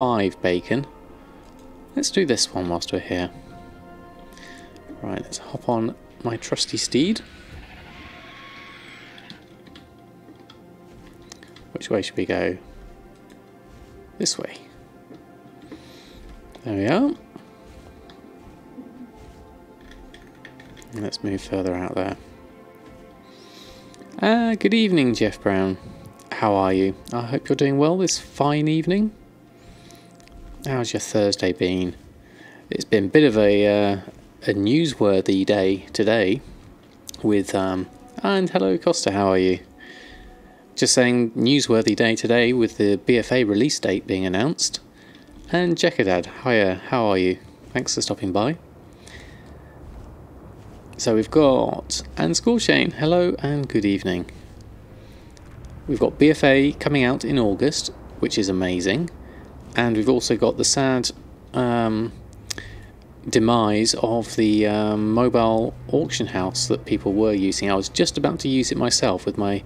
5 bacon. Let's do this one whilst we're here. Right, let's hop on my trusty steed. Which way should we go? This way. There we are. And let's move further out there. Good evening, Jeff Brown. How are you? I hope you're doing well this fine evening. How's your Thursday been? It's been a bit of a newsworthy day today with and hello Costa, how are you? Just saying, newsworthy day today with the BfA release date being announced. And Jekadad, hiya, how are you? Thanks for stopping by. So we've got, and Scorchane, hello and good evening. We've got BfA coming out in August, which is amazing. And we've also got the sad demise of the mobile auction house that people were using. I was just about to use it myself with my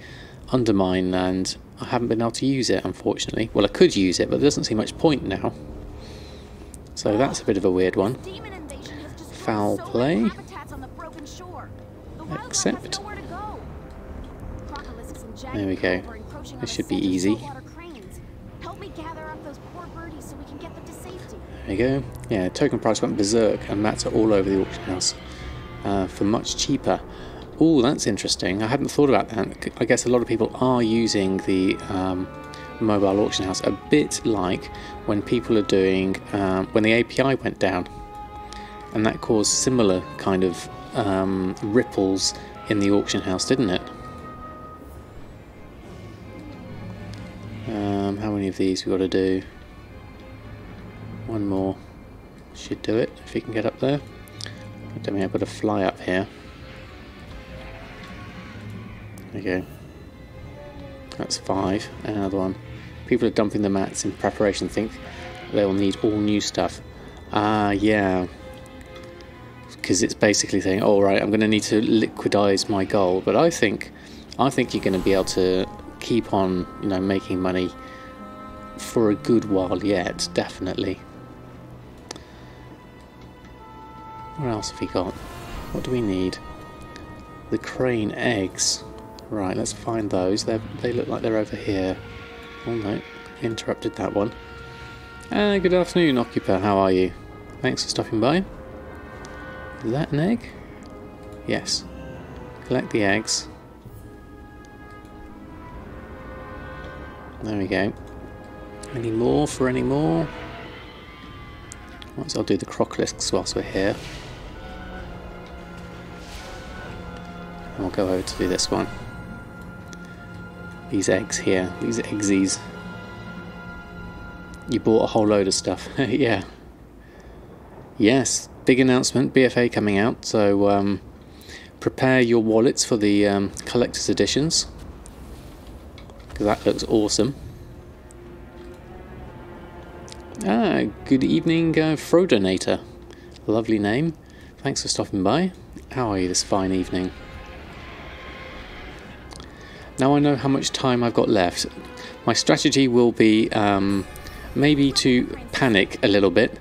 Undermine, and I haven't been able to use it, unfortunately. Well, I could use it, but there doesn't seem much point now. So that's a bit of a weird one. Foul play. Accept. There we go. This should be easy. There we go. Yeah, token price went berserk, and mats are all over the auction house for much cheaper. Oh, that's interesting. I hadn't thought about that. I guess a lot of people are using the mobile auction house a bit like when people are doing when the API went down, and that caused similar kind of ripples in the auction house, didn't it? How many of these we got to do? One more should do it if you can get up there. I don't mean I've got to fly up here. There we go. That's 5. And another one. People are dumping the mats in preparation, think they will need all new stuff. Yeah. Because it's basically saying, all right, I'm going to need to liquidize my gold. But I think you're going to be able to keep on, you know, making money for a good while yet, definitely. What else have we got? What do we need? The crane eggs. Right, let's find those. They look like they're over here. Oh no, interrupted that one. Good afternoon, Occupa. How are you? Thanks for stopping by. Is that an egg? Yes. Collect the eggs. There we go. Any more for any more? Might as well do the crocolisks whilst we're here. And we'll go over to do this one. These eggs here, these eggsies. You bought a whole load of stuff. Yeah. Yes, big announcement, BfA coming out, so prepare your wallets for the collector's editions, because that looks awesome. Good evening, Frodonator. Lovely name. Thanks for stopping by. How are you this fine evening? Now I know how much time I've got left. My strategy will be maybe to panic a little bit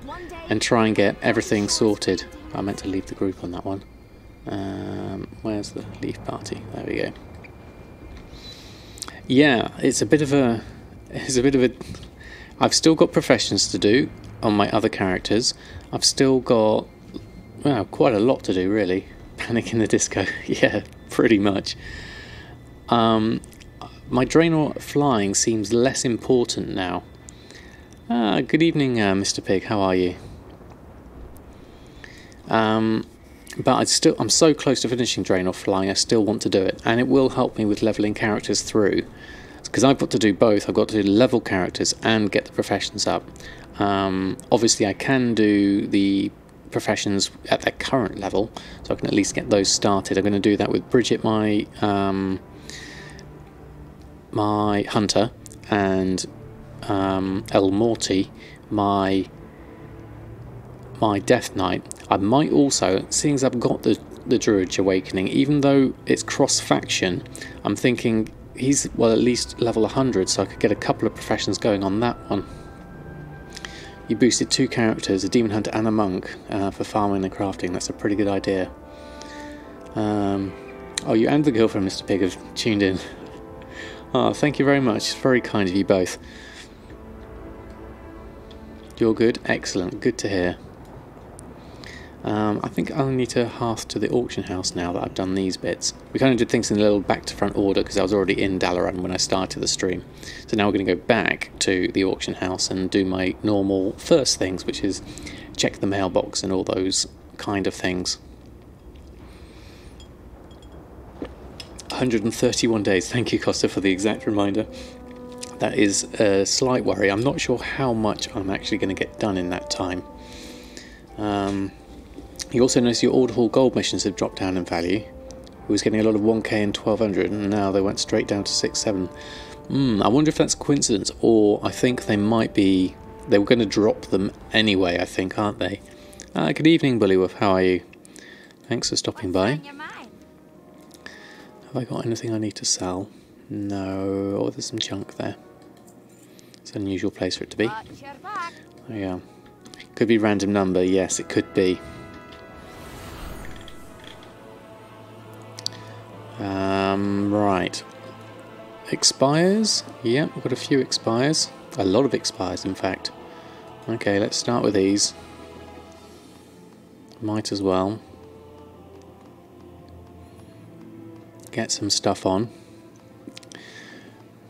and try and get everything sorted. I meant to leave the group on that one. Where's the leave party? There we go. Yeah, it's a bit of a I've still got professions to do on my other characters. I've still got, well, quite a lot to do really. Panic in the Disco. Yeah, pretty much. My Draenor flying seems less important now. Good evening, Mr. Pig. How are you? But I'm so close to finishing Draenor flying. I still want to do it, and it will help me with leveling characters through. Because I've got to do both. I've got to level characters and get the professions up. Obviously, I can do the professions at their current level, so I can at least get those started. I'm going to do that with Bridget, my my hunter, and El Morty, my Death Knight. I might also, seeing as I've got the Druid Awakening, even though it's cross-faction, I'm thinking he's, well, at least level 100, so I could get a couple of professions going on that one. You boosted 2 characters, a demon hunter and a monk, for farming and crafting. That's a pretty good idea. Oh, you and the girlfriend, Mr. Pig, have tuned in. Oh, thank you very much. It's very kind of you both. You're good? Excellent. Good to hear. I think I'll need to hearth to the auction house now that I've done these bits. We kind of did things in a little back to front order because I was already in Dalaran when I started the stream. So now we're going to go back to the auction house and do my normal first things, which is check the mailbox and all those kind of things. 131 days. Thank you, Costa, for the exact reminder. That is a slight worry. I'm not sure how much I'm actually going to get done in that time. You also notice your Order Hall gold missions have dropped down in value. It was getting a lot of 1k and 1200, and now they went straight down to 6-7. I wonder if that's a coincidence, or I think they might be... They were going to drop them anyway, I think, aren't they? Good evening, Bullywolf. How are you? Thanks for stopping by. Have I got anything I need to sell? No. Oh, there's some junk there. It's an unusual place for it to be. Oh, yeah. Could be random number. Yes, it could be. Right. Expires. Yeah, we've got a few expires. A lot of expires, in fact. Okay, let's start with these. Might as well get some stuff on.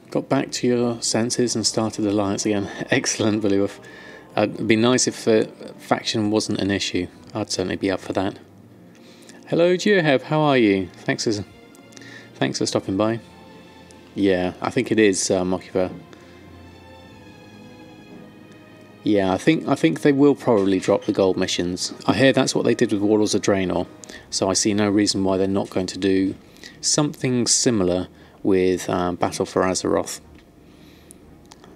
Got back to your senses and started Alliance again. Excellent, Bullywolf. It'd be nice if faction wasn't an issue. I'd certainly be up for that. Hello, Geoheb. How are you? Thanks for stopping by. Yeah, I think it is Mokuba. Yeah, I think they will probably drop the gold missions. I hear that's what they did with Warlords of Draenor, so I see no reason why they're not going to do something similar with Battle for Azeroth.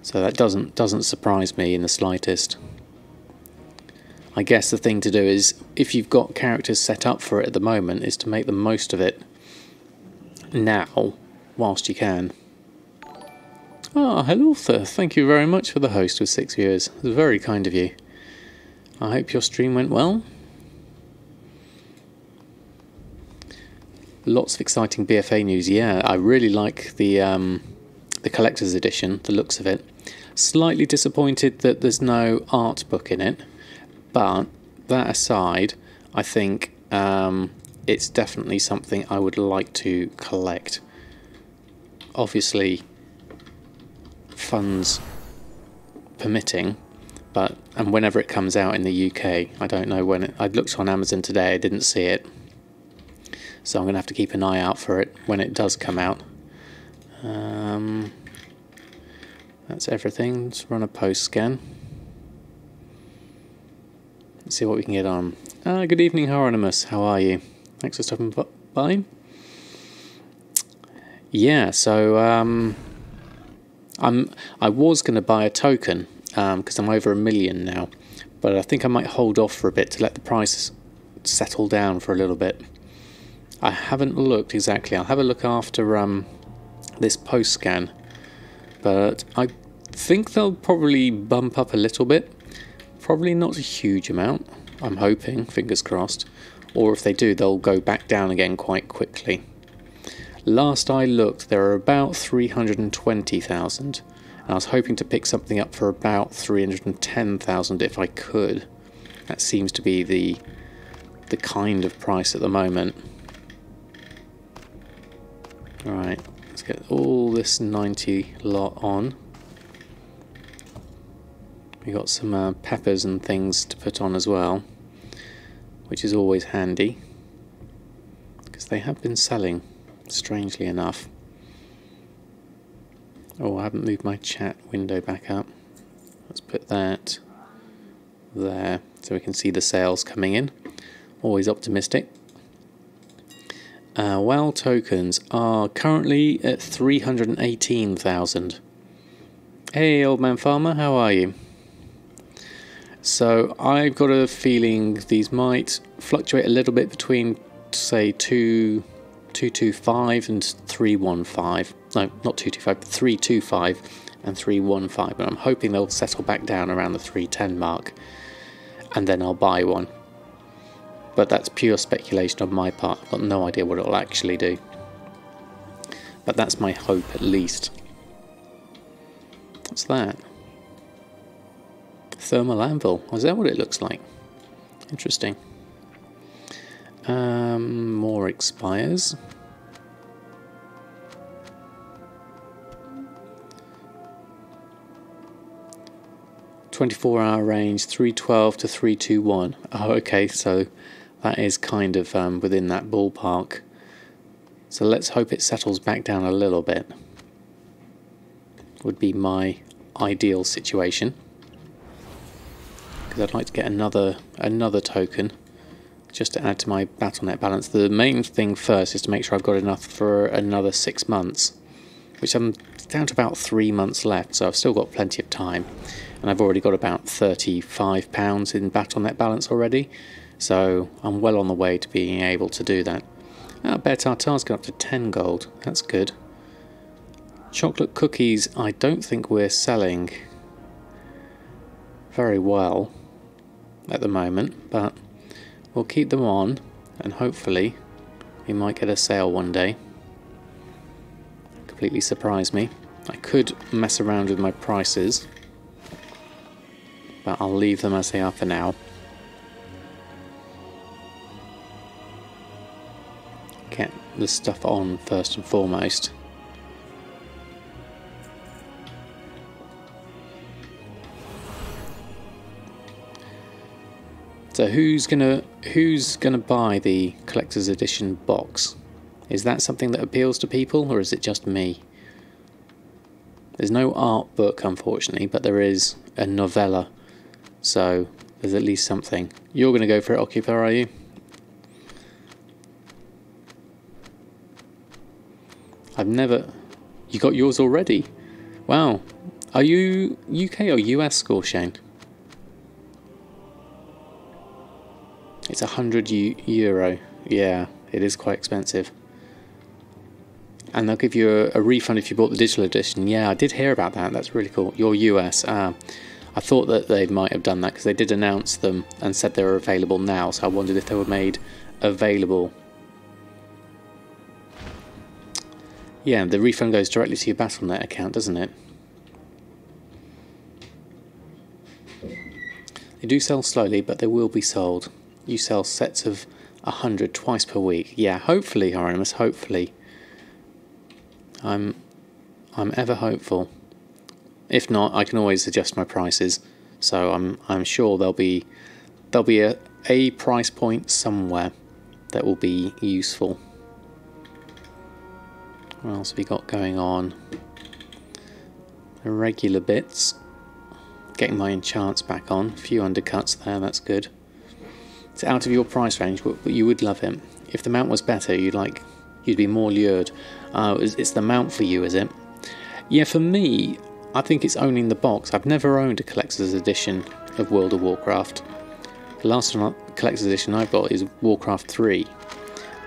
So that doesn't surprise me in the slightest. I guess the thing to do is, if you've got characters set up for it at the moment, is to make the most of it now, whilst you can. Ah, hello sir, thank you very much for the host with 6 viewers. It was very kind of you. I hope your stream went well. Lots of exciting BfA news. Yeah, I really like the collector's edition, the looks of it. Slightly disappointed that there's no art book in it, but that aside, I think it's definitely something I would like to collect. Obviously, funds permitting, and whenever it comes out in the UK, I don't know when I looked on Amazon today, I didn't see it, so I'm going to have to keep an eye out for it when it does come out. That's everything. Let's run a post scan. Let's see what we can get on. Good evening, Hieronymus. How are you? Thanks for stopping by. Yeah, so I was going to buy a token because I'm over 1 million now, but I think I might hold off for a bit to let the price settle down for a little bit. I haven't looked exactly. I'll have a look after this post scan, but I think they'll probably bump up a little bit. Probably not a huge amount, I'm hoping, fingers crossed. Or if they do, they'll go back down again quite quickly. Last I looked, there are about 320,000. And I was hoping to pick something up for about 310,000 if I could. That seems to be the kind of price at the moment. Right, let's get all this 90 lot on. We got some peppers and things to put on as well, which is always handy because they have been selling, strangely enough. Oh, I haven't moved my chat window back up. Let's put that there so we can see the sales coming in. Always optimistic. WoW tokens are currently at 318,000. Hey, old man farmer, how are you? So I've got a feeling these might fluctuate a little bit between, say, 225 and 315. No, not 225, but 325 and 315, but I'm hoping they'll settle back down around the 310 mark, and then I'll buy one. But that's pure speculation on my part. I've got no idea what it'll actually do. But that's my hope, at least. What's that? Thermal anvil. Is that what it looks like? Interesting. More expires. "24-hour range, 312 to 321. Oh, okay, so that is kind of within that ballpark. So let's hope it settles back down a little bit. Would be my ideal situation. Because I'd like to get another token just to add to my Battle.net balance. The main thing first is to make sure I've got enough for another 6 months, which I'm down to about 3 months left, so I've still got plenty of time. And I've already got about £35 in Battle.net balance already, so I'm well on the way to being able to do that. Bear Tartar's gone up to 10 gold, that's good. Chocolate cookies, I don't think we're selling very well at the moment, but we'll keep them on, and hopefully we might get a sale one day. Completely surprise me. I could mess around with my prices, but I'll leave them as they are for now. Get the stuff on first and foremost. So who's gonna buy the collector's edition box? Is that something that appeals to people, or is it just me? There's no art book, unfortunately, but there is a novella, so there's at least something. You're going to go for it, Occupy, are you? I've never... You got yours already? Wow. Are you UK or US score, Shane? It's €100. Yeah, it is quite expensive. And they'll give you a refund if you bought the digital edition. Yeah, I did hear about that. That's really cool. You're US. I thought that they might have done that because they did announce them and said they were available now. So I wondered if they were made available. Yeah, the refund goes directly to your Battle.net account, doesn't it? They do sell slowly, but they will be sold. You sell sets of 100 twice per week. Yeah, hopefully, Hieronymus, hopefully. I'm ever hopeful. If not, I can always adjust my prices. So I'm sure there'll be a price point somewhere that will be useful. What else have we got going on? The regular bits. Getting my enchants back on. A few undercuts there, that's good. It's out of your price range, but you would love it. If the mount was better, you'd be more lured. It's the mount for you, is it? Yeah, for me, I think it's owning the box. I've never owned a collector's edition of World of Warcraft. The last collector's edition I've got is Warcraft 3.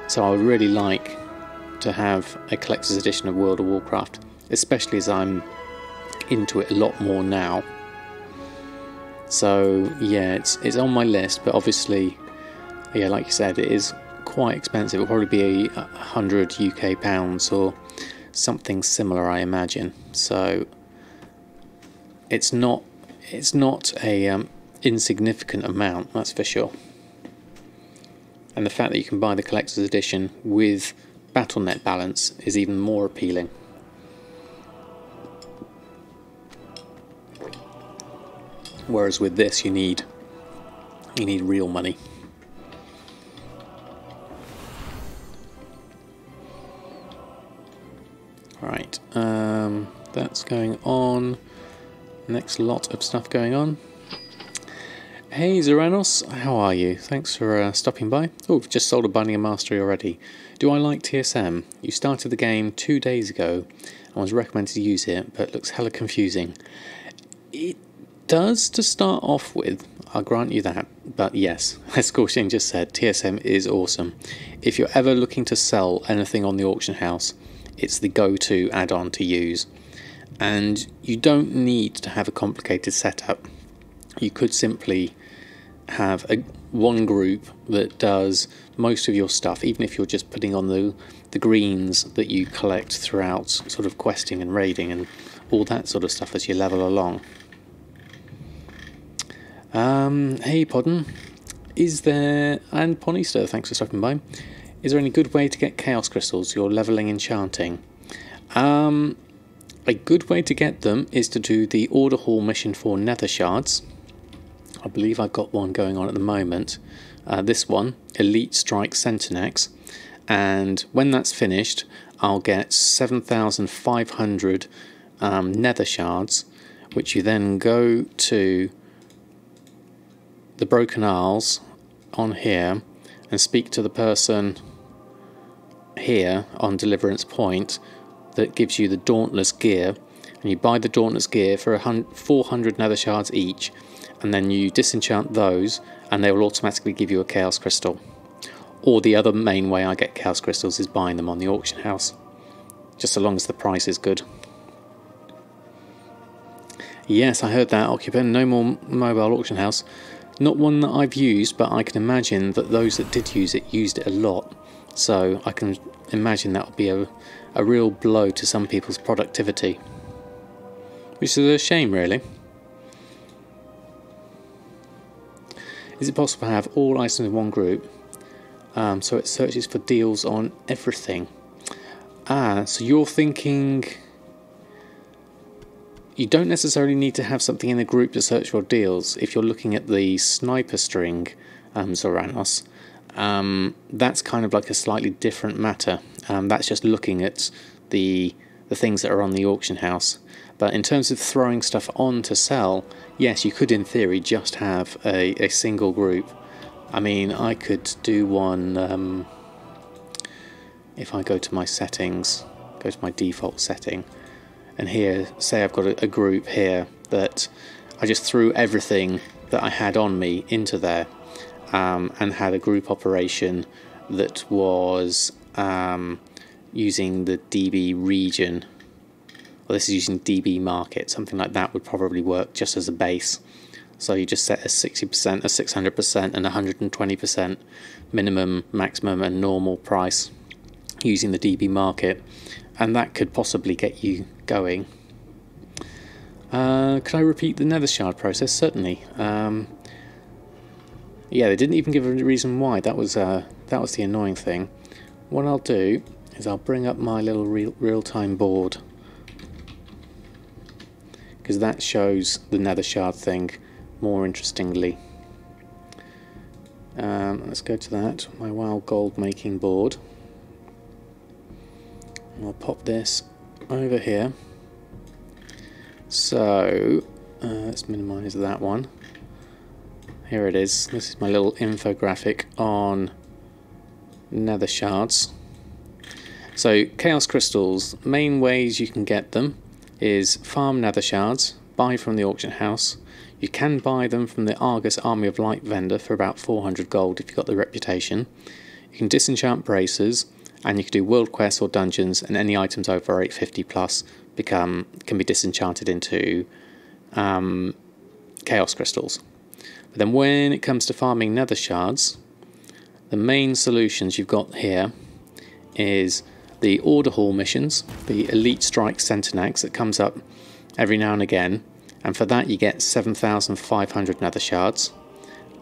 So I would really like to have a collector's edition of World of Warcraft, especially as I'm into it a lot more now. So yeah, it's on my list, but obviously, yeah, like you said, it is quite expensive. It'll probably be 100 UK pounds or something similar, I imagine. So it's not a insignificant amount, that's for sure. And the fact that you can buy the collector's edition with Battle.net balance is even more appealing. Whereas with this, you need real money. Right, that's going on. Next lot of stuff going on. Hey Zeranos, how are you? Thanks for stopping by. Oh, we've just sold a Binding of Mastery already. Do I like TSM? You started the game 2 days ago and was recommended to use it, but it looks hella confusing. It does to start off with, I'll grant you that, but yes, as Scorching just said, TSM is awesome. If you're ever looking to sell anything on the auction house, it's the go-to add-on to use. And you don't need to have a complicated setup. You could simply have one group that does most of your stuff, even if you're just putting on the greens that you collect throughout sort of questing and raiding and all that sort of stuff as you level along. Hey Podden, is there, and Ponyster, thanks for stopping by, is there any good way to get chaos crystals? You're leveling enchanting. A good way to get them is to do the order hall mission for Nethershards. I believe I've got one going on at the moment. This one, Elite Strike Centinex, and when that's finished I'll get 7,500 Nethershards, which you then go to the Broken Isles on here and speak to the person here on Deliverance Point that gives you the Dauntless gear, and you buy the Dauntless gear for 400 Nethershards each, and then you disenchant those and they will automatically give you a Chaos Crystal. Or the other main way I get Chaos Crystals is buying them on the auction house, just so long as the price is good. Yes, I heard that, Occupant. No more mobile auction house. Not one that I've used, but I can imagine that those that did use it used it a lot. So I can imagine that would be a real blow to some people's productivity, which is a shame, really. Is it possible to have all items in one group, so it searches for deals on everything? So you're thinking you don't necessarily need to have something in a group to search for deals. If you're looking at the sniper string Zoranos, that's kind of like a slightly different matter. That's just looking at the things that are on the auction house. But in terms of throwing stuff on to sell, yes, you could in theory just have a single group. I mean, I could do one if I go to my settings, go to my default setting, and here, say I've got a group here that I just threw everything that I had on me into there, and had a group operation that was using the DB region. Well, this is using DB market. Something like that would probably work just as a base. So you just set a 60%, a 600%, and 120% minimum, maximum, and normal price using the DB market, and that could possibly get you going. Could I repeat the Nethershard process? Certainly. Yeah, they didn't even give a reason why. That was the annoying thing. What I'll do is I'll bring up my little real-time board, because that shows the Nethershard thing more interestingly. Let's go to that, my WoW gold making board. I'll pop this over here. So let's minimize that one. Here it is. This is my little infographic on Nethershards. So Chaos Crystals, main ways you can get them is farm Nethershards, buy from the auction house. You can buy them from the Argus Army of Light vendor for about 400 gold if you've got the reputation. You can disenchant bracers, and you can do world quests or dungeons, and any items over 850 plus can be disenchanted into Chaos Crystals. But then when it comes to farming Nethershards, the main solutions you've got here is the Order Hall missions, the Elite Strike Centinex that comes up every now and again, and for that you get 7,500 Nethershards.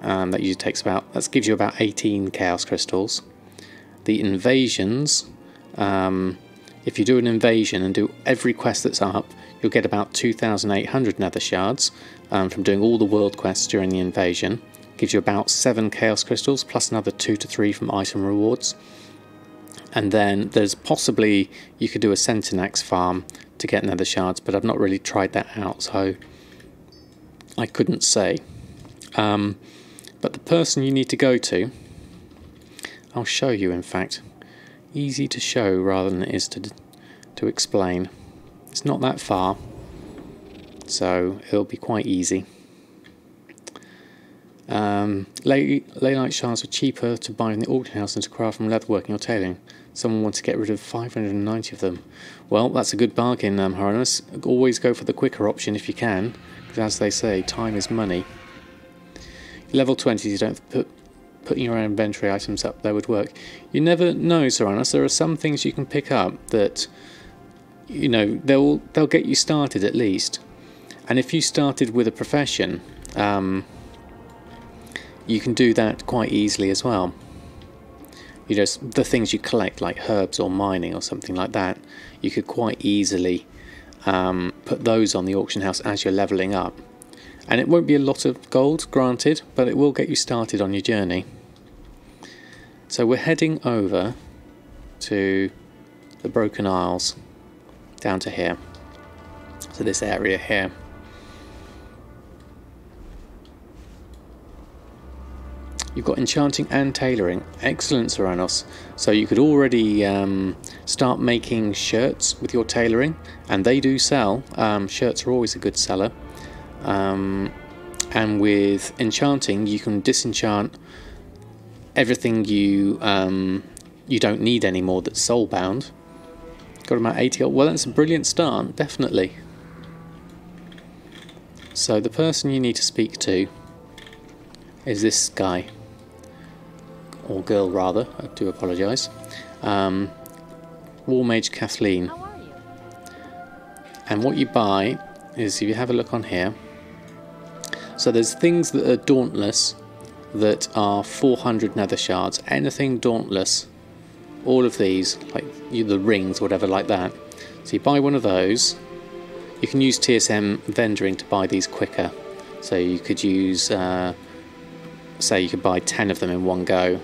That usually takes that gives you about 18 Chaos Crystals. The invasions, if you do an invasion and do every quest that's up, you'll get about 2,800 Nethershards from doing all the world quests during the invasion. Gives you about 7 Chaos Crystals plus another 2 to 3 from item rewards. And then there's possibly you could do a Centinex farm to get Nethershards, but I've not really tried that out, so I couldn't say. But the person you need to go to, I'll show you, in fact. Easy to show rather than it is to explain. It's not that far, so it'll be quite easy. Leylight shards are cheaper to buy in the auction house than to craft from leatherworking or tailoring. Someone wants to get rid of 590 of them. Well, that's a good bargain, Hieronymus. Always go for the quicker option if you can, because as they say, time is money. Level 20s, you don't putting your own inventory items up there would work. You never know, Hieronymus. There are some things you can pick up that, you know, they'll get you started at least. And if you started with a profession, you can do that quite easily as well. You know, the things you collect, like herbs or mining or something like that, you could quite easily put those on the auction house as you're levelling up. And it won't be a lot of gold, granted, but it will get you started on your journey. So we're heading over to the Broken Isles, down to here, so this area here. You've got Enchanting and Tailoring. Excellent, Ceranos. So you could already start making shirts with your tailoring, and they do sell. Shirts are always a good seller. And with Enchanting, you can disenchant everything you don't need anymore that's soul-bound. Got about 80. Well, that's a brilliant start, definitely. So the person you need to speak to is this guy. Or girl rather, I do apologise. War Mage Kathleen. How are you? And what you buy is, if you have a look on here, so there's things that are dauntless that are 400 Nethershards. Anything dauntless, all of these, like the rings, whatever like that. So you buy one of those. You can use TSM vendoring to buy these quicker. So you could use, say you could buy 10 of them in one go.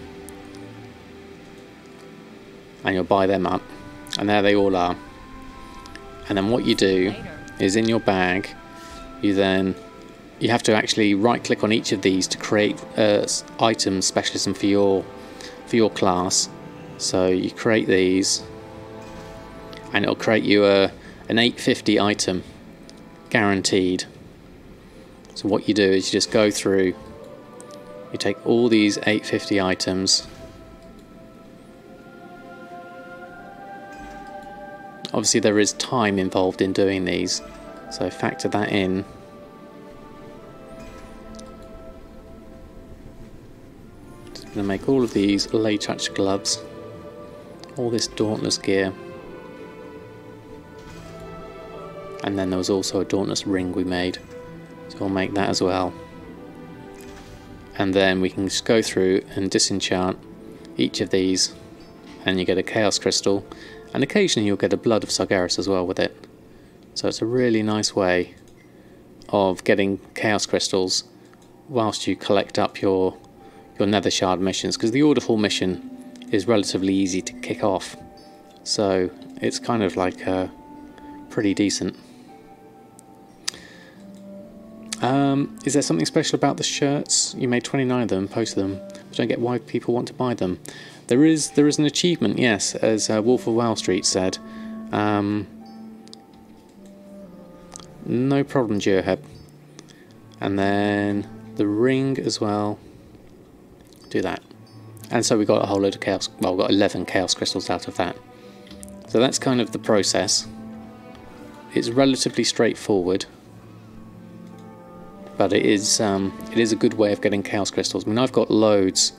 And you'll buy them up, and there they all are. And then what you do is, in your bag, you have to actually right click on each of these to create item specialism for your class. So you create these, and it'll create you an 850 item guaranteed. So what you do is you just go through, you take all these 850 items. Obviously there is time involved in doing these, so factor that in. Just going to make all of these lay touch gloves, all this dauntless gear, and then there was also a dauntless ring we made, so we'll make that as well. And then we can just go through and disenchant each of these, and you get a chaos crystal. And occasionally you'll get a Blood of Sargeras as well with it. So it's a really nice way of getting Chaos Crystals whilst you collect up your Nethershard missions, because the Orderful mission is relatively easy to kick off. So it's kind of like pretty decent. Is there something special about the shirts? You made 29 of them, posted them. I don't get why people want to buy them. There is an achievement, yes, as Wolf of Wall Street said. No problem, Geoheb. And then the ring as well. Do that. And so we got a whole load of chaos. Well, we got 11 chaos crystals out of that. So that's kind of the process. It's relatively straightforward, but it is a good way of getting chaos crystals. I mean, I've got loads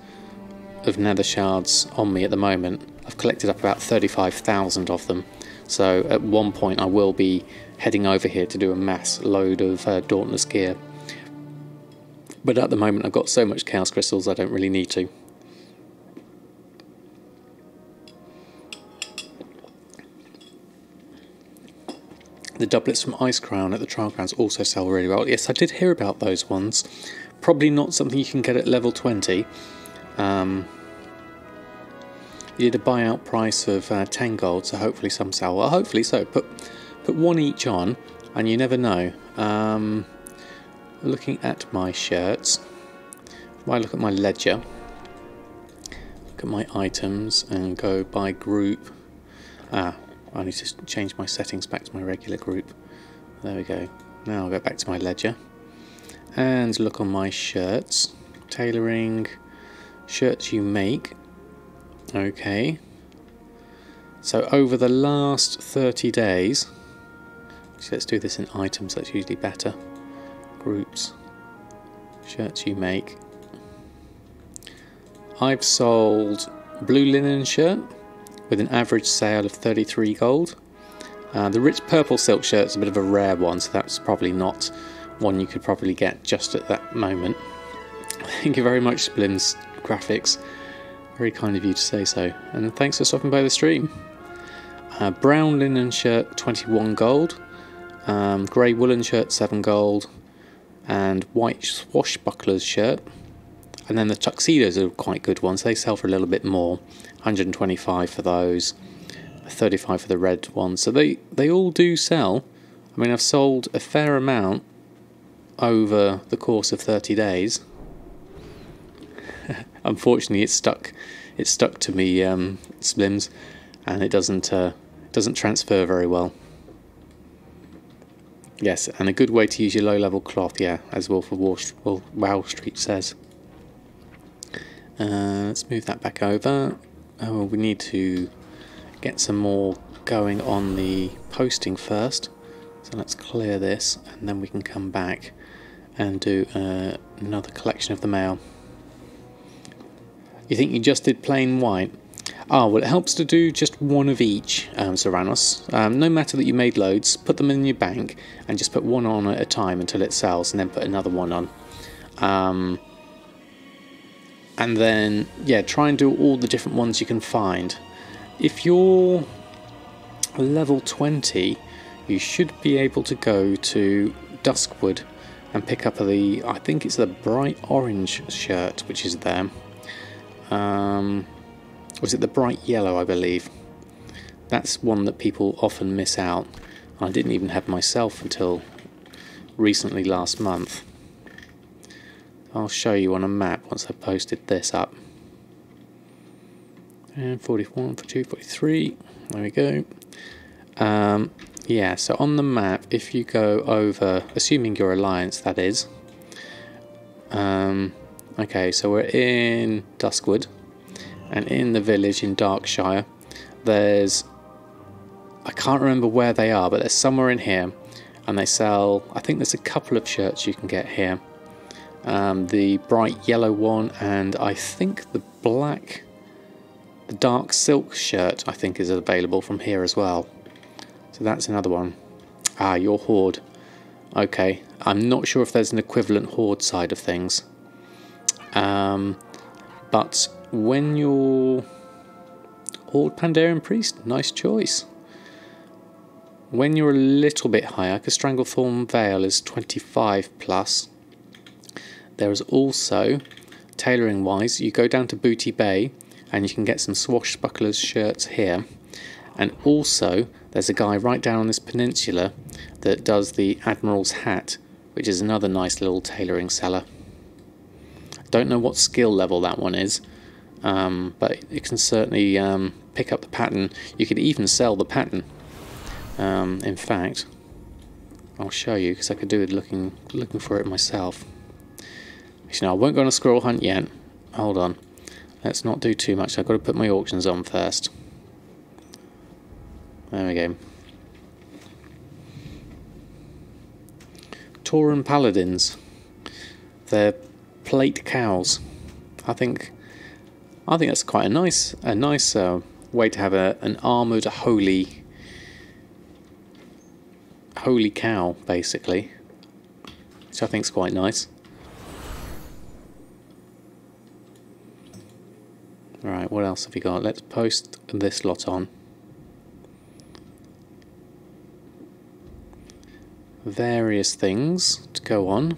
of Nethershards on me at the moment. I've collected up about 35,000 of them, so at one point I will be heading over here to do a mass load of Dauntless gear, but at the moment I've got so much chaos crystals I don't really need to. The doublets from Ice Crown at the Trial Grounds also sell really well. Yes, I did hear about those ones. Probably not something you can get at level 20. You did a buyout price of 10 gold, so hopefully some sell. Well, hopefully so. Put one each on, and you never know. Looking at my shirts, if I look at my ledger, look at my items, and go by group. I need to change my settings back to my regular group. There we go. Now I'll go back to my ledger and look on my shirts. Tailoring, shirts you make. Okay. So over the last 30 days, so let's do this in items, that's usually better. Groups, shirts you make. I've sold blue linen shirt with an average sale of 33 gold. The rich purple silk shirt's a bit of a rare one, so that's probably not one you could probably get just at that moment. Thank you very much, Splim's Graphics. Very kind of you to say so. And thanks for stopping by the stream. Brown linen shirt, 21 gold. Grey woolen shirt, 7 gold. And white swashbucklers shirt. And then the tuxedos are quite good ones. They sell for a little bit more. 125 for those. 35 for the red ones. So they all do sell. I mean, I've sold a fair amount over the course of 30 days. Unfortunately, it's stuck to me, Slims, and it doesn't transfer very well. Yes, and a good way to use your low-level cloth, yeah, as Wolf of WoW Street says. Let's move that back over. Oh, we need to get some more going on the posting first. So let's clear this, and then we can come back and do another collection of the mail. You think you just did plain white? Ah, well, it helps to do just one of each, Serranos. No matter that you made loads, put them in your bank and just put one on at a time until it sells, and then put another one on. And then, yeah, try and do all the different ones you can find. If you're level 20, you should be able to go to Duskwood and pick up I think it's the bright orange shirt, which is there. Was it the bright yellow, I believe? That's one that people often miss out. I didn't even have myself until recently last month. I'll show you on a map once I've posted this up. And 41, 42, 43. There we go. Yeah, so on the map, if you go over, assuming your alliance, that is. Okay, so we're in Duskwood, and in the village in Darkshire, there's, I can't remember where they are, but they're somewhere in here, and they sell, I think there's a couple of shirts you can get here. The bright yellow one, and I think the dark silk shirt, I think, is available from here as well. So that's another one. Ah, your horde. Okay, I'm not sure if there's an equivalent horde side of things. But when you're Horde Pandaren Priest, nice choice. When you're a little bit higher, because Stranglethorn Vale is 25 plus. There is also, tailoring wise, you go down to Booty Bay and you can get some swashbucklers shirts here. And also, there's a guy right down on this peninsula that does the Admiral's hat, which is another nice little tailoring seller. Don't know what skill level that one is, but you can certainly pick up the pattern. You could even sell the pattern. In fact, I'll show you, because I could do it looking for it myself. Actually, no, I won't go on a squirrel hunt yet. Hold on. Let's not do too much. I've got to put my auctions on first. There we go. Tauren Paladins. They're plate cows. I think that's quite a nice way to have an armoured holy cow, basically, which I think is quite nice. Right, what else have we got? Let's post this lot on. Various things to go on.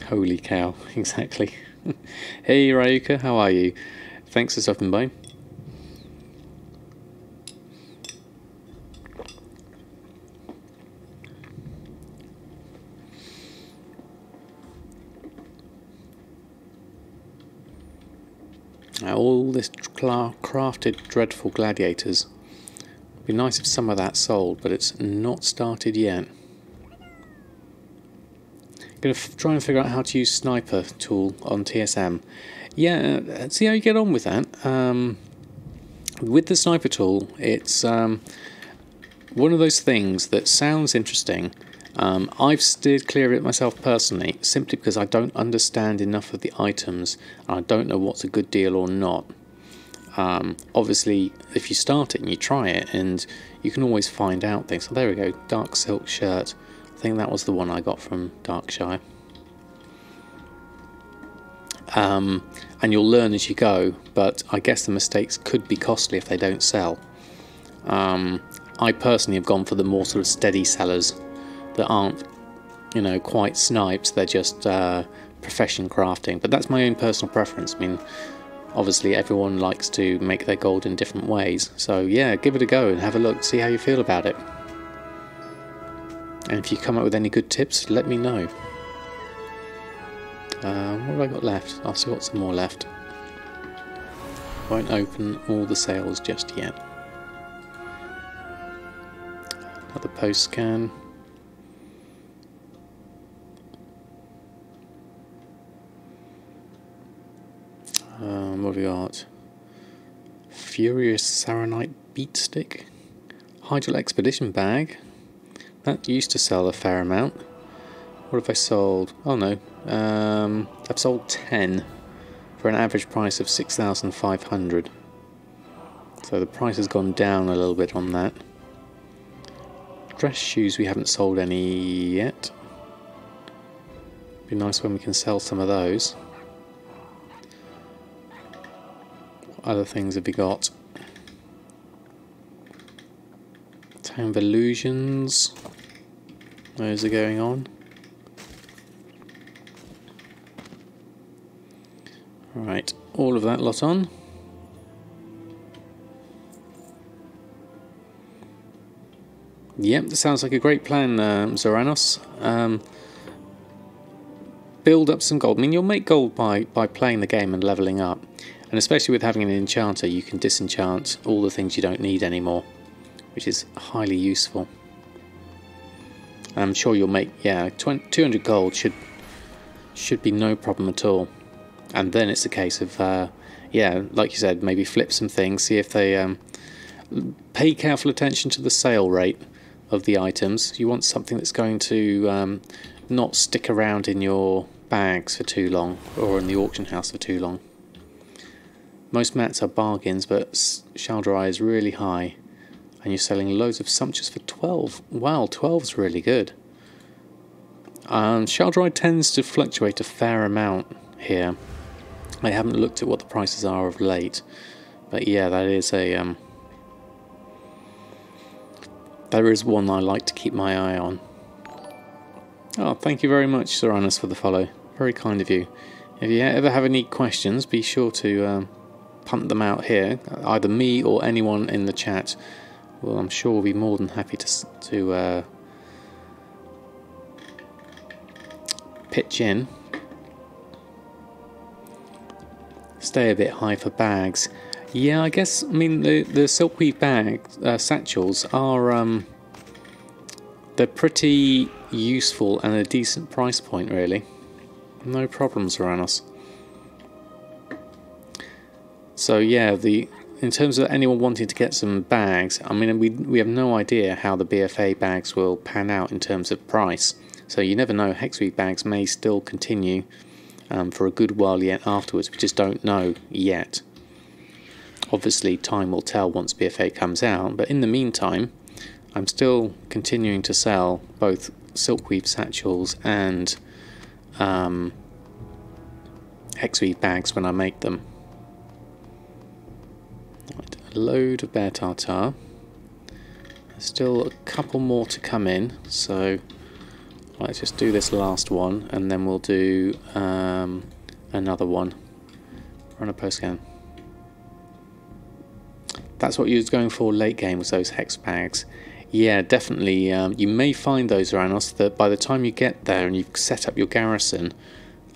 Holy cow, exactly. Hey Ryuka, how are you? Thanks for stopping by. All this crafted dreadful gladiators. It'd be nice if some of that sold, but it's not started yet. Going to try and figure out how to use sniper tool on TSM. Yeah, see how you get on with that. With the sniper tool, it's one of those things that sounds interesting. I've steered clear of it myself personally, simply because I don't understand enough of the items, and I don't know what's a good deal or not. Obviously, if you start it and you try it, and you can always find out things. So there we go, dark silk shirt. I think that was the one I got from Darkshire. And you'll learn as you go, but I guess the mistakes could be costly if they don't sell. I personally have gone for the more sort of steady sellers that aren't, you know, quite snipes. They're just profession crafting, but that's my own personal preference. I mean, obviously everyone likes to make their gold in different ways, so yeah, give it a go and have a look, see how you feel about it. And if you come up with any good tips, let me know. What have I got left? I've still got some more left. Won't open all the sales just yet. Another post scan. What have we got? Furious Saronite Beat Stick. Hydral Expedition Bag. That used to sell a fair amount. What have I sold? Oh no. I've sold 10 for an average price of 6,500. So the price has gone down a little bit on that. Dress shoes, we haven't sold any yet. Be nice when we can sell some of those. What other things have we got? Town of Illusions. Those are going on. Right, all of that lot on. Yep, that sounds like a great plan, Zoranos. Build up some gold. I mean, you'll make gold by playing the game and levelling up. And especially with having an enchanter, you can disenchant all the things you don't need anymore, which is highly useful. I'm sure you'll make, yeah, 200 gold should be no problem at all. And then it's a case of, yeah, like you said, maybe flip some things, see if they pay careful attention to the sale rate of the items. You want something that's going to not stick around in your bags for too long, or in the auction house for too long. Most mats are bargains, but Shaldrai is really high, and you're selling loads of sumptuous for 12. Wow, 12's really good. Shaldrai tends to fluctuate a fair amount here. I haven't looked at what the prices are of late, but yeah, that is a there is one I like to keep my eye on. Oh, thank you very much, Soranus, for the follow. Very kind of you. If you ever have any questions, be sure to punt them out here, either me or anyone in the chat. Well, I'm sure we'll be more than happy to pitch in. Stay a bit high for bags. Yeah, I guess, I mean, the silkweave bag satchels are, they're pretty useful and a decent price point, really. No problems around us. So yeah, in terms of anyone wanting to get some bags, I mean, we have no idea how the BfA bags will pan out in terms of price. So you never know, hexweave bags may still continue for a good while yet afterwards. We just don't know yet. Obviously time will tell once BfA comes out, but in the meantime I'm still continuing to sell both silkweave satchels and hexweave bags when I make them. Right, a load of bear tartar. There's still a couple more to come in, so let's just do this last one and then we'll do another one. Run a post scan. That's what you was going for late game, was those hex bags. Yeah, definitely. You may find those, Ranos, that by the time you get there and you've set up your garrison,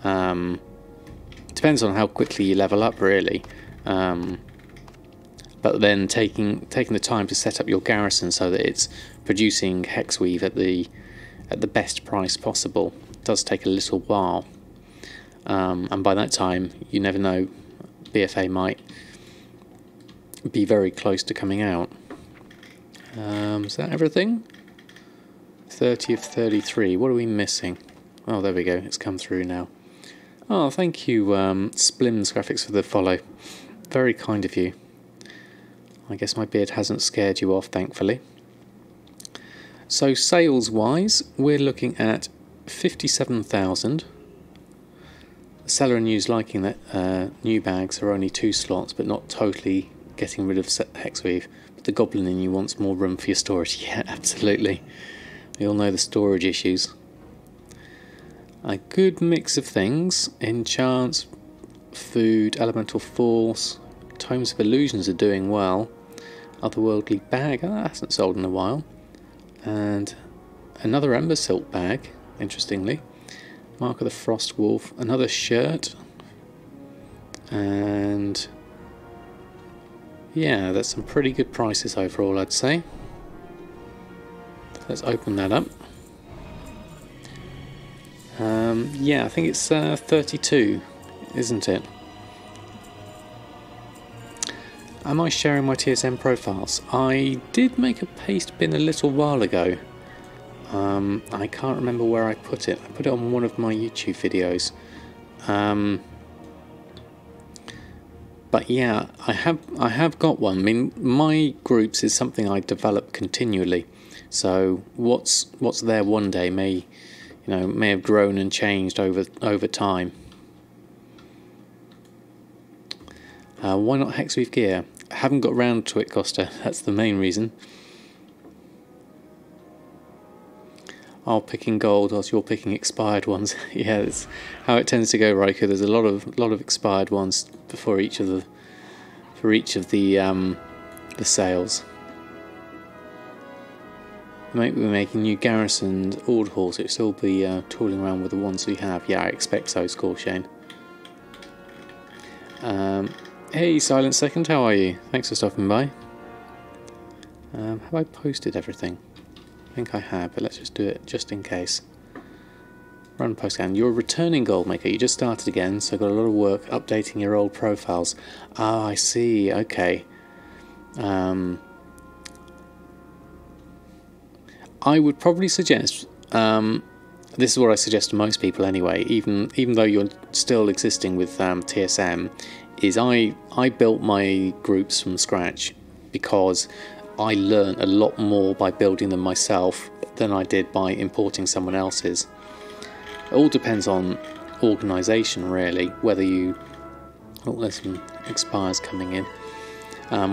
depends on how quickly you level up, really. But then taking the time to set up your garrison so that it's producing hexweave at the best price possible does take a little while, and by that time, you never know, BfA might be very close to coming out. Is that everything? 30 of 33. What are we missing? Oh, there we go. It's come through now. Oh, thank you, Splims Graphics, for the follow. Very kind of you. I guess my beard hasn't scared you off, thankfully. So sales-wise, we're looking at 57,000. The seller and news liking that new bags are only 2 slots, but not totally getting rid of hexweave. But the goblin in you wants more room for your storage. Yeah, absolutely. We all know the storage issues. A good mix of things. Enchants, food, elemental force, tomes of illusions are doing well. Otherworldly bag, that hasn't sold in a while. And another Ember silk bag, interestingly. Mark of the Frost Wolf, another shirt. And yeah, that's some pretty good prices overall, I'd say. Let's open that up. Yeah, I think it's 32, isn't it? Am I sharing my TSM profiles? I did make a paste bin a little while ago. I can't remember where I put it. I put it on one of my YouTube videos. But yeah, I have got one. I mean, my groups is something I develop continually. So what's there one day may have grown and changed over time. Why not hexweave gear? I haven't got round to it, Costa. That's the main reason. I'll picking gold whilst you're picking expired ones. Yeah, that's how it tends to go, Riker. There's a lot of expired ones for each of the sales. We're making new garrisons, old halls. It'll still be tooling around with the ones we have. Yeah, I expect so, Scorchane. Hey, Silent Second, how are you? Thanks for stopping by. Have I posted everything? I think I have, but let's just do it just in case. Run post scan. You're a returning Goldmaker. You just started again, so got a lot of work updating your old profiles. Ah, I see. Okay. I would probably suggest, this is what I suggest to most people anyway, even though you're still existing with TSM, is I built my groups from scratch because I learned a lot more by building them myself than I did by importing someone else's. It all depends on organisation, really, whether you... Oh, there's some expires coming in.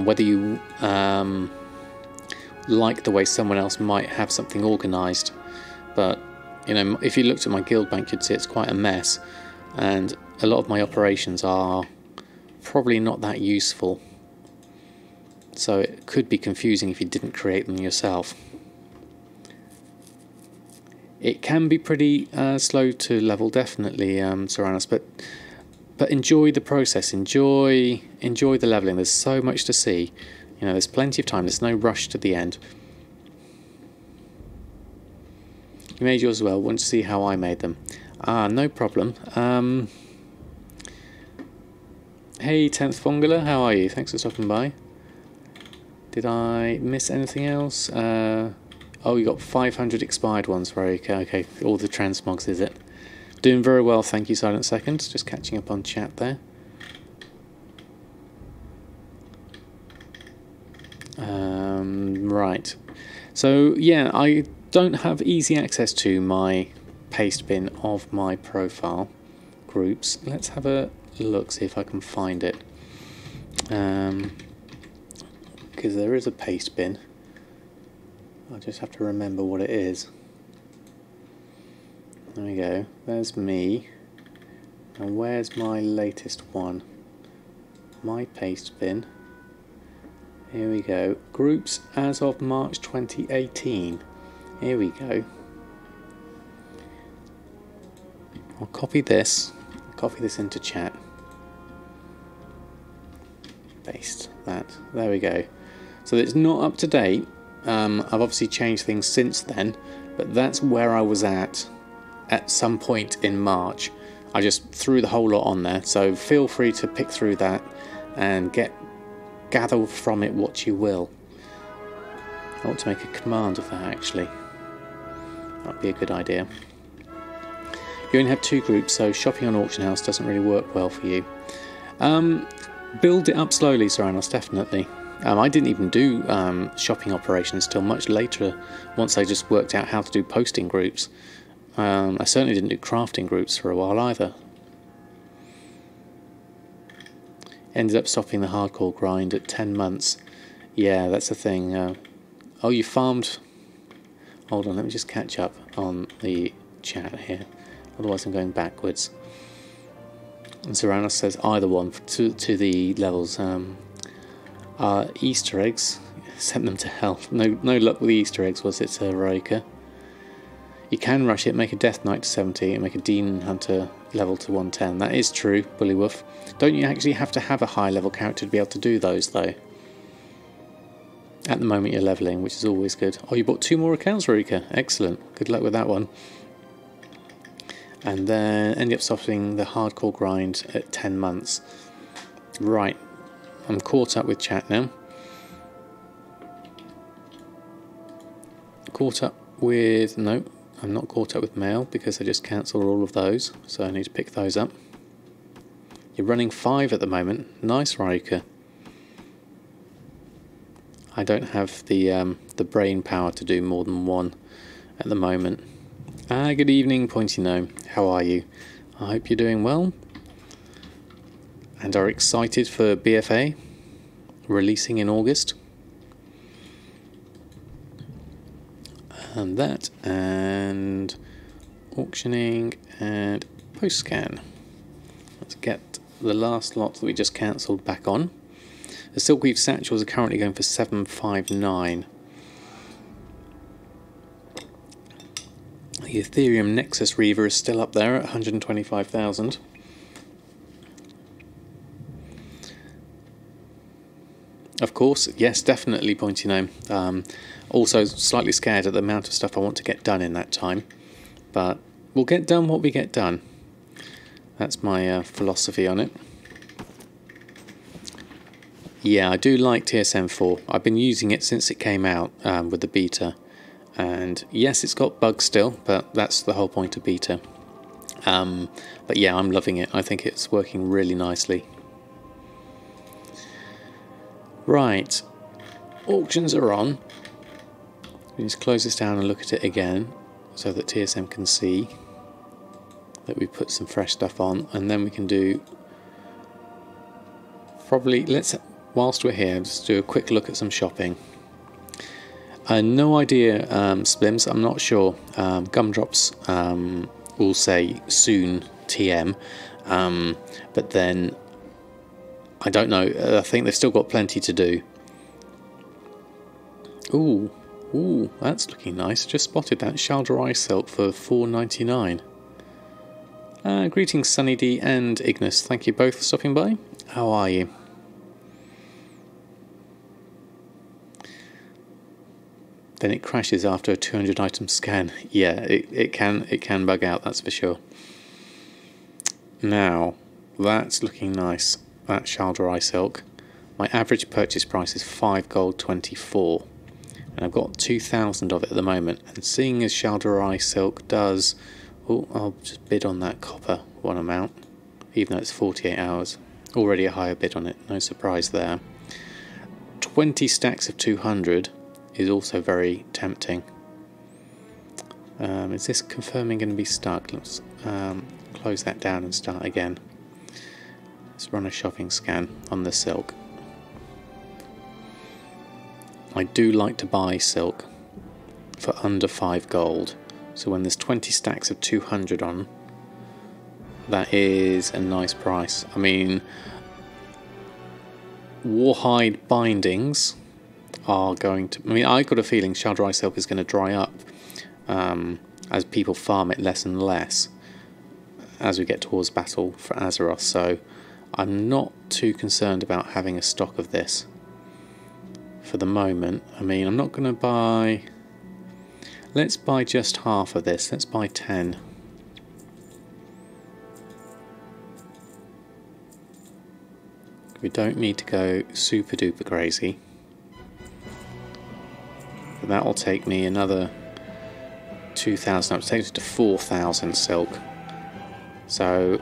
Whether you like the way someone else might have something organised. But, if you looked at my guild bank, you'd see it's quite a mess. And a lot of my operations are probably not that useful. So it could be confusing if you didn't create them yourself. It can be pretty slow to level, definitely, Serranos, but enjoy the process, enjoy the leveling. There's so much to see. There's plenty of time. There's no rush to the end. You made yours as well. Want to see how I made them? Ah, no problem. Hey, 10th Fongula, how are you? Thanks for stopping by. Did I miss anything else? Oh, you got 500 expired ones. Right, okay. All the transmogs, is it? Doing very well, thank you, Silent Second. Just catching up on chat there. Right. So, yeah, I don't have easy access to my paste bin of my profile groups. Let's have a look, see if I can find it. Because there is a paste bin. I just have to remember what it is. There we go. There's me. And where's my latest one? My paste bin. Here we go. Groups as of March 2018. Here we go. I'll copy this into chat. Paste that. There we go. So it's not up to date. I've obviously changed things since then, but that's where I was at at some point in March. I just threw the whole lot on there, so feel free to pick through that and gather from it what you will. I want to make a command of that actually. That'd be a good idea. You only have 2 groups, so shopping on Auction House doesn't really work well for you. Build it up slowly, Saranos, definitely. I didn't even do shopping operations till much later, once I just worked out how to do posting groups. I certainly didn't do crafting groups for a while either. Ended up stopping the hardcore grind at 10 months. Yeah, that's the thing. Oh, you farmed... Hold on, let me just catch up on the chat here. Otherwise I'm going backwards. And Saranos says either one to the levels. Easter eggs, sent them to hell. No luck with the Easter eggs, was it, Raika? You can rush it, make a Death Knight to 70 and make a Demon Hunter level to 110. That is true, Bullywoof. Don't you actually have to have a high level character to be able to do those though? At the moment you're levelling, which is always good. Oh, you bought 2 more accounts, Rika. Excellent. Good luck with that one. And then ended up stopping the hardcore grind at 10 months. Right. I'm caught up with chat now. Caught up with... No, I'm not caught up with mail because I just cancelled all of those. So I need to pick those up. You're running 5 at the moment. Nice, Rika. I don't have the brain power to do more than 1 at the moment. Good evening, Pointy Gnome. How are you? I hope you're doing well and are excited for BfA releasing in August. And that, and auctioning and post scan. Let's get the last lot that we just cancelled back on. The Silkweave Satchels are currently going for 759. The Ethereum Nexus Reaver is still up there at 125,000. Of course, yes, definitely, Pointy Gnome. Also slightly scared at the amount of stuff I want to get done in that time. But we'll get done what we get done. That's my philosophy on it. Yeah, I do like TSM4. I've been using it since it came out with the beta. And yes, it's got bugs still, but that's the whole point of beta. But yeah, I'm loving it. I think it's working really nicely. Right, auctions are on. We just close this down and look at it again so that TSM can see that we put some fresh stuff on, and then we can do probably, whilst we're here, just do a quick look at some shopping. No idea, Splims, I'm not sure. Gumdrops will say soon TM, but then I don't know. I think they've still got plenty to do. Ooh, that's looking nice. Just spotted that Shalderai silk for $4.99. Greetings, Sunny D and Ignis. Thank you both for stopping by. How are you? Then it crashes after a 200 item scan. Yeah, it can bug out, that's for sure. Now, that's looking nice. That Shalderai silk. My average purchase price is 5 gold 24. And I've got 2,000 of it at the moment. And seeing as Shalderai silk does... Oh, I'll just bid on that copper one amount. Even though it's 48 hours. Already a higher bid on it. No surprise there. 20 stacks of 200 is also very tempting. Is this confirming going to be stuck? Let's close that down and start again. Let's run a shopping scan on the silk. I do like to buy silk for under 5 gold. So when there's 20 stacks of 200 on, that is a nice price. I mean, Warhide bindings are going to... I mean, I got a feeling Shalderai silk is going to dry up as people farm it less and less as we get towards battle for Azeroth. So I'm not too concerned about having a stock of this for the moment. I mean, I'm not going to buy... Let's buy just half of this. Let's buy 10. We don't need to go super duper crazy. But that will take me another 2,000 up, takes it to 4,000 silk. So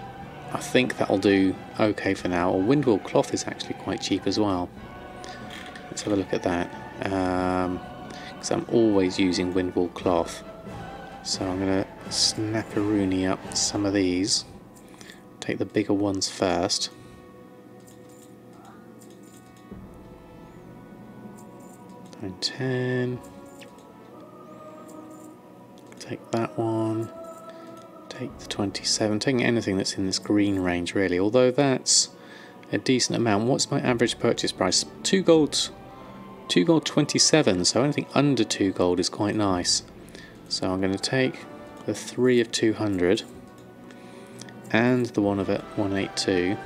I think that'll do okay for now. Or windwool cloth is actually quite cheap as well. Let's have a look at that. Because I'm always using windwool cloth. So I'm going to snap-a-rooney up some of these. Take the bigger ones first. And 10. Take that one. Take the 27. Taking anything that's in this green range really. Although that's a decent amount. What's my average purchase price? 2 gold. 2 gold 27. So anything under 2 gold is quite nice. So I'm going to take the 3 of 200 and the one of it 182,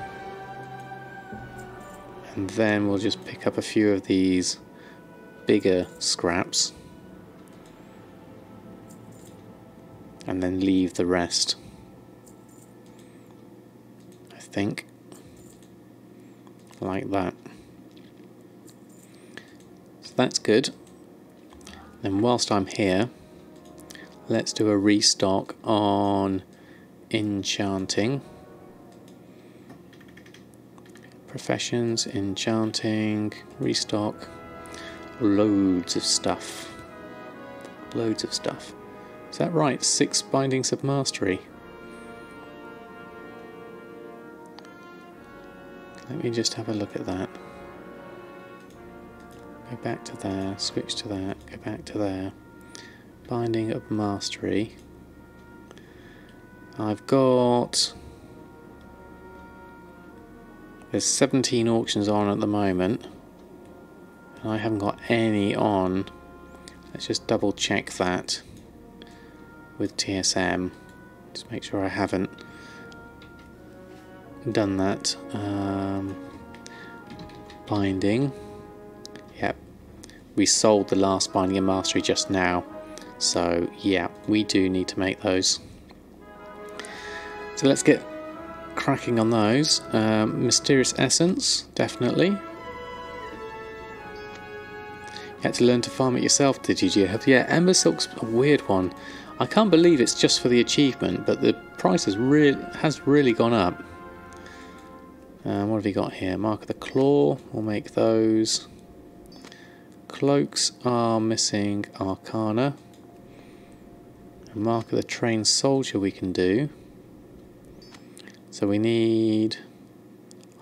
and then we'll just pick up a few of these bigger scraps and then leave the rest, I think, like that. So that's good. Then whilst I'm here, let's do a restock on Enchanting. Professions, Enchanting, restock. Loads of stuff. Loads of stuff. Is that right? 6 bindings of mastery. Let me just have a look at that. Go back to there, switch to that, go back to there. Binding of mastery. I've got... There's 17 auctions on at the moment. And I haven't got any on. Let's just double check that with TSM. Just make sure I haven't done that. Binding. Yep. We sold the last binding of mastery just now. So yeah, we do need to make those. So let's get cracking on those. Mysterious Essence, definitely. You had to learn to farm it yourself, did you, Jihad? Yeah, Ember Silk's a weird one. I can't believe it's just for the achievement, but the price has really gone up. What have we got here? Mark of the Claw, we'll make those. Cloaks are missing Arcana. Mark of the Trained Soldier we can do. So we need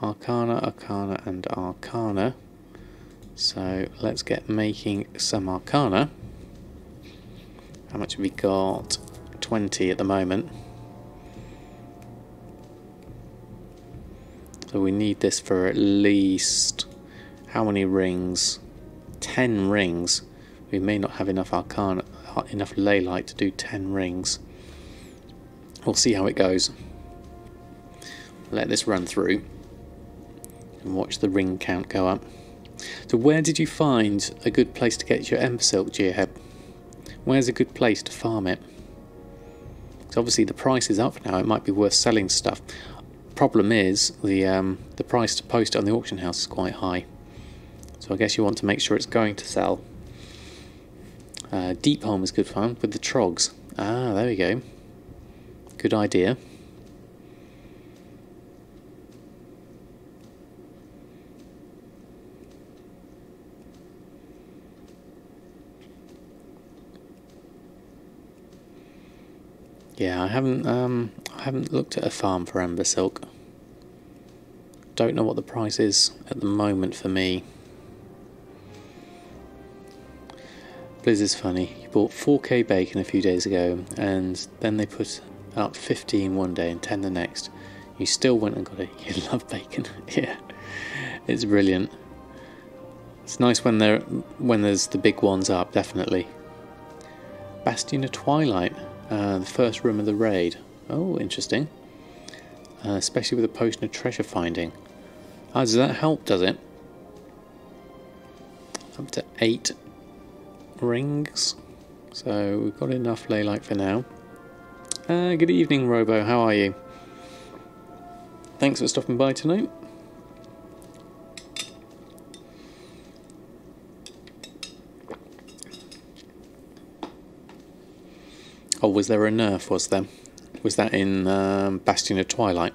Arcana, Arcana and Arcana. So let's get making some Arcana. How much have we got? 20 at the moment. So we need this for at least, how many rings? 10 rings. We may not have enough Arcana, enough Leylight to do 10 rings. We'll see how it goes. Let this run through and watch the ring count go up. So where did you find a good place to get your Ember Silk, Gearhead? Where's a good place to farm it? So obviously the price is up now, it might be worth selling stuff. Problem is the price to post it on the auction house is quite high. So I guess you want to make sure it's going to sell. Deep Home is good fun with the trogs. Ah, there we go. Good idea. Yeah, I haven't looked at a farm for Ember Silk. Don't know what the price is at the moment for me. Blizz is funny. You bought 4k bacon a few days ago, and then they put up 15 one day and 10 the next. You still went and got it. You love bacon. Yeah, it's brilliant. It's nice when there's the big ones up. Definitely. Bastion of Twilight. The first room of the raid. Oh, interesting. Especially with a potion of treasure finding. Does that help, does it? Up to 8 rings. So we've got enough Leylight for now. Good evening, Robo. How are you? Thanks for stopping by tonight. Oh, was there a nerf, was there? Was that in Bastion of Twilight?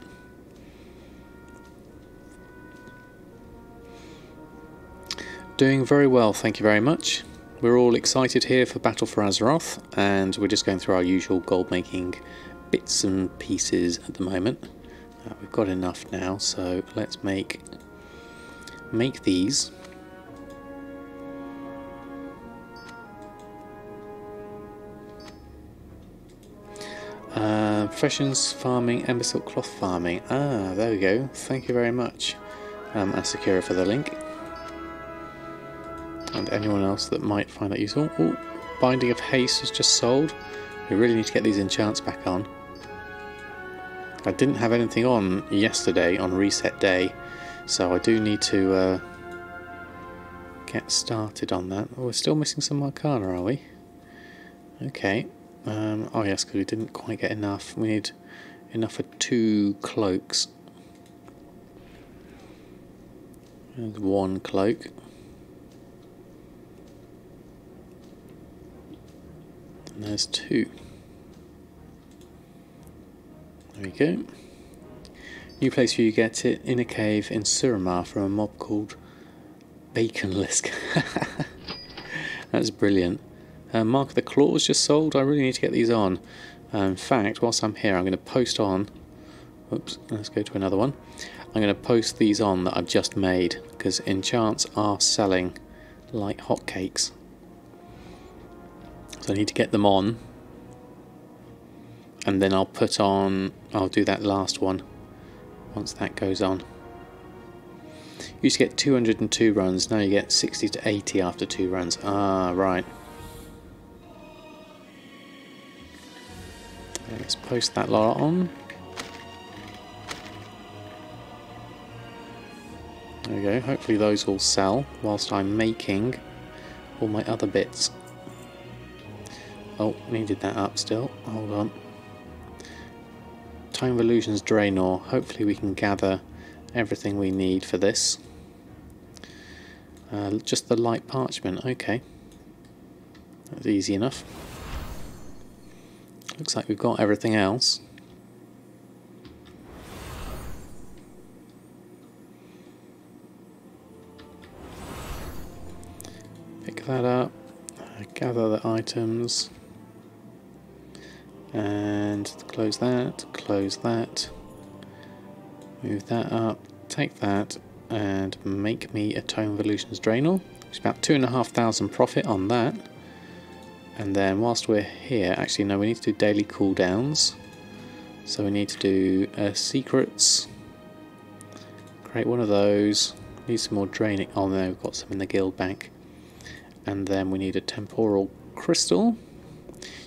Doing very well, thank you very much. We're all excited here for Battle for Azeroth, and we're just going through our usual gold making bits and pieces at the moment. We've got enough now, so let's make these. Professions farming, Ember silk cloth farming. Ah, there we go. Thank you very much, Asakura, for the link. And anyone else that might find that useful. Oh, Binding of Haste has just sold. We really need to get these enchants back on. I didn't have anything on yesterday on reset day, so I do need to get started on that. Oh, we're still missing some Arcana, are we? Okay. Oh yes, because we didn't quite get enough. We need enough for 2 cloaks. There's 1 cloak. And there's 2. There we go. New place where you get it in a cave in Suramar from a mob called Baconlisk. That's brilliant. Mark of the Claws just sold. I really need to get these on. In fact, whilst I'm here, I'm going to post on. Oops, let's go to another one. I'm going to post these on that I've just made because enchants are selling like hotcakes. So I need to get them on, and then I'll put on. I'll do that last one once that goes on. You used to get 202 runs. Now you get 60 to 80 after 2 runs. Ah, right. Let's post that lot on. There we go. Hopefully those will sell whilst I'm making all my other bits. Oh, needed that up still. Hold on. Time of Illusions Draenor. Hopefully we can gather everything we need for this. Just the light parchment. Okay. That's easy enough. Looks like we've got everything else. Pick that up, gather the items, and close that, move that up, take that, and make me a Tome of Illusions Draenor. It's about 2,500 profit on that. And then whilst we're here, actually no, we need to do daily cooldowns. So we need to do secrets. Create one of those. Need some more draining. Oh no, we've got some in the guild bank. And then we need a temporal crystal.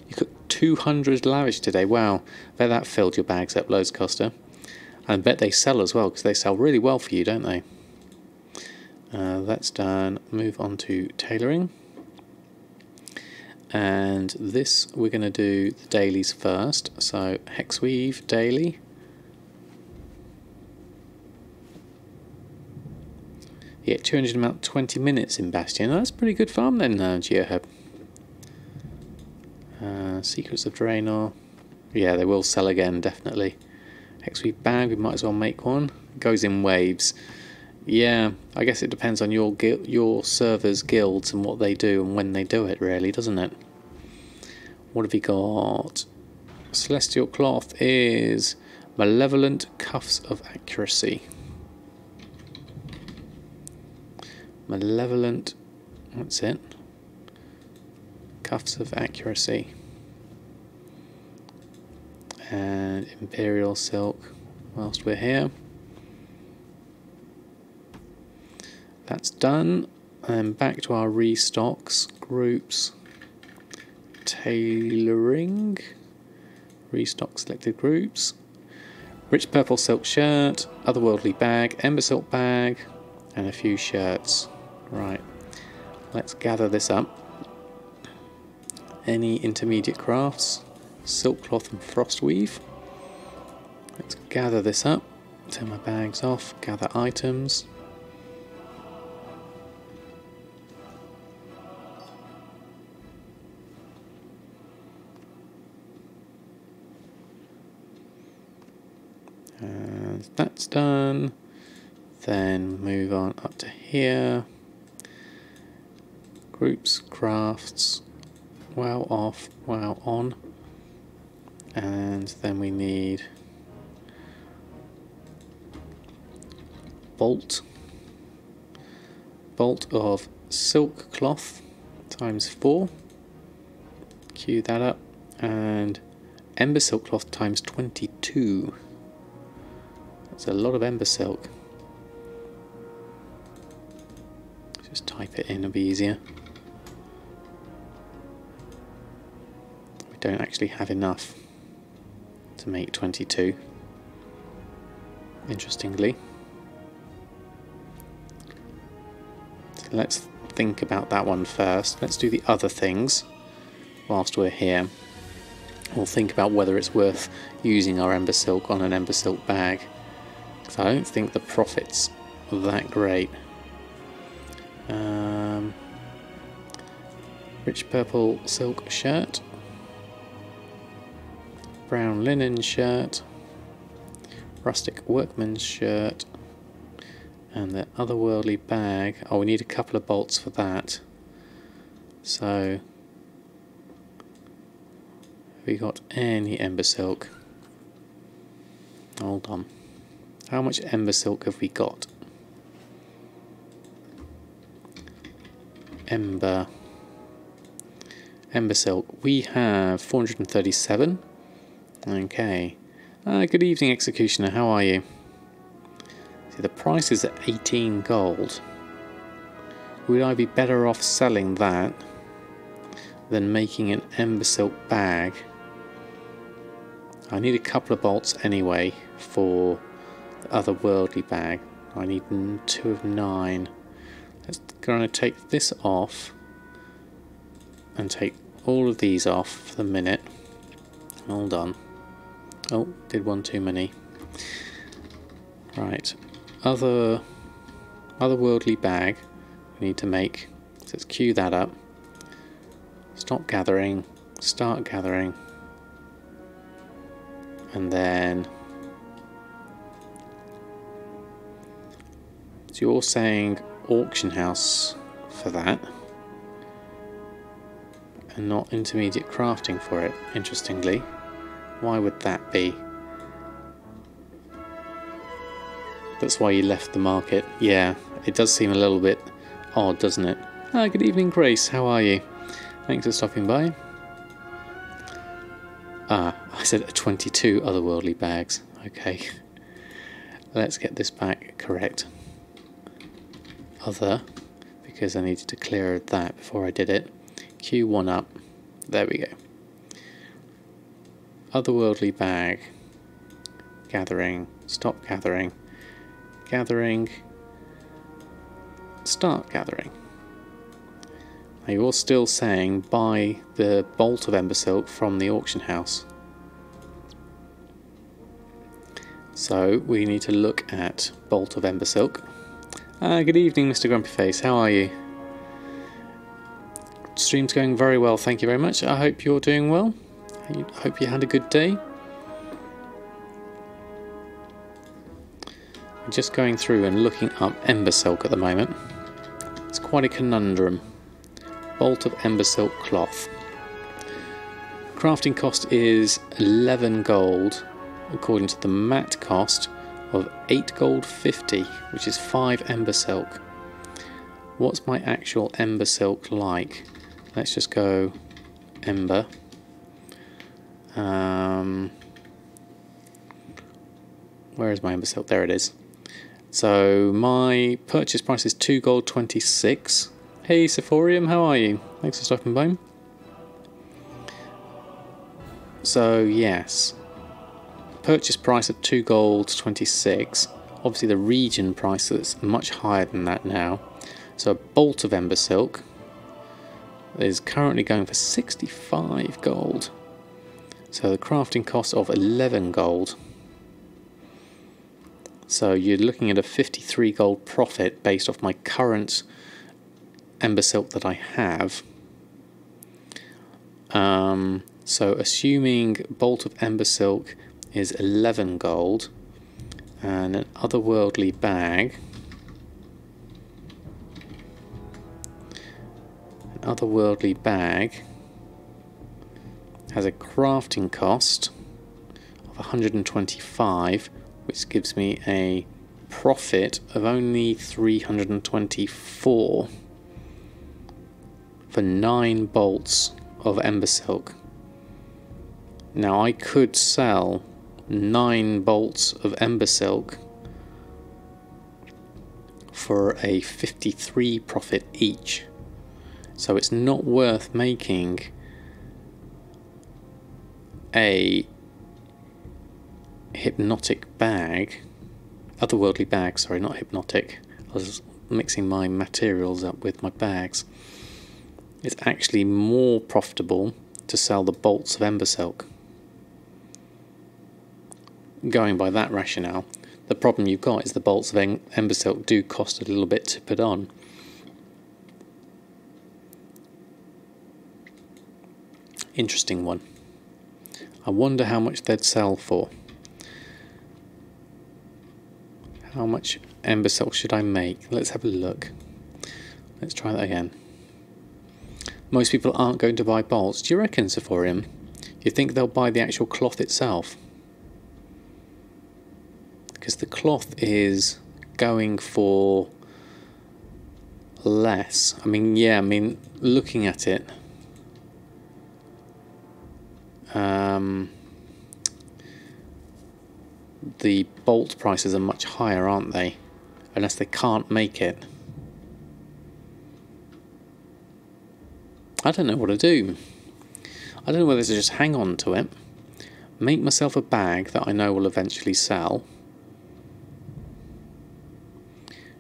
You cooked 200 lavish today. Wow, I bet that filled your bags up, loads, Costa. And I bet they sell as well, because they sell really well for you, don't they? That's done. Move on to tailoring. And this we're going to do the dailies first. So Hexweave daily. Yeah, 200 about 20 minutes in Bastion. That's pretty good farm then, GeoHub. Secrets of Draenor. Yeah, they will sell again, definitely. Hexweave bag, we might as well make one. It goes in waves. Yeah, I guess it depends on your server's guilds and what they do and when they do it, really, doesn't it? What have we got? Celestial Cloth is Malevolent Cuffs of Accuracy. Malevolent, what's it? Cuffs of Accuracy. And Imperial Silk, whilst we're here. That's done. And back to our restocks, groups, tailoring, restock selected groups, rich purple silk shirt, otherworldly bag, ember silk bag, and a few shirts. Right, let's gather this up. Any intermediate crafts, silk cloth and frost weave. Let's gather this up, turn my bags off, gather items. And that's done. Then move on up to here. Groups, crafts, WoW off, WoW on. And then we need bolt of silk cloth times 4, queue that up, and ember silk cloth times 22. That's a lot of ember silk. Just type it in, it'll be easier. We don't actually have enough to make 22, interestingly. So let's think about that one first. Let's do the other things whilst we're here. We'll think about whether it's worth using our ember silk on an ember silk bag, because I don't think the profit's that great. Rich purple silk shirt, brown linen shirt, rustic workman's shirt, and the otherworldly bag. Oh, we need a couple of bolts for that. So, have we got any ember silk? Hold on. How much ember silk have we got? Ember silk. We have 437. Okay. Good evening, Executioner. How are you? See, the price is at 18 gold. Would I be better off selling that than making an ember silk bag? I need a couple of bolts anyway for the otherworldly bag. I need 2 of 9. Let's going to take this off and take all of these off for the minute. Hold on. Oh, did one too many. Right. Otherworldly bag we need to make. So let's queue that up. Stop gathering. Start gathering. And then so you're saying auction house for that and not intermediate crafting for it, interestingly. Why would that be? That's why you left the market. Yeah, it does seem a little bit odd, doesn't it? Good evening, Grace. How are you? Thanks for stopping by. I said 22 otherworldly bags. Okay. Let's get this back correct. Other, because I needed to clear that before I did it. Q1 up. There we go. Otherworldly bag. Gathering. Stop gathering. Gathering. Start gathering. Now you're still saying buy the bolt of ember silk from the auction house. So we need to look at bolt of ember silk. Good evening, Mr. Grumpy Face. How are you? Stream's going very well, thank you very much. I hope you're doing well. I hope you had a good day. I'm just going through and looking up ember silk at the moment. It's quite a conundrum. Bolt of ember silk cloth. Crafting cost is 11 gold, according to the matte cost of 8 gold 50, which is 5 ember silk. What's my actual ember silk like? Let's just go ember. Where is my ember silk? There it is. So my purchase price is 2 gold 26. Hey Sephorium, how are you? Thanks for stopping by. So yes, purchase price at 2 gold 26. Obviously the region price is much higher than that now. So a bolt of ember silk is currently going for 65 gold. So the crafting cost of 11 gold. So you're looking at a 53 gold profit based off my current ember silk that I have. So assuming bolt of ember silk is 11 gold, and an otherworldly bag. An otherworldly bag has a crafting cost of 125, which gives me a profit of only 324 for 9 bolts of ember silk. Now I could sell 9 bolts of ember silk for a 53 profit each, so it's not worth making a hypnotic bag, otherworldly bag, sorry, not hypnotic. I was mixing my materials up with my bags. It's actually more profitable to sell the bolts of ember silk. Going by that rationale, the problem you've got is the bolts of ember silk do cost a little bit to put on. Interesting one. I wonder how much they'd sell for. How much ember silk should I make? Let's have a look. Let's try that again. Most people aren't going to buy bolts. Do you reckon, Sephorium? Do you think they'll buy the actual cloth itself? Because the cloth is going for less. I mean, yeah, I mean, looking at it, the bolt prices are much higher, aren't they? Unless they can't make it. I don't know what to do. I don't know whether to just hang on to it, make myself a bag that I know will eventually sell.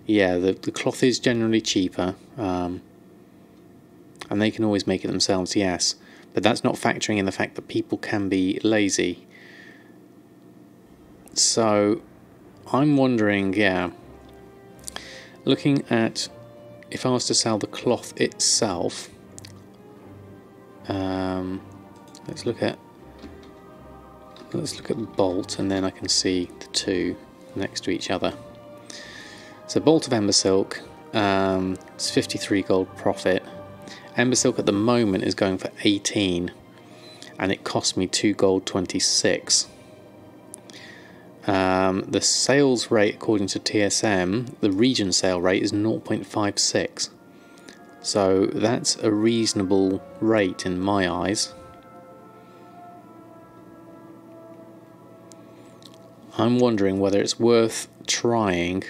Yeah, the cloth is generally cheaper, and they can always make it themselves, yes. But that's not factoring in the fact that people can be lazy. So, I'm wondering, yeah, looking at if I was to sell the cloth itself, let's look at bolt, and then I can see the two next to each other. So bolt of ember silk, it's 53 gold profit. Ember silk at the moment is going for 18, and it cost me 2 gold 26. The sales rate according to TSM, the region sale rate is 0.56. So that's a reasonable rate in my eyes. I'm wondering whether it's worth trying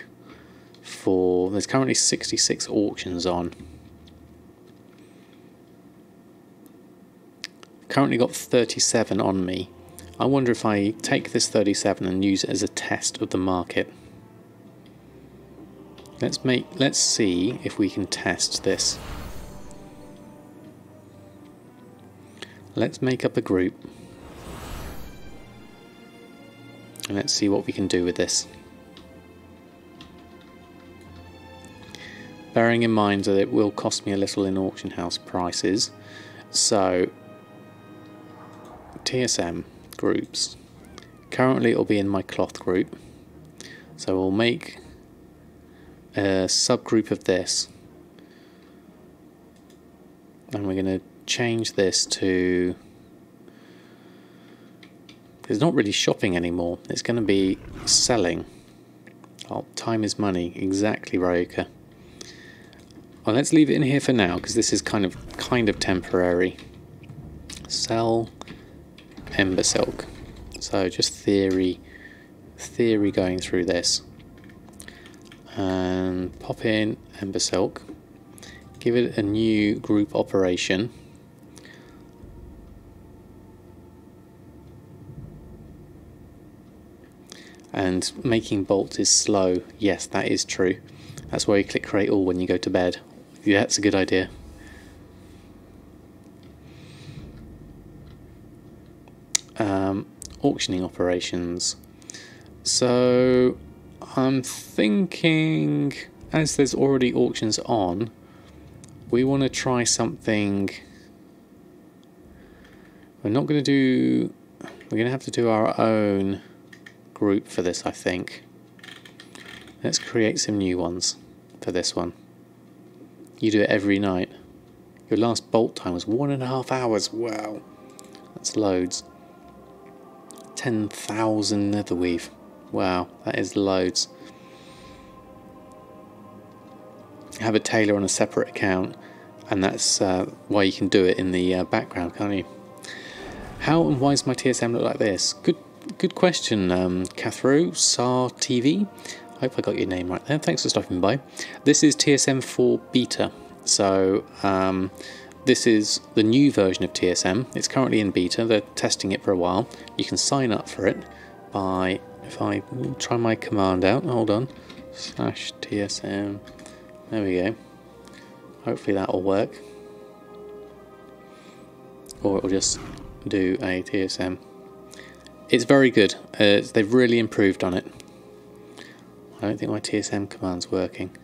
for... There's currently 66 auctions on. Currently got 37 on me. I wonder if I take this 37 and use it as a test of the market. Let's see if we can test this. Let's make up a group. And let's see what we can do with this. Bearing in mind that it will cost me a little in auction house prices. So, TSM groups. Currently it will be in my cloth group. So we'll make a subgroup of this. And we're going to change this to... It's not really shopping anymore. It's going to be selling. Oh, time is money. Exactly, Ryoka. Well, let's leave it in here for now because this is kind of temporary. Sell ember silk. So just theory going through this. And pop in ember silk. Give it a new group operation. And making bolts is slow. Yes, that is true. That's why you click create all when you go to bed. Yeah, that's a good idea. Auctioning operations. So I'm thinking, as there's already auctions on, we want to try something. We're going to have to do our own group for this, I think. Let's create some new ones for this one. You do it every night. Your last bolt time was 1.5 hours. Wow, that's loads. 10,000 nether weave. Wow, that is loads. Have a tailor on a separate account, and that's why you can do it in the background, can't you? How and why does my TSM look like this? Good question, Cathro Sar TV. I hope I got your name right there. Thanks for stopping by. This is TSM 4 beta. So this is the new version of TSM. It's currently in beta. They're testing it for a while. You can sign up for it by, if I try my command out, hold on, /TSM. There we go. Hopefully that will work. Or it will just do a TSM. It's very good. They've really improved on it. I don't think my TSM command's working.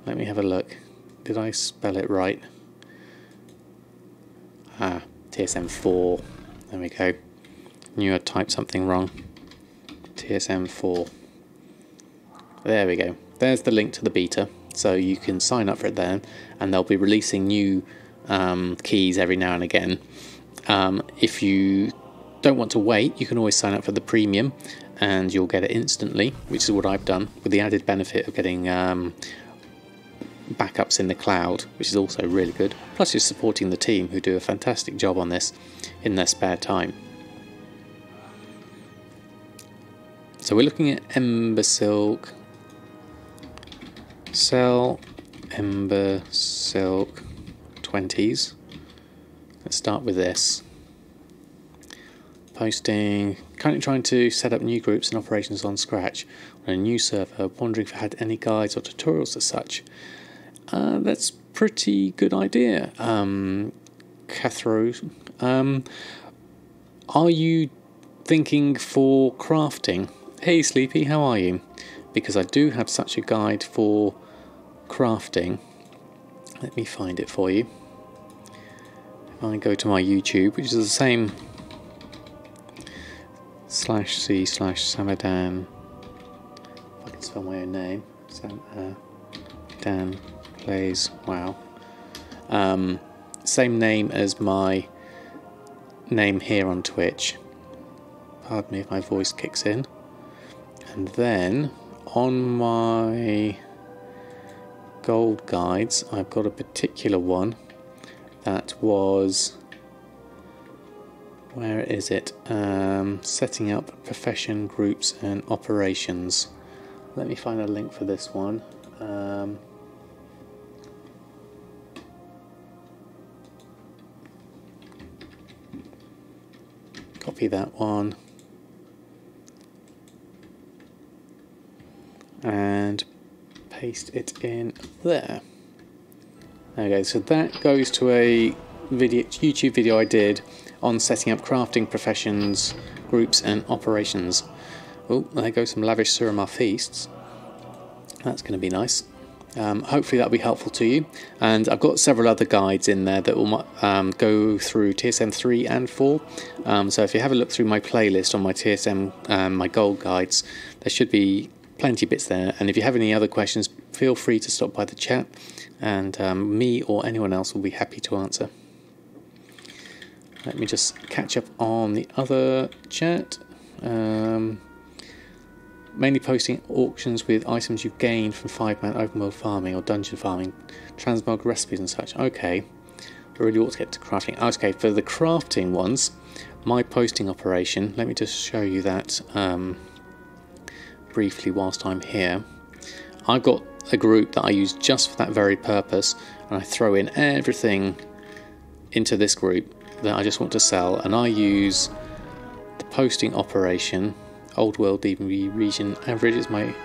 Let me have a look. Did I spell it right? Ah, TSM 4. There we go. Knew I typed something wrong. TSM 4. There we go. There's the link to the beta. So you can sign up for it there, and they'll be releasing new keys every now and again. If you don't want to wait, you can always sign up for the premium, and you'll get it instantly, which is what I've done, with the added benefit of getting backups in the cloud, which is also really good. Plus you're supporting the team, who do a fantastic job on this in their spare time. So we're looking at Ember Silk. Sell Ember Silk 20s. Let's start with this. Posting, currently trying to set up new groups and operations on scratch on a new server, wondering if I had any guides or tutorials as such. That's pretty good idea, Cathro. Are you thinking for crafting? Hey Sleepy, how are you? Because I do have such a guide for crafting. Let me find it for you. If I go to my YouTube, which is the same /c/Samadan. If I can spell my own name. Dan plays WoW. Same name as my name here on Twitch. Pardon me if my voice kicks in. And then on my gold guides, I've got a particular one that was, where is it? Setting up profession groups and operations. Let me find a link for this one. Copy that one. And paste it in there. Okay, so that goes to a YouTube video I did on setting up crafting professions, groups and operations. Oh, there goes some lavish Suramar feasts. That's going to be nice. Hopefully that'll be helpful to you. And I've got several other guides in there that will go through TSM 3 and 4. So if you have a look through my playlist on my TSM, my gold guides, there should be plenty of bits there. And if you have any other questions, feel free to stop by the chat, and me or anyone else will be happy to answer. Let me just catch up on the other chat. Mainly posting auctions with items you've gained from 5-man open world farming or dungeon farming, transmog recipes and such. Okay, I really ought to get to crafting. Okay, for the crafting ones, my posting operation, let me just show you that briefly whilst I'm here. I've got a group that I use just for that very purpose, and I throw in everything into this group that I just want to sell, and I use the posting operation. Old World DB region average is my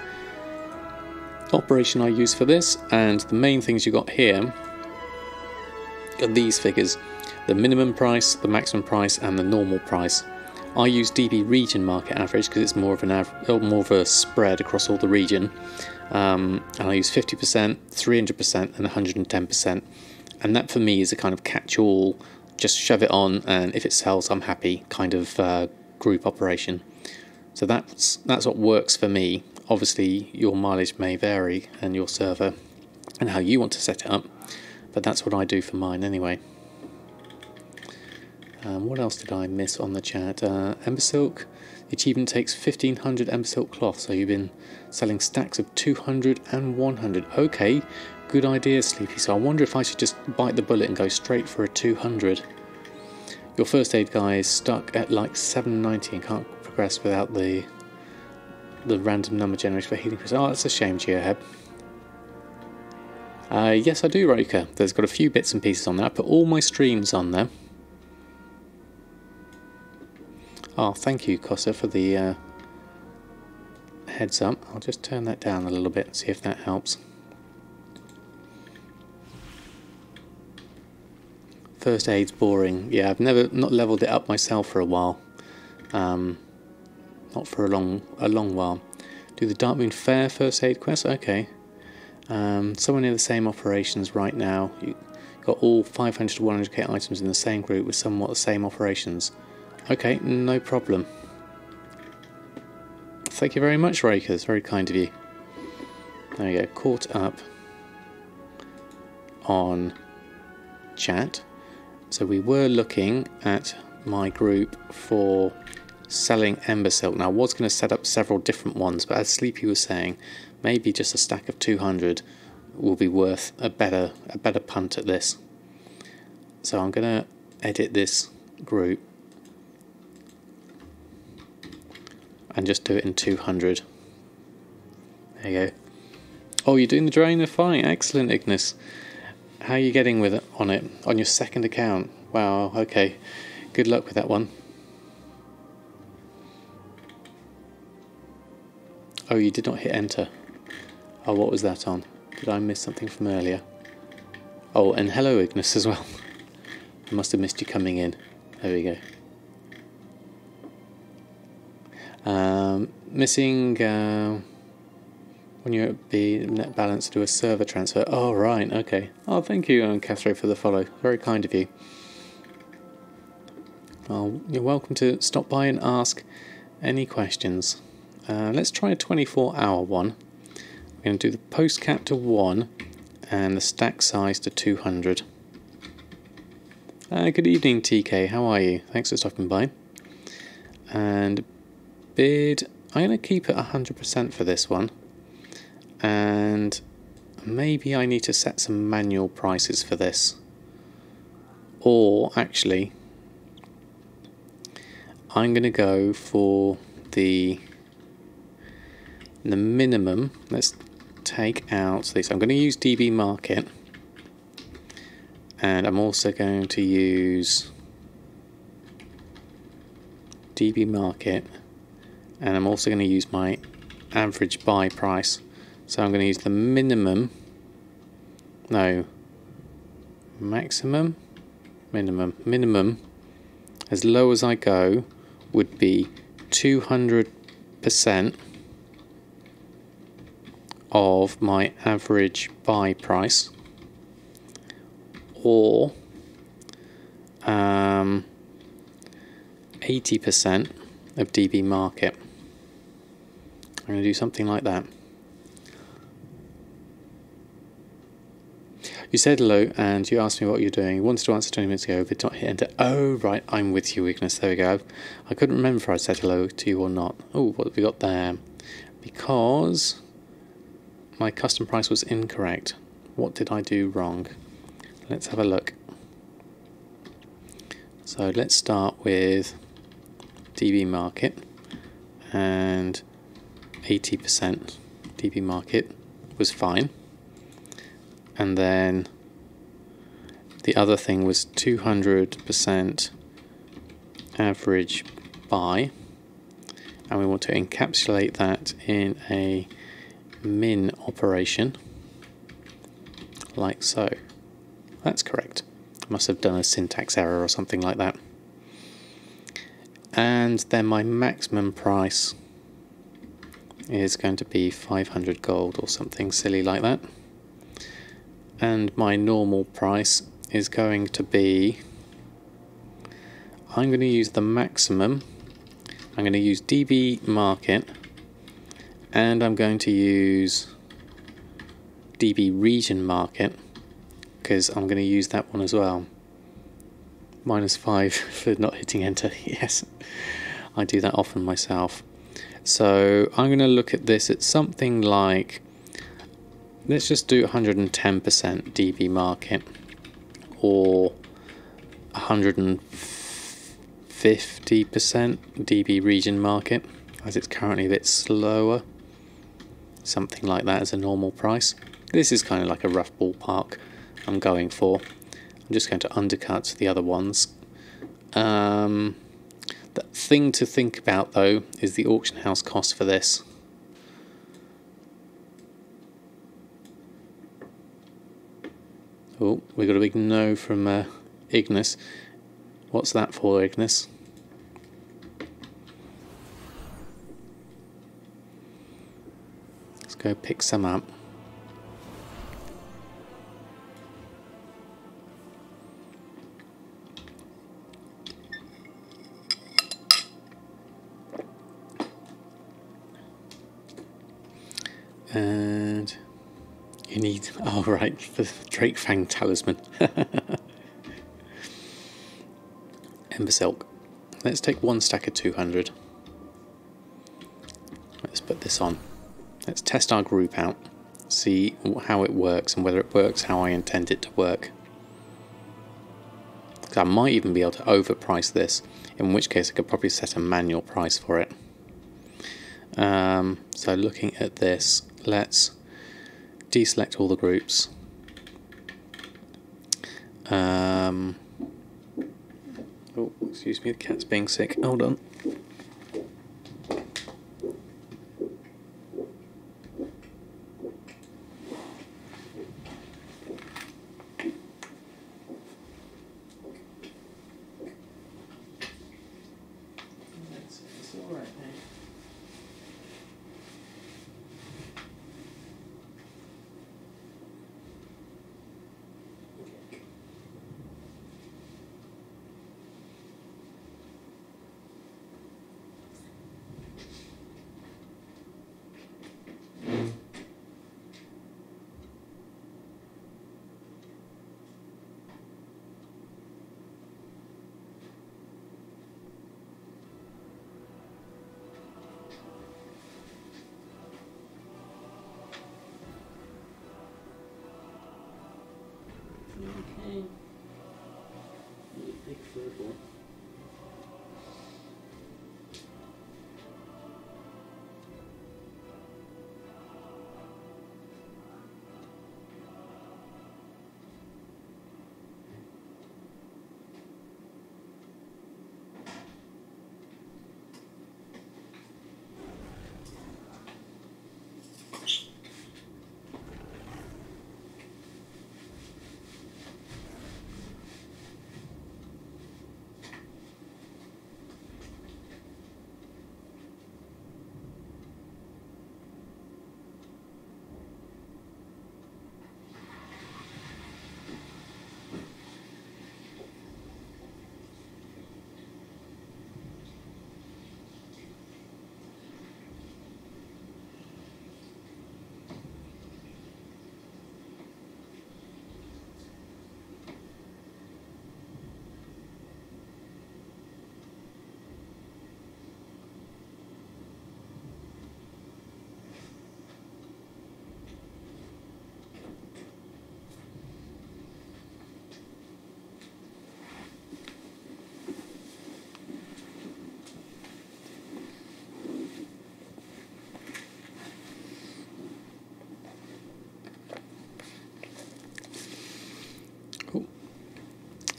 operation I use for this, and the main things you got here are these figures: the minimum price, the maximum price, and the normal price. I use DB region market average because it's more of a spread across all the region, and I use 50%, 300%, and 110%, and that for me is a kind of catch-all. Just shove it on, and if it sells, I'm happy kind of group operation. So that's what works for me. Obviously your mileage may vary and your server and how you want to set it up, but that's what I do for mine anyway. What else did I miss on the chat? Ember Silk. The achievement takes 1500 Ember Silk cloth, so you've been selling stacks of 200 and 100. Okay, good idea, Sleepy. So I wonder if I should just bite the bullet and go straight for a 200. Your first aid guy is stuck at like 790 and can't progress without the random number generator for healing. Oh, that's a shame, Geoheb. Yes, I do, Roker. There's got a few bits and pieces on there. I put all my streams on there. Oh, thank you, Cossa, for the heads up. I'll just turn that down a little bit and see if that helps. First aid's boring. Yeah, I've not leveled it up myself for a while. Not for a long while. Do the Dark Moon Fair first aid quest? Okay. Somewhere near the same operations right now. You got all 500 to 100k items in the same group with somewhat the same operations. Okay, no problem. Thank you very much, Rakers. Very kind of you. There we go. Caught up on chat. So we were looking at my group for selling Ember Silk. Now I was going to set up several different ones, but as Sleepy was saying, maybe just a stack of 200 will be worth a better punt at this. So I'm going to edit this group and just do it in 200. There you go. Oh, you're doing the Draenor fine. Excellent, Ignis. How are you getting with it on your second account? Wow, okay. Good luck with that one. Oh, you did not hit enter. Oh, what was that on? Did I miss something from earlier? Oh, and hello, Ignis, as well. I must have missed you coming in. There we go. Missing when you're at the net balance to do a server transfer. Oh, right, okay. Oh, thank you, Catherine, for the follow. Very kind of you. Oh, you're welcome to stop by and ask any questions. Let's try a 24-hour one. We're going to do the post cap to 1 and the stack size to 200. Good evening, TK. How are you? Thanks for stopping by. And bid, I'm going to keep it 100% for this one. And maybe I need to set some manual prices for this. Or actually, I'm going to go for the minimum. Let's take out this. I'm going to use DB Market. And I'm also going to use DB Market. And I'm also going to use my average buy price. So I'm going to use the minimum. No. Maximum? Minimum. Minimum, as low as I go, would be 200% of my average buy price. Or 80% of DB Market. I'm going to do something like that. You said hello and you asked me what you're doing. You wanted to answer 20 minutes ago, but not hit enter. Oh, right, I'm with you, Ignis. There we go. I couldn't remember if I said hello to you or not. Oh, what have we got there? Because my custom price was incorrect. What did I do wrong? Let's have a look. So let's start with DB Market and 80% DB Market was fine. And then the other thing was 200% average buy. And we want to encapsulate that in a min operation, like so. That's correct. I must have done a syntax error or something like that. And then my maximum price is going to be 500 gold or something silly like that. And my normal price is going to be, I'm going to use the maximum, I'm going to use DB Market, And I'm going to use DB region market, because I'm going to use that one as well. -5 for not hitting enter. Yes, I do that often myself. So I'm going to look at this at something like, let's just do 110% DB market, or 150% DB region market, as it's currently a bit slower. Something like that as a normal price. This is kind of like a rough ballpark I'm going for. I'm just going to undercut the other ones. The thing to think about though is the auction house cost for this. Oh, we got a big no from Ignis. What's that for, Ignis? Let's go pick some up. And you need, oh right, the Drake Fang talisman. Ember silk. Let's take one stack of 200. Let's put this on. Let's test our group out, see how it works and whether it works how I intend it to work. I might even be able to overprice this, in which case I could probably set a manual price for it. So looking at this, let's deselect all the groups. Oh, excuse me, the cat's being sick. Hold on. It's all right now. Okay. Big furball.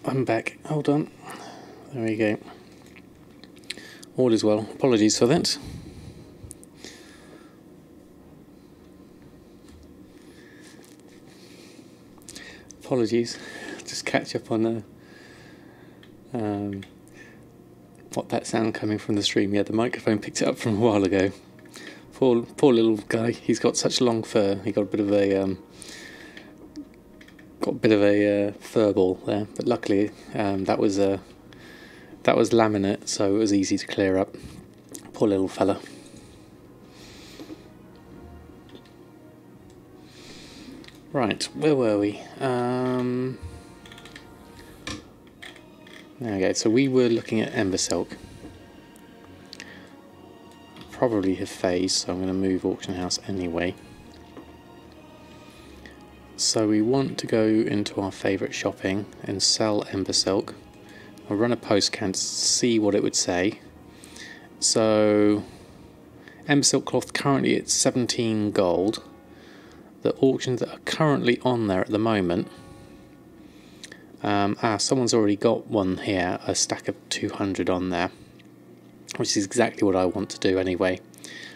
I'm back. Hold on. There we go. All is well. Apologies for that. Apologies. Just catch up on what that sound coming from the stream. Yeah, the microphone picked it up from a while ago. Poor little guy. He's got such long fur. He got a bit of a fur ball there, but luckily that was laminate, so it was easy to clear up. Poor little fella. Right, where were we? There we go. So we were looking at Ember Silk. Probably have phased, so I'm going to move Auction House anyway. So we want to go into our favourite shopping and sell Ember Silk. I'll run a post scan to see what it would say. So Ember Silk cloth currently at 17 gold. The auctions that are currently on there at the moment, someone's already got one here, a stack of 200 on there, which is exactly what I want to do anyway.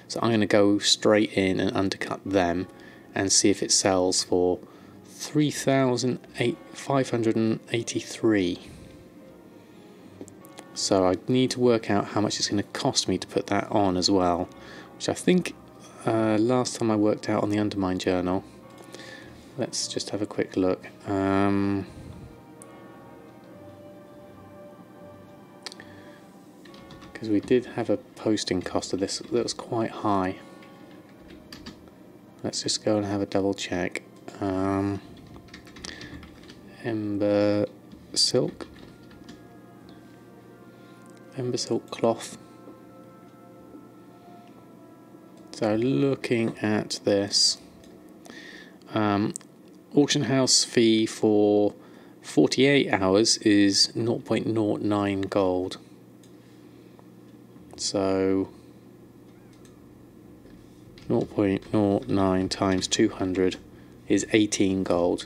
So I'm going to go straight in and undercut them and see if it sells for 3,583. So I need to work out how much it's going to cost me to put that on as well, which I think last time I worked out on the Undermine journal. Let's just have a quick look. Because we did have a posting cost of this that was quite high. Let's just go and have a double check. Ember Silk. Ember Silk cloth. So looking at this, auction house fee for 48 hours is 0.09 gold. So 0.09 times 200 is 18 gold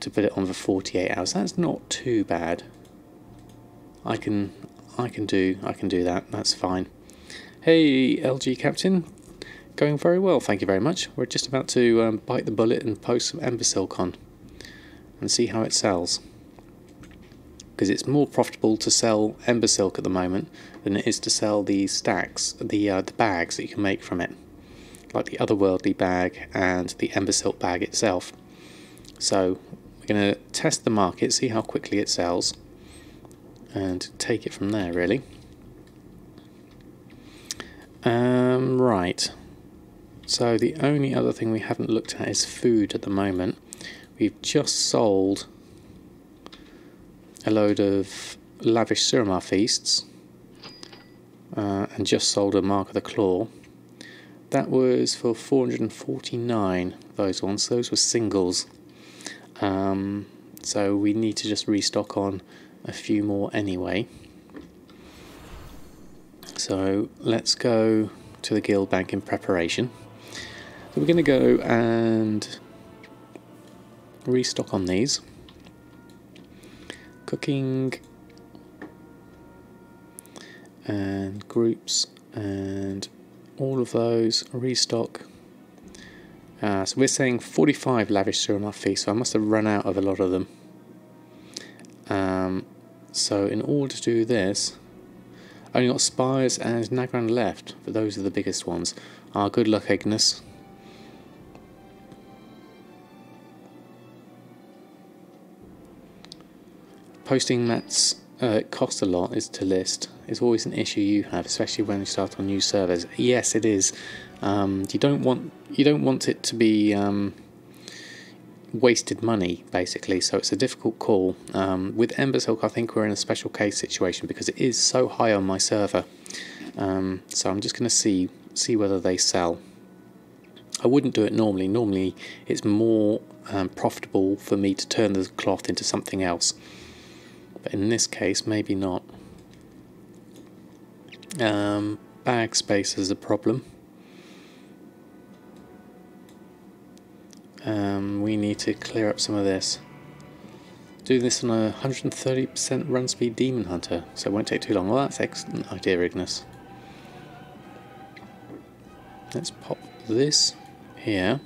to put it on for 48 hours. That's not too bad. I can do that. That's fine. Hey, LG Captain. Going very well, thank you very much. We're just about to bite the bullet and post some Ember Silk on and see how it sells. Because it's more profitable to sell Ember Silk at the moment than it is to sell the stacks, the bags that you can make from it, like the Otherworldly bag and the Ember Silk bag itself. So we're going to test the market, see how quickly it sells, and take it from there, really. Right. So the only other thing we haven't looked at is food at the moment. We've just sold a load of lavish Suramar feasts and just sold a Mark of the Claw. That was for 449, those ones. Those were singles. So we need to just restock on a few more anyway. So let's go to the guild bank in preparation. So we're going to go and restock on these. Cooking and groups and all of those, restock. So we're saying 45 lavish Suramar feast, so I must have run out of a lot of them. So in order to do this, I only got Spires and Nagran left, but those are the biggest ones. Good luck, Ignis. Posting mats cost a lot is to list. It's always an issue you have, especially when you start on new servers. Yes, it is. You don't want it to be wasted money, basically. So it's a difficult call. With Ember Silk, I think we're in a special case situation because it is so high on my server. So I'm just going to see whether they sell. I wouldn't do it normally. Normally, it's more profitable for me to turn the cloth into something else. But in this case, maybe not. Bag space is a problem. We need to clear up some of this. Do this on a 130% run speed Demon Hunter, so it won't take too long. Well, that's an excellent idea, Ignis. Let's pop this here.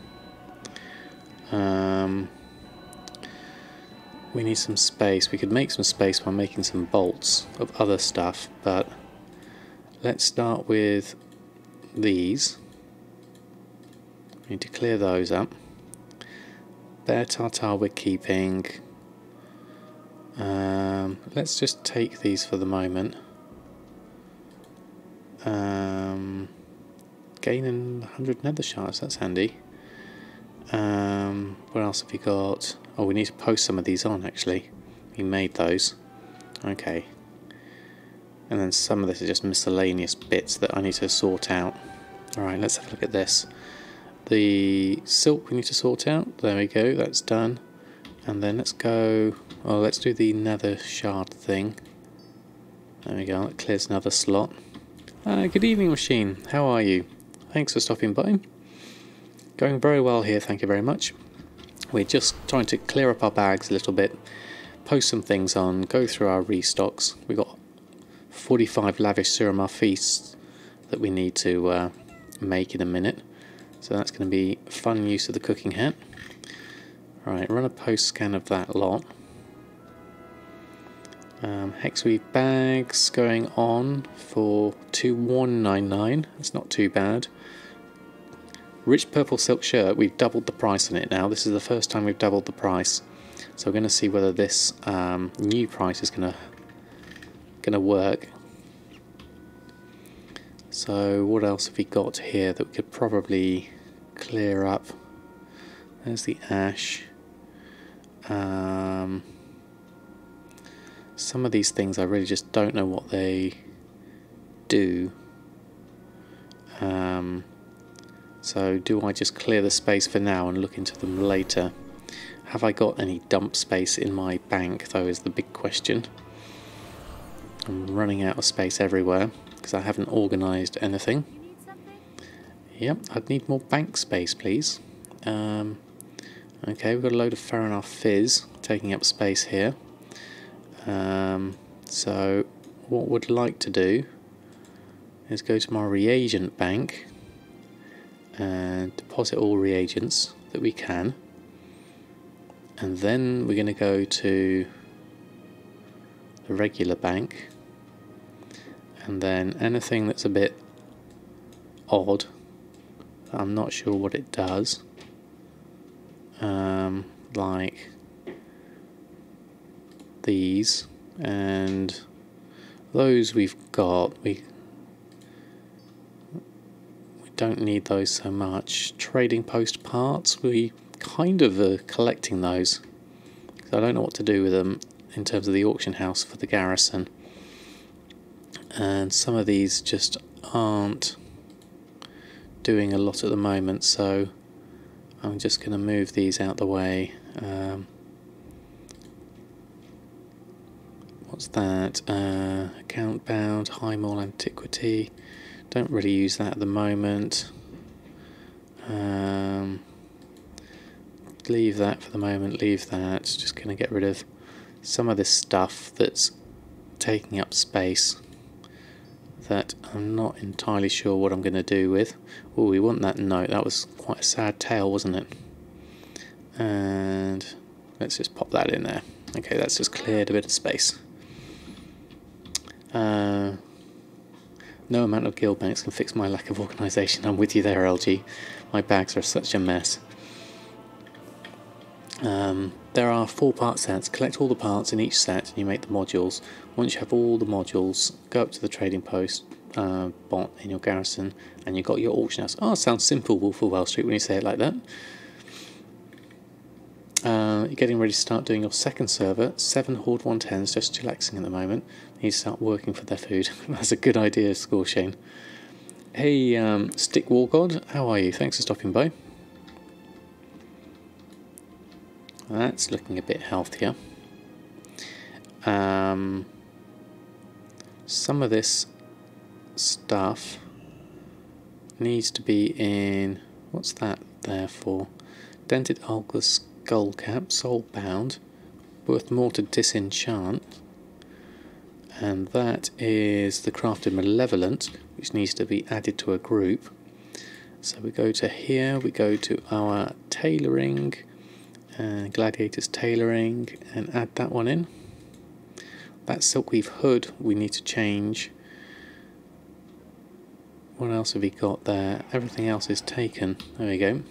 We need some space. We could make some space by making some bolts of other stuff, but let's start with these. We need to clear those up. Bear Tartar we're keeping. Let's just take these for the moment. Gaining 100 Nethershards, that's handy. Where else have you got? Oh, we need to post some of these on, actually. We made those. Okay. And then some of this is just miscellaneous bits that I need to sort out. Alright, let's have a look at this. The silk we need to sort out. There we go, that's done. And then let's go... Oh, let's do the Nethershard thing. There we go, that clears another slot. Good evening, Machine. How are you? Thanks for stopping by. Going very well here, thank you very much. We're just trying to clear up our bags a little bit, post some things on, go through our restocks. We've got 45 lavish serum feasts that we need to make in a minute. So that's going to be fun use of the cooking hat. Right, run a post scan of that lot. Hexweave bags going on for 2199. That's not too bad. Rich purple silk shirt, we've doubled the price on it now. This is the first time we've doubled the price. So we're going to see whether this new price is going to work. So what else have we got here that we could probably clear up? There's the ash. Some of these things I really just don't know what they do. So do I just clear the space for now and look into them later? Have I got any dump space in my bank, though, is the big question. I'm running out of space everywhere because I haven't organised anything. Yep, I'd need more bank space, please. Okay, we've got a load of Fair Fizz taking up space here. So what we'd like to do is go to my reagent bank and deposit all reagents that we can, and then we're going to go to the regular bank, and then anything that's a bit odd, I'm not sure what it does, like these and those we've got, we don't need those so much. Trading post parts, we kind of are collecting those. I don't know what to do with them in terms of the auction house for the garrison. And some of these just aren't doing a lot at the moment, so I'm just going to move these out the way. What's that? Account bound, high mall antiquity. Don't really use that at the moment. Leave that for the moment, leave that. Just going to get rid of some of this stuff that's taking up space that I'm not entirely sure what I'm going to do with. Oh, we want that note. That was quite a sad tale, wasn't it? And let's just pop that in there. Okay, that's just cleared a bit of space. No amount of guild banks can fix my lack of organisation. I'm with you there, LG. My bags are such a mess. There are 4-part sets. Collect all the parts in each set and you make the modules. Once you have all the modules, go up to the trading post bot in your garrison and you've got your auction house. Oh, it sounds simple, Wolf of Wall Street, when you say it like that. You're getting ready to start doing your second server. 7 Horde 110s, just chillaxing at the moment. Need to start working for their food. That's a good idea, Scoreshane. Hey, Stick War God, how are you? Thanks for stopping by. That's looking a bit healthier. Some of this stuff needs to be in... What's that there for? Dented Alga Skull Cap, Soulbound, worth more to disenchant. And that is the Crafted Malevolent, which needs to be added to a group. So we go to here, we go to our Tailoring, Gladiators Tailoring, and add that one in. That Silkweave Hood we need to change. What else have we got there? Everything else is taken. There we go.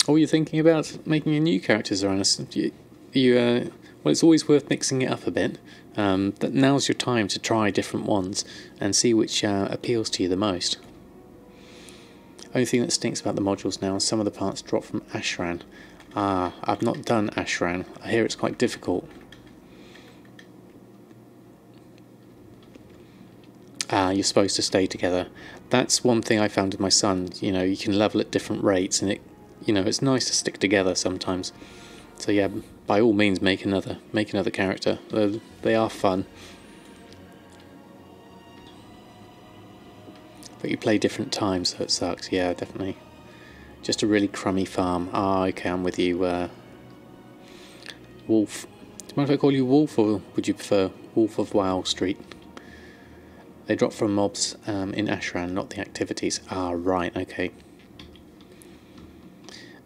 Oh, you're thinking about making a new character, Zoranus? Well, it's always worth mixing it up a bit. Now's your time to try different ones and see which appeals to you the most. Only thing that stinks about the modules now is some of the parts drop from Ashran. Ah, I've not done Ashran. I hear it's quite difficult. Ah, you're supposed to stay together. That's one thing I found with my son. You know, you can level at different rates, and it's nice to stick together sometimes. So yeah, by all means, make another character. They are fun. But you play different times, so it sucks. Yeah, definitely. Just a really crummy farm. Ah, okay, I'm with you. Wolf. Do you mind if I call you Wolf, or would you prefer Wolf of WoW Street? They drop from mobs in Ashran, not the activities. Ah, right, okay.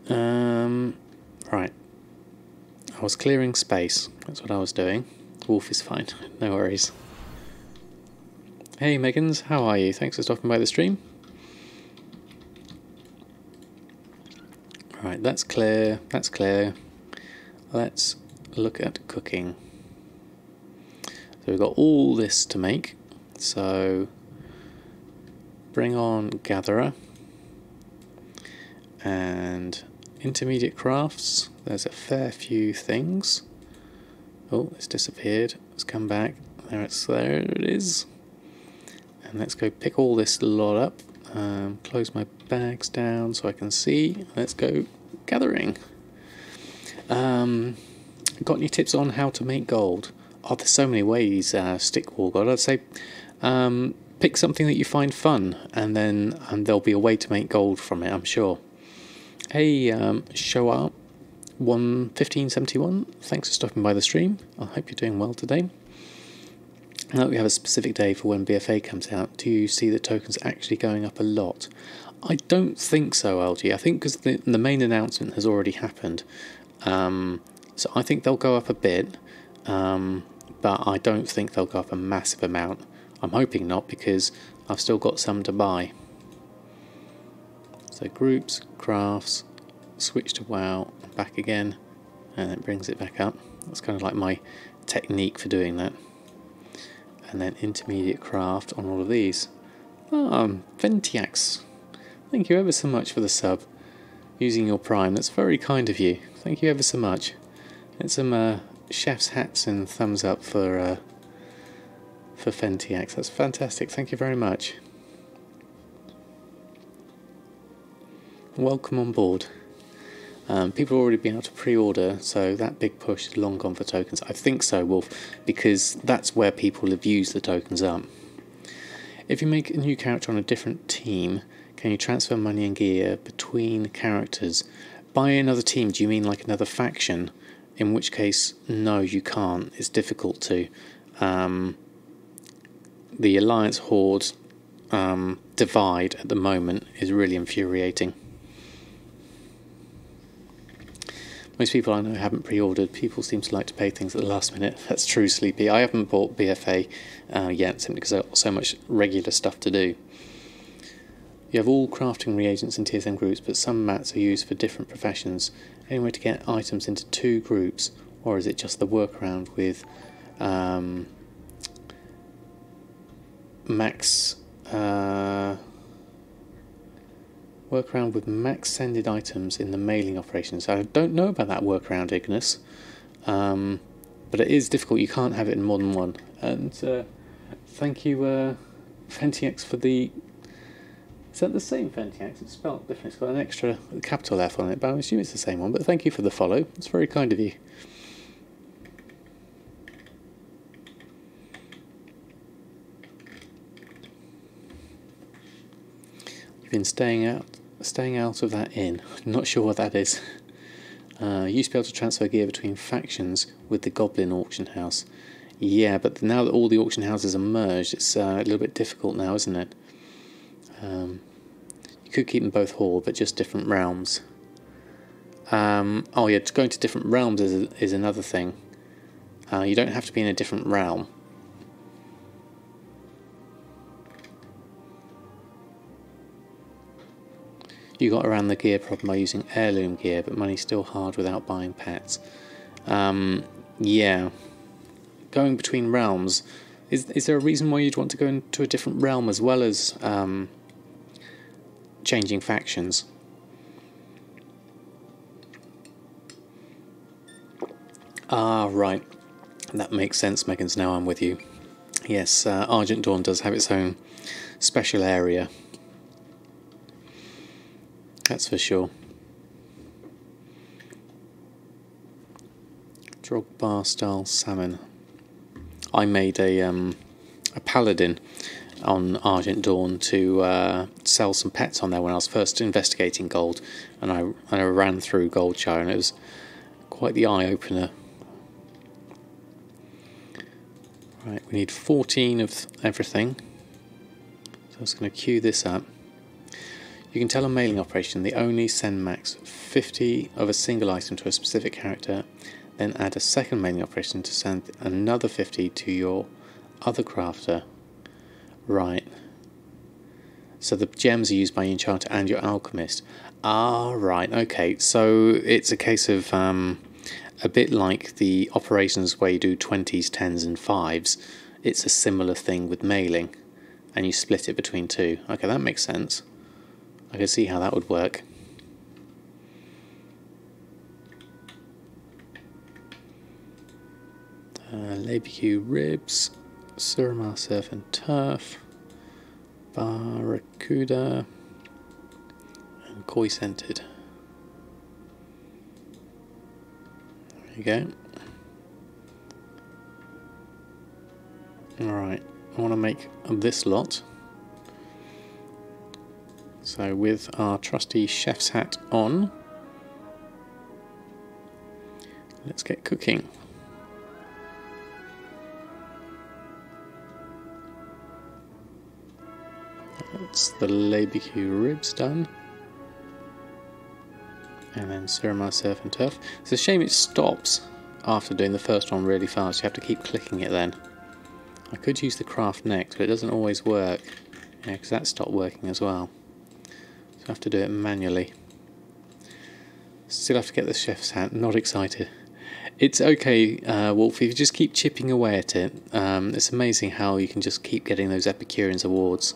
Right. I was clearing space. That's what I was doing. Wolf is fine. No worries. Hey Meggans, how are you? Thanks for stopping by the stream. Right, that's clear. That's clear. Let's look at cooking. So we've got all this to make. So bring on Gatherer and intermediate crafts. There's a fair few things. Oh, it's disappeared. Let's come back. There it is. And let's go pick all this lot up. Close my bags down so I can see. Let's go gathering. Got any tips on how to make gold? Oh, there's so many ways. Stick wall gold. I'd say pick something that you find fun, and then there'll be a way to make gold from it, I'm sure. Hey, show up 1571. Thanks for stopping by the stream. I hope you're doing well today. Now that we have a specific day for when BfA comes out, do you see the tokens actually going up a lot? I don't think so, LG. I think because the main announcement has already happened. So I think they'll go up a bit, but I don't think they'll go up a massive amount. I'm hoping not, because I've still got some to buy. So groups, crafts, switch to WoW, back again, and it brings it back up. That's kind of like my technique for doing that. And then intermediate craft on all of these. Ventiax. Thank you ever so much for the sub. Using your Prime, that's very kind of you. Thank you ever so much. And some chef's hats and thumbs up for Ventiax. That's fantastic. Thank you very much. Welcome on board. People have already been able to pre-order, so that big push is long gone for tokens. I think so, Wolf, because that's where people have used the tokens up. If you make a new character on a different team, can you transfer money and gear between characters? By another team, do you mean like another faction? In which case, no, you can't. It's difficult to. The Alliance Horde divide at the moment is really infuriating. Most people I know haven't pre-ordered. People seem to like to pay things at the last minute. That's true, Sleepy. I haven't bought BfA yet, simply because I've got so much regular stuff to do. You have all crafting reagents in TSM groups, but some mats are used for different professions. Any way to get items into 2 groups, or is it just the workaround with max sended items in the mailing operations? I don't know about that workaround, Ignis, but it is difficult. You can't have it in more than one. And thank you, Ventiax, for the... Is that the same Ventiax? It's spelled different. It's got an extra capital F on it, but I assume it's the same one. But thank you for the follow. It's very kind of you. You've been staying out of that inn. Not sure what that is. You used to be able to transfer gear between factions with the Goblin auction house. Yeah, but now that all the auction houses are merged, it's a little bit difficult now, isn't it? You could keep them both whole, but just different realms. Oh yeah, going to different realms is another thing. You don't have to be in a different realm. You got around the gear problem by using heirloom gear, but money's still hard without buying pets. Yeah. Going between realms, is there a reason why you'd want to go into a different realm as well as changing factions. Ah, right. That makes sense, Meggans. Now I'm with you. Yes, Argent Dawn does have its own special area. That's for sure. Drogbar style salmon. I made a paladin on Argent Dawn to sell some pets on there when I was first investigating gold, and I ran through Goldshire, and it was quite the eye opener. Right, we need 14 of everything, so I'm just going to queue this up. You can tell a mailing operation they only send max 50 of a single item to a specific character, then add a second mailing operation to send another 50 to your other crafter. Right. So the gems are used by your enchanter and your alchemist. Ah, right, okay. So it's a case of a bit like the operations where you do 20s, 10s and 5s. It's a similar thing with mailing, and you split it between two. Okay, that makes sense. I can see how that would work. Labecue ribs, Suramar surf and turf, barracuda, and koi scented. There you go. Alright, I want to make this lot. So with our trusty chef's hat on, let's get cooking. That's the Labecue ribs done. And then Suramar surf and turf. It's a shame it stops after doing the first one really fast. You have to keep clicking it then. I could use the craft next, but it doesn't always work. Yeah, because that stopped working as well. So I have to do it manually. Still have to get the chef's hat. Not excited. It's okay, Wolf, if you just keep chipping away at it. It's amazing how you can just keep getting those Epicureans awards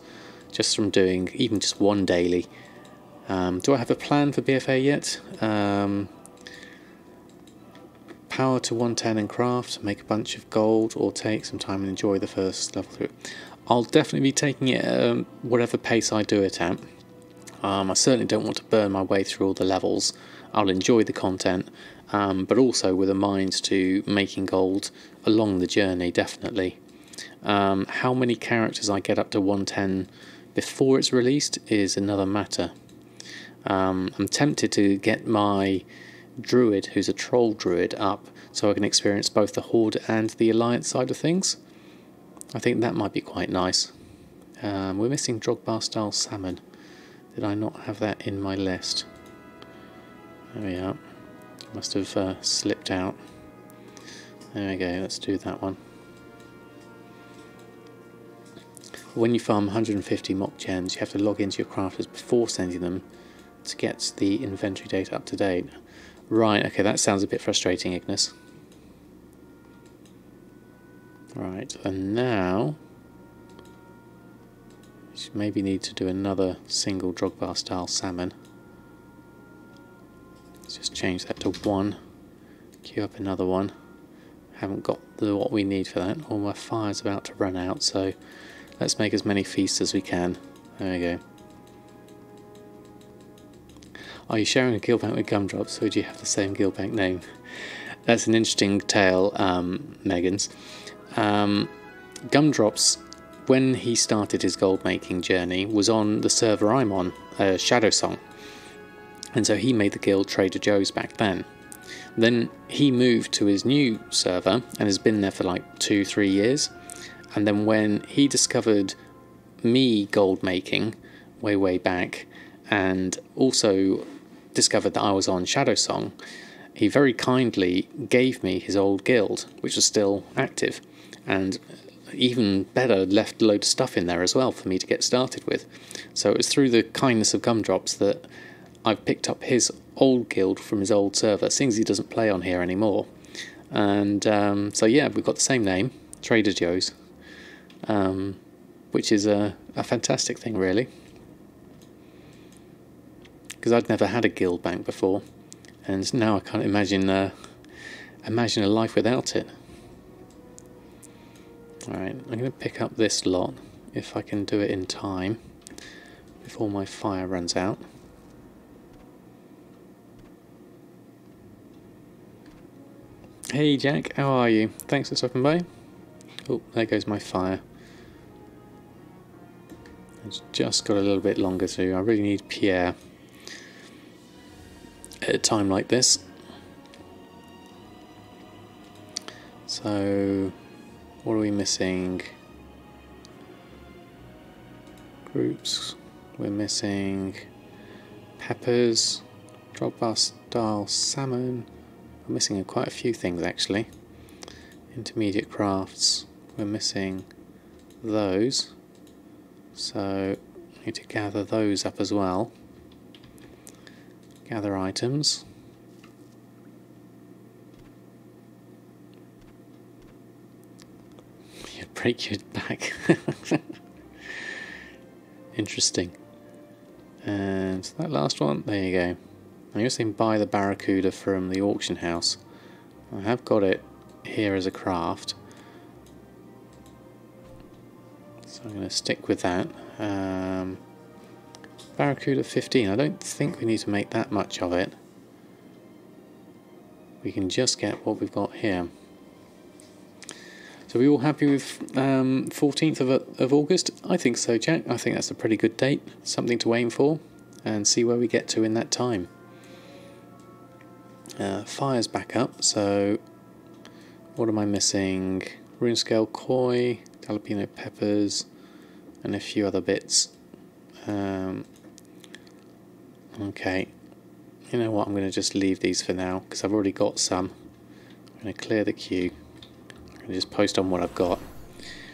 just from doing even just one daily. Do I have a plan for BfA yet? Power to 110 and craft, make a bunch of gold, or take some time and enjoy the first level through. I'll definitely be taking it at whatever pace I do it at. I certainly don't want to burn my way through all the levels. I'll enjoy the content, but also with a mind to making gold along the journey, definitely. How many characters I get up to 110 before it's released is another matter. I'm tempted to get my druid, who's a troll druid, up so I can experience both the Horde and the Alliance side of things. I think that might be quite nice. We're missing Drogbar style salmon. Did I not have that in my list? There we are. Must have slipped out. There we go, let's do that one. When you farm 150 mock gems, you have to log into your crafters before sending them to get the inventory data up to date. Right, okay, that sounds a bit frustrating, Ignis. Right, and now maybe need to do another single Drogbar style salmon. Let's just change that to 1. Queue up another one. Haven't got what we need for that. All my fire's about to run out, so let's make as many feasts as we can. There we go. Are you sharing a guild bank with Gumdrops, or do you have the same guild bank name? That's an interesting tale, Meggans. Gumdrops, when he started his gold making journey, was on the server I'm on, Shadow Song. And so he made the guild Trader Joe's back then. Then he moved to his new server and has been there for like 2-3 years. And then when he discovered me gold making way back, and also discovered that I was on Shadow Song, he very kindly gave me his old guild, which was still active, and even better, left a load of stuff in there as well for me to get started with. So it was through the kindness of Gumdrops that I've picked up his old guild from his old server, seeing as he doesn't play on here anymore. And so yeah, we've got the same name, Trader Joe's, which is a fantastic thing, really. because I'd never had a guild bank before, and now I can't imagine a life without it. Alright, I'm going to pick up this lot if I can do it in time before my fire runs out. Hey Jack, how are you? Thanks for stopping by. Oh, there goes my fire. It's just got a little bit longer too. I really need Pierre at a time like this. So, what are we missing? Groups. We're missing peppers, drop bar style salmon. We're missing quite a few things actually. Intermediate crafts. We're missing those. So, I need to gather those up as well. Gather items. You break your back. Interesting. And that last one, there you go. I'm just going to buy the barracuda from the auction house. I have got it here as a craft, so I'm going to stick with that. Barracuda 15, I don't think we need to make that much of it. We can just get what we've got here. So are we all happy with 14th of August? I think so, Jack. I think that's a pretty good date, something to aim for, and see where we get to in that time. Fire's back up, so what am I missing? Rune scale koi, jalapeno peppers, and a few other bits. Okay, you know what, I'm going to just leave these for now because I've already got some. I'm going to clear the queue. I'm going to just post on what I've got.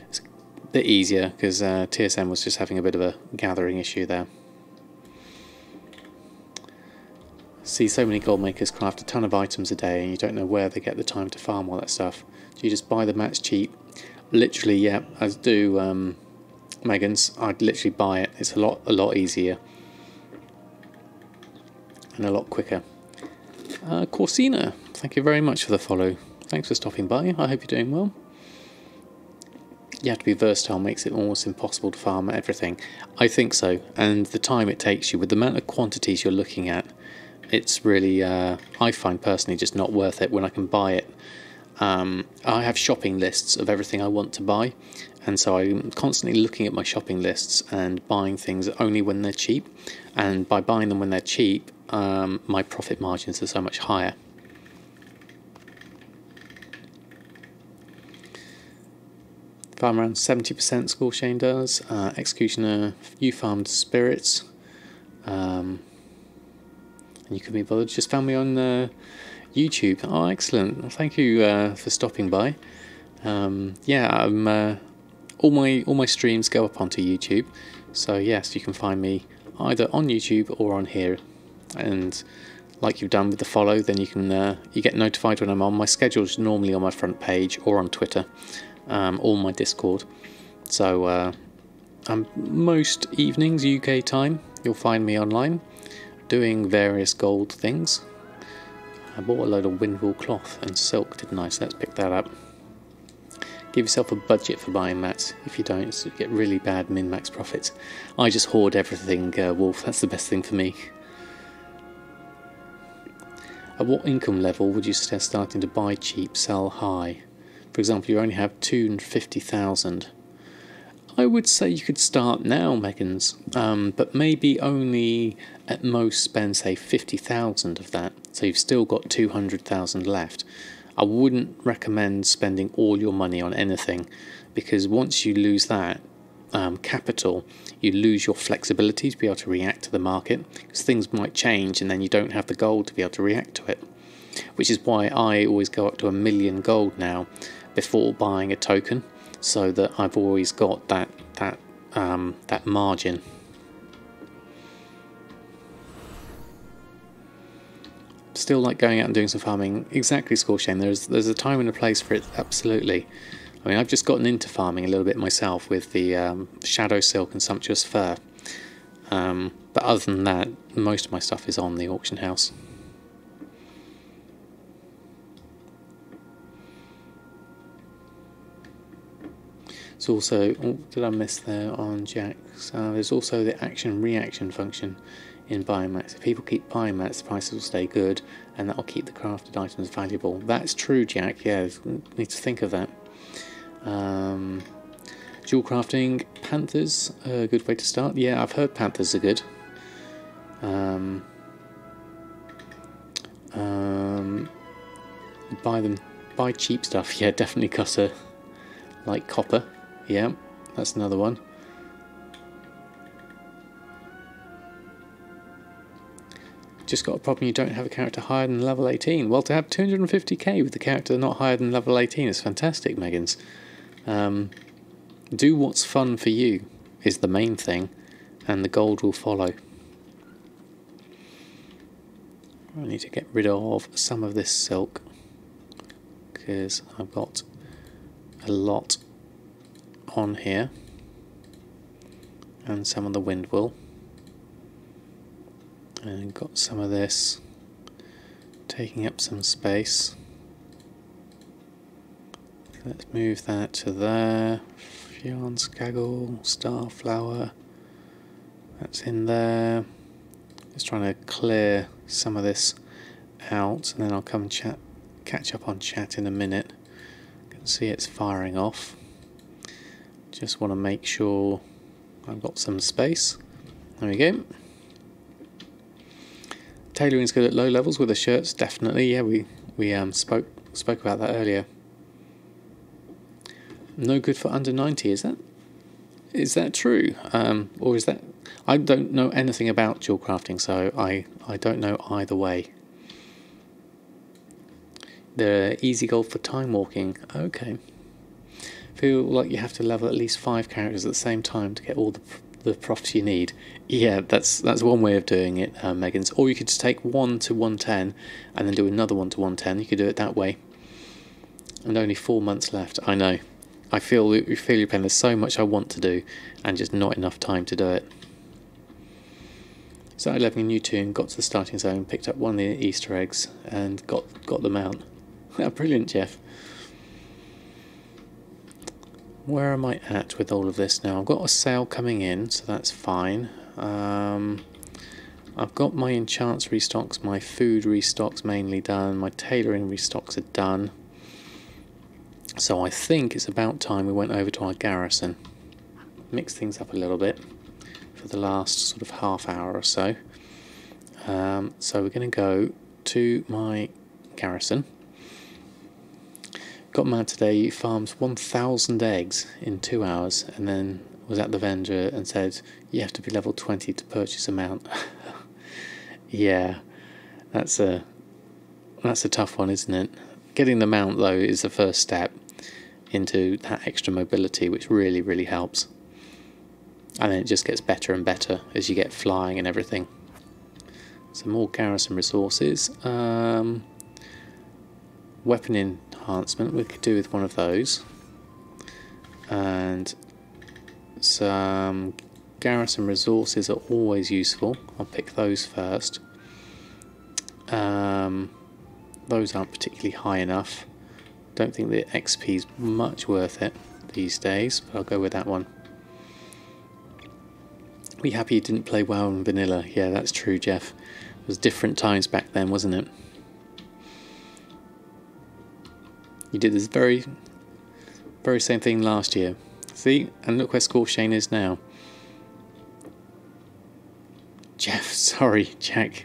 It's a bit easier because TSM was just having a bit of a gathering issue there. See so many gold makers craft a ton of items a day and you don't know where they get the time to farm all that stuff. So you just buy the mats cheap. Literally, yeah, as do Megan's. I'd literally buy it. It's a lot easier and a lot quicker. Corsina, thank you very much for the follow. Thanks for stopping by. I hope you're doing well. You have to be versatile, makes it almost impossible to farm everything. I think so, and the time it takes you with the amount of quantities you're looking at, it's really, I find personally, just not worth it when I can buy it. I have shopping lists of everything I want to buy, and so I'm constantly looking at my shopping lists and buying things only when they're cheap, and by buying them when they're cheap, my profit margins are so much higher. Farm around 70%, School Shane does. Executioner, you farmed spirits. And you can be bothered. Just found me on YouTube. Oh, excellent! Well, thank you for stopping by. Yeah, all my streams go up onto YouTube, so yes, you can find me either on YouTube or on here. And like you've done with the follow, then you can you get notified when I'm on. My schedule's normally on my front page or on Twitter, or my Discord. So most evenings UK time, you'll find me online, doing various gold things. I bought a load of windwool cloth and silk, didn't I? So let's pick that up. Give yourself a budget for buying mats. If you don't, you get really bad min-max profits. I just hoard everything, Wolf. That's the best thing for me. At what income level would you suggest starting to buy cheap, sell high? For example, you only have 250,000. I would say you could start now, Megan's, but maybe only at most spend, say, 50,000 of that. So you've still got 200,000 left. I wouldn't recommend spending all your money on anything, because once you lose that capital, you lose your flexibility to be able to react to the market, because things might change and then you don't have the gold to be able to react to it. Which is why I always go up to 1 million gold now before buying a token, so that I've always got that margin. Still like going out and doing some farming. Exactly, Scorchane. There's a time and a place for it. Absolutely. I mean, I've just gotten into farming a little bit myself with the shadow silk and sumptuous fur. But But other than that, most of my stuff is on the auction house. It's also, oh, did I miss there on Jack's? There's also the action-reaction function in biomats. If people keep biomats, the prices will stay good, and that will keep the crafted items valuable. That's true, Jack. Yeah, need to think of that. Dual crafting, panthers, a good way to start. Yeah, I've heard panthers are good. Buy cheap stuff. Yeah, definitely costs like copper. Yeah, that's another one. Just got a problem, you don't have a character higher than level 18. Well, to have 250k with the character not higher than level 18 is fantastic, Meggins. Do what's fun for you is the main thing, and the gold will follow. I need to get rid of some of this silk, because I've got a lot on here, and some of the wind wool. And got some of this taking up some space. Let's move that to there. Yarn Skaggle, Starflower, that's in there. Just trying to clear some of this out, and then I'll come and catch up on chat in a minute. You can see it's firing off. Just want to make sure I've got some space. There we go. Tailoring's good at low levels with the shirts, definitely. Yeah, we spoke about that earlier. No good for under 90. Is that true? Or is that? I don't know anything about dual crafting, so I don't know either way. The easy goal for time walking. Okay. Feel like you have to level at least 5 characters at the same time to get all the profs you need. Yeah, that's one way of doing it, Meggins. Or you could just take 1 to 110 and then do another 1 to 110. You could do it that way. And only 4 months left. I know. I feel your pain. There's so much I want to do and just not enough time to do it. Started leveling a new tune, got to the starting zone, picked up one of the Easter eggs and got them out. Brilliant, Jeff. Where am I at with all of this now? I've got a sale coming in, so that's fine. I've got my enchants restocks, my food restocks mainly done, my tailoring restocks are done. So I think it's about time we went over to our garrison. Mix things up a little bit for the last sort of half hour or so. So we're going to go to my garrison. Got mad today, he farms 1,000 eggs in 2 hours, and then was at the vendor and said, you have to be level 20 to purchase a mount. Yeah, that's a tough one, isn't it? Getting the mount, though, is the first step into that extra mobility, which really, really helps. And then it just gets better and better as you get flying and everything. Some more garrison resources. Weapon enhancement, we could do with one of those. And some garrison resources are always useful. I'll pick those first. Those aren't particularly high enough. Don't think the XP is much worth it these days, but I'll go with that one. Be happy you didn't play WoW and Vanilla. Yeah, that's true, Jeff. It was different times back then, wasn't it? You did this very same thing last year. See? And look where Score Shane is now. Jeff, sorry, Jack.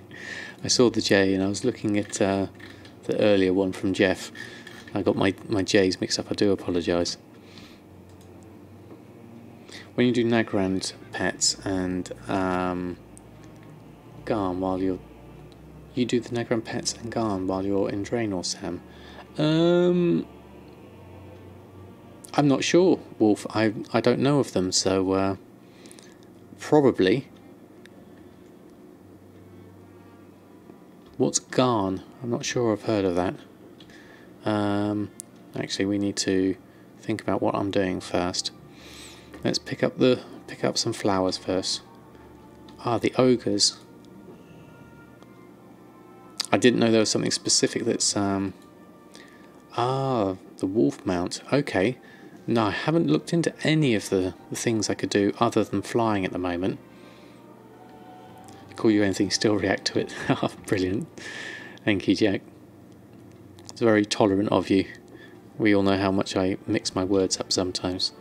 I saw the J and I was looking at the earlier one from Jeff. I got my J's mixed up. I do apologise. When you do Nagrand pets and Garn while you do the Nagrand pets and Garn while you're in Draenor, Sam. I'm not sure, Wolf. I don't know of them, so probably. What's Garn? I'm not sure I've heard of that. Actually, we need to think about what I'm doing first. Let's pick up some flowers first. Ah, the ogres. I didn't know there was something specific that's... Ah, the wolf mount. Okay. No, I haven't looked into any of the things I could do other than flying at the moment. Call you anything, still react to it. Oh, brilliant. Thank you, Jack. It's very tolerant of you. We all know how much I mix my words up sometimes.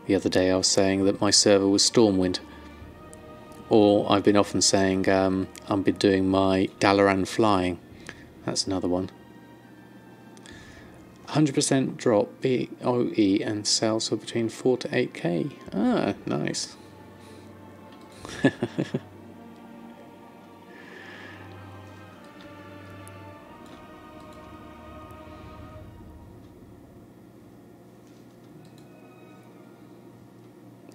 The other day I was saying that my server was Stormwind. Or I've been often saying I've been doing my Dalaran flying. That's another one. 100% drop BOE and sales for between 4 to 8k. Ah, nice.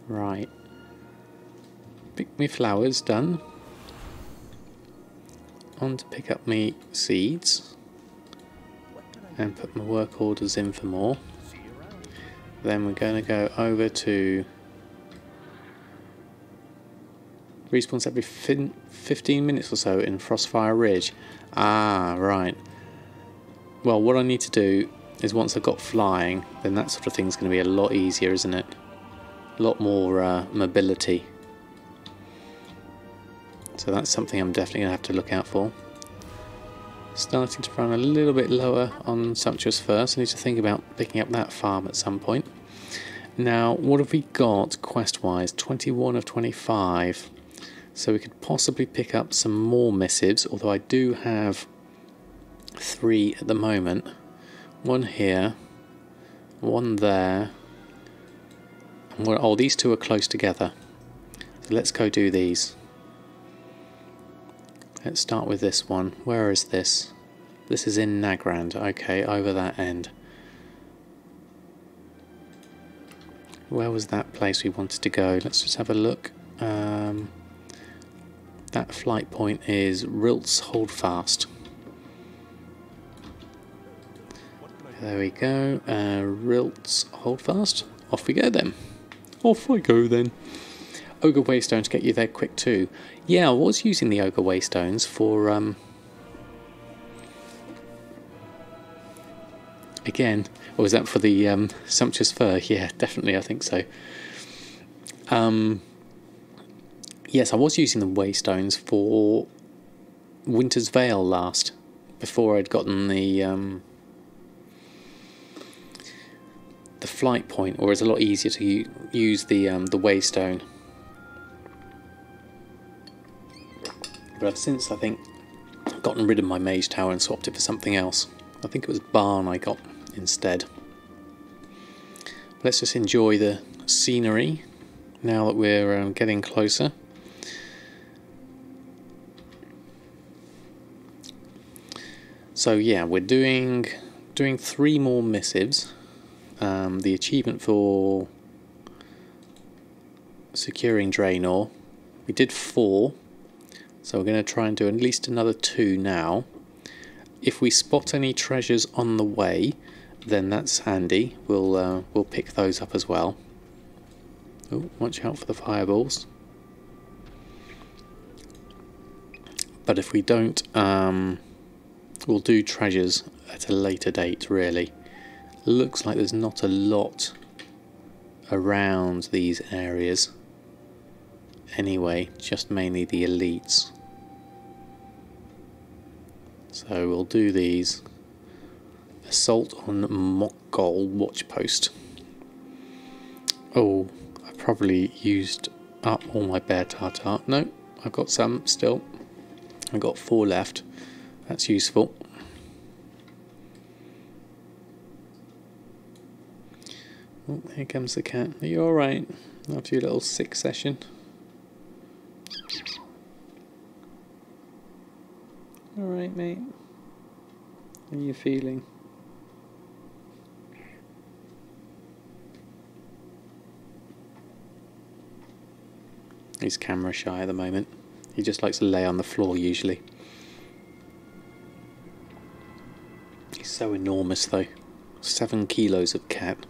Right. Pick me flowers, done. On to pick up me seeds. And put my work orders in for more. Then we're going to go over to... Respawns every 15 minutes or so in Frostfire Ridge. Ah, right. Well, what I need to do is once I've got flying, then that sort of thing's going to be a lot easier, isn't it? A lot more mobility. So that's something I'm definitely going to have to look out for. Starting to run a little bit lower on Sumptuous first. I need to think about picking up that farm at some point. Now, what have we got quest-wise? 21 of 25. So we could possibly pick up some more missives, although I do have 3 at the moment. One here, one there. And oh, these 2 are close together. So let's go do these. Let's start with this one. Where is this? This is in Nagrand. Okay, over that end. Where was that place we wanted to go? Let's just have a look. That flight point is Rilt's Holdfast. There we go. Rilt's Holdfast. Off we go then. Off I go then. Ogre Waystones to get you there quick too. Yeah, I was using the Ogre Waystones for again, or was that for the Sumptuous Fur? Yeah, definitely, I think so. Yes, I was using the Waystones for Winter's Veil last, before I'd gotten the flight point, or it's a lot easier to use the Waystone. But I've since, I think, gotten rid of my Mage Tower and swapped it for something else. I think it was Barn I got instead. Let's just enjoy the scenery now that we're getting closer. So yeah, we're doing 3 more missives. The achievement for Securing Draenor, we did 4. So we're going to try and do at least another 2 now. If we spot any treasures on the way, then that's handy. We'll pick those up as well. Oh, watch out for the fireballs. But if we don't, we'll do treasures at a later date, really. Looks like there's not a lot around these areas. Anyway, just mainly the elites. So we'll do these. Assault on Mokgol Watchpost. Oh, I probably used up all my bear tartar. No, I've got some still. I've got 4 left. That's useful. Oh, here comes the cat. Are you alright after your little sick session? Alright, mate. How are you feeling? He's camera shy at the moment. He just likes to lay on the floor usually. He's so enormous though. 7 kilos of cat.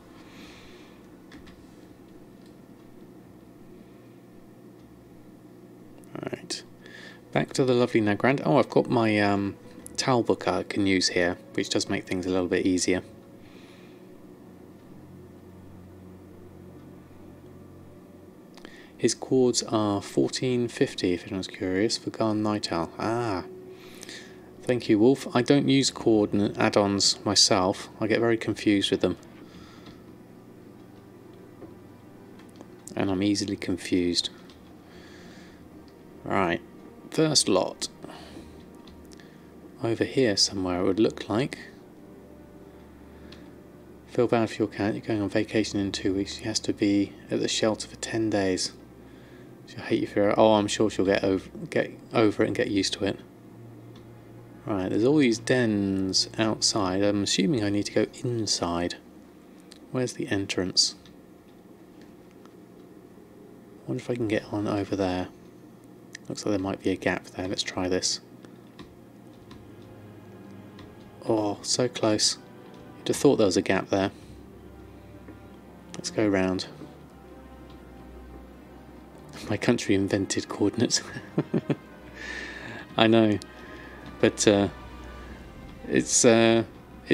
back to the lovely Nagrand. Oh, I've got my towel book I can use here, which does make things a little bit easier. His chords are 1450, if anyone's curious, for Garn Night Owl. Ah, thank you, Wolf. I don't use chord and add-ons myself. I get very confused with them. And I'm easily confused. Right, first lot. Over here somewhere it would look like. Feel bad for your cat, you're going on vacation in 2 weeks. She has to be at the shelter for 10 days. She'll hate you for it. Oh, I'm sure she'll get over it and get used to it. Right, there's all these dens outside. I'm assuming I need to go inside. Where's the entrance? I wonder if I can get on over there. Looks like there might be a gap there. Let's try this. Oh, so close. You'd have thought there was a gap there. Let's go round. My country invented coordinates. I know, but it's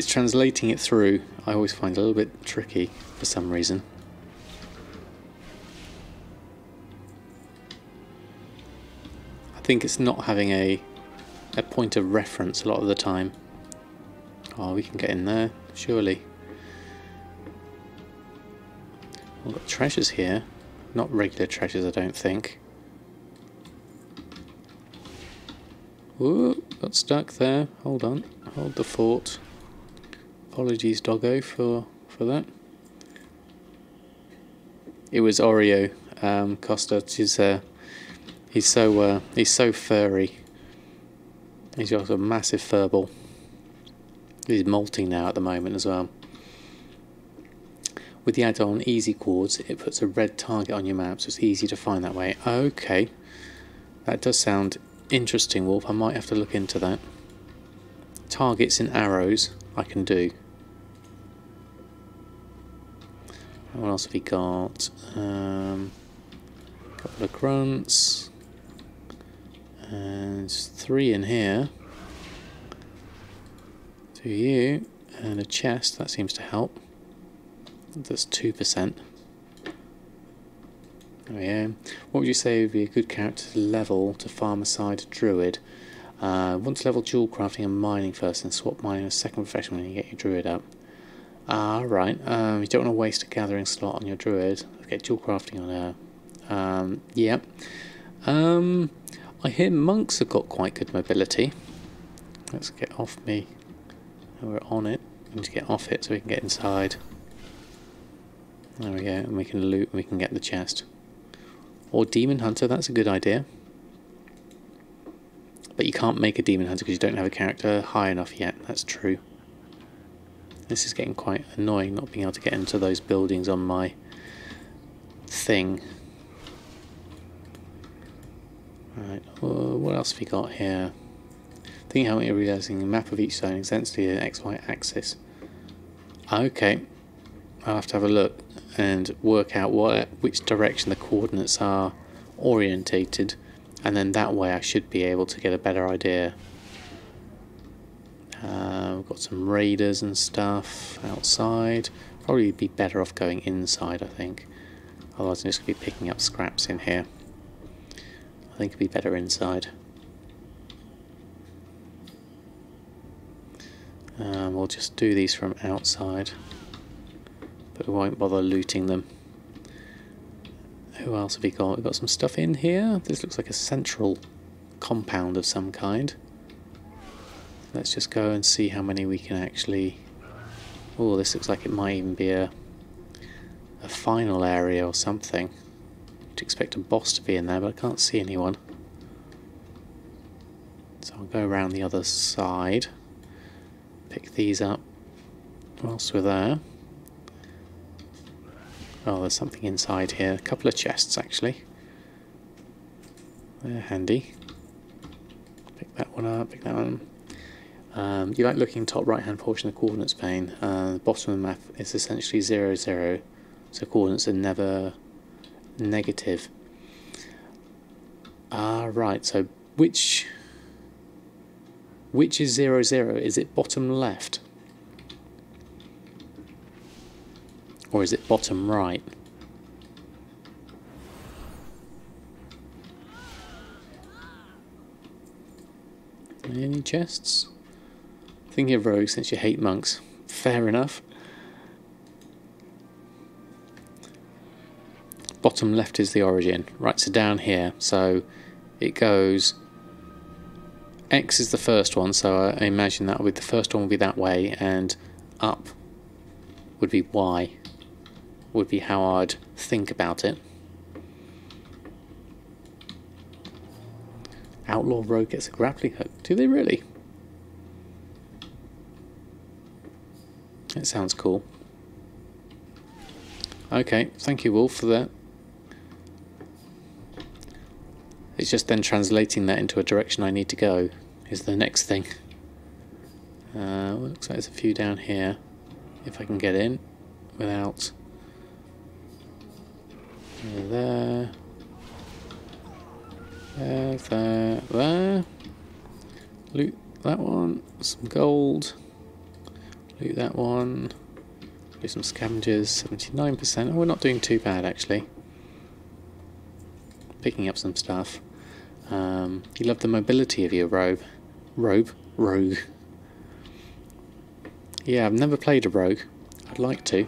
translating it through. I always find a little bit tricky for some reason. I think it's not having a point of reference a lot of the time. Oh, we can get in there, surely. We've got treasures here. Not regular treasures, I don't think. Ooh, got stuck there. Hold on. Hold the fort. Apologies, doggo, for that. It was Oreo, Costa. He's so furry. He's got a massive furball. He's molting now at the moment as well. With the add-on Easy Chords, it puts a red target on your map, so it's easy to find that way. Okay, that does sound interesting, Wolf. I might have to look into that. Targets and arrows I can do. What else have we got? A couple of grunts. And 3 in here. 2 you. And a chest, that seems to help. That's 2%. Oh yeah. What would you say would be a good character to level to farm aside a druid? Want to level dual crafting and mining first, and swap mining as second profession when you get your druid up. Ah, right. You don't want to waste a gathering slot on your druid. Get dual crafting on her. Yeah. I hear monks have got quite good mobility. Let's get off me. We're on it. We need to get off it so we can get inside. There we go, and we can loot and we can get the chest. Or Demon Hunter, that's a good idea. But you can't make a Demon Hunter because you don't have a character high enough yet, that's true. This is getting quite annoying not being able to get into those buildings on my thing. Right, what else have we got here? Think how you're realising a map of each zone essentially an XY axis. Okay, I'll have to have a look and work out which direction the coordinates are orientated, and then that way I should be able to get a better idea. We've got some raiders and stuff outside. Probably be better off going inside, I think. Otherwise I'm just going to be picking up scraps in here. I think it'd be better inside. We'll just do these from outside, but we won't bother looting them. Who else have we got? We've got some stuff in here. This looks like a central compound of some kind. Let's just go and see how many we can actually... Oh, this looks like it might even be a final area or something. I'd expect a boss to be in there, but I can't see anyone. So I'll go around the other side. Pick these up whilst we're there. Oh, there's something inside here. A couple of chests, actually. They're handy. Pick that one up, pick that one. You like looking top right hand portion of the coordinates pane. The bottom of the map is essentially 0, 0, so coordinates are never negative. Ah, right, so Which is 0, 0? Is it bottom left? Or is it bottom right? Any chests? Thinking of rogues since you hate monks. Fair enough. Bottom left is the origin. Right, so down here. So it goes... X is the first one, so I imagine that would be the first one would be that way, and up would be Y. Would be how I'd think about it. Outlaw rogue gets a grappling hook. Do they really? That sounds cool. Okay, thank you, Wolf, for that. It's just then translating that into a direction I need to go is the next thing. Looks like there's a few down here. If I can get in without... There. There. Loot that one. Some gold. Loot that one. Do some scavengers. 79%. Oh, we're not doing too bad actually. Picking up some stuff. You love the mobility of your rogue. Yeah, I've never played a rogue. I'd like to.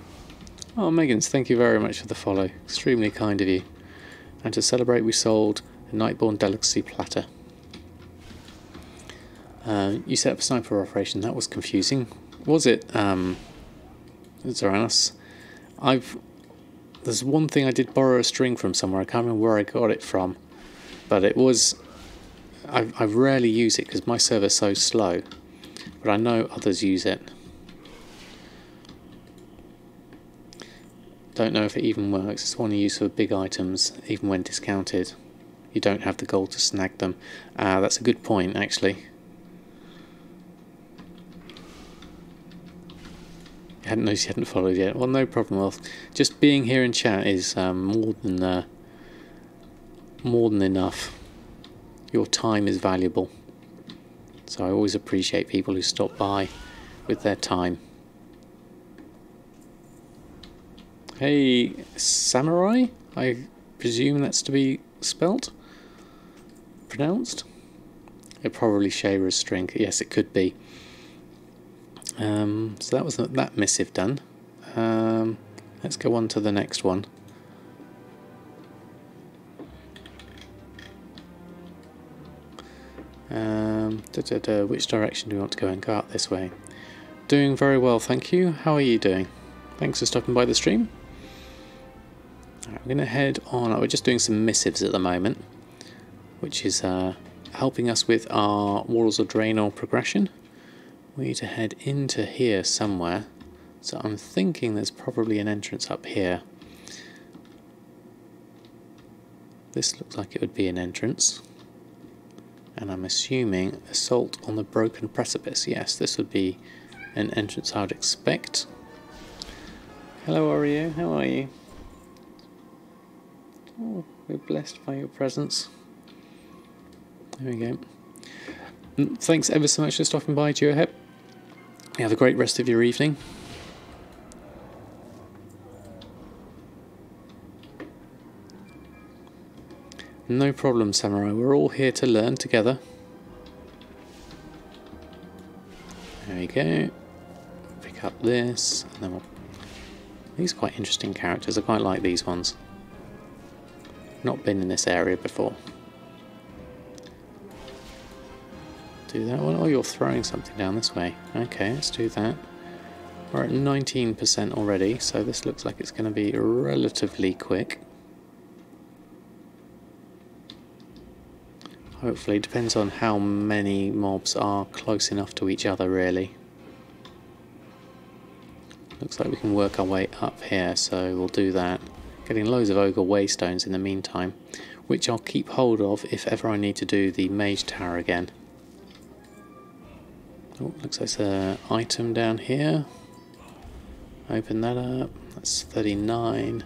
Oh, Megan's, thank you very much for the follow. Extremely kind of you. And to celebrate, we sold a Nightborn delicacy platter. You set up a sniper operation. That was confusing. Was it, Zoranos? There's one thing I did borrow a string from somewhere. I can't remember where I got it from. But it was... I rarely use it because my server's so slow. But I know others use it. Don't know if it even works. It's one you use for big items, even when discounted. You don't have the gold to snag them. That's a good point, actually. I hadn't noticed you hadn't followed yet. Well, no problem. Well, just being here in chat is more than enough. Your time is valuable. So I always appreciate people who stop by with their time. Hey, samurai? I presume that's to be spelt? Pronounced? It probably Shayra's string. Yes, it could be. So that was that missive done. Let's go on to the next one. Which direction do we want to go and go out this way? Doing very well, thank you. How are you doing? Thanks for stopping by the stream. Right, we're going to head on. We're just doing some missives at the moment, which is helping us with our Walls of Draenor progression. We need to head into here somewhere. So I'm thinking there's probably an entrance up here. This looks like it would be an entrance. And I'm assuming Assault on the Broken Precipice. Yes, this would be an entrance I would expect. Hello Oreo, how are you? Oh, we're blessed by your presence. There we go. Thanks ever so much for stopping by, Geohep. You have a great rest of your evening. No problem, Samurai. We're all here to learn together. There we go. Pick up this, and then we'll... These are quite interesting characters. I quite like these ones. Not been in this area before. Do that one. Oh, you're throwing something down this way. Okay, let's do that. We're at 19% already, so this looks like it's going to be relatively quick. Hopefully, it depends on how many mobs are close enough to each other, really. Looks like we can work our way up here, so we'll do that. Getting loads of ogre waystones in the meantime, which I'll keep hold of if ever I need to do the mage tower again. Oh, looks like there's an item down here. Open that up. That's 39.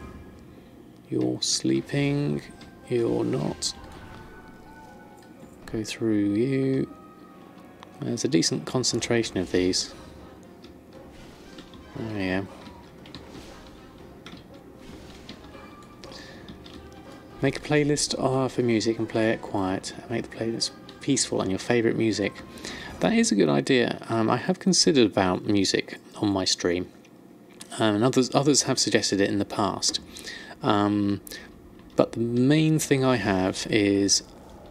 You're sleeping. You're not. Go through you. There's a decent concentration of these. Oh yeah. Make a playlist for music and play it quiet. Make the playlist peaceful and your favourite music. That is a good idea. I have considered about music on my stream, and others have suggested it in the past. But the main thing I have is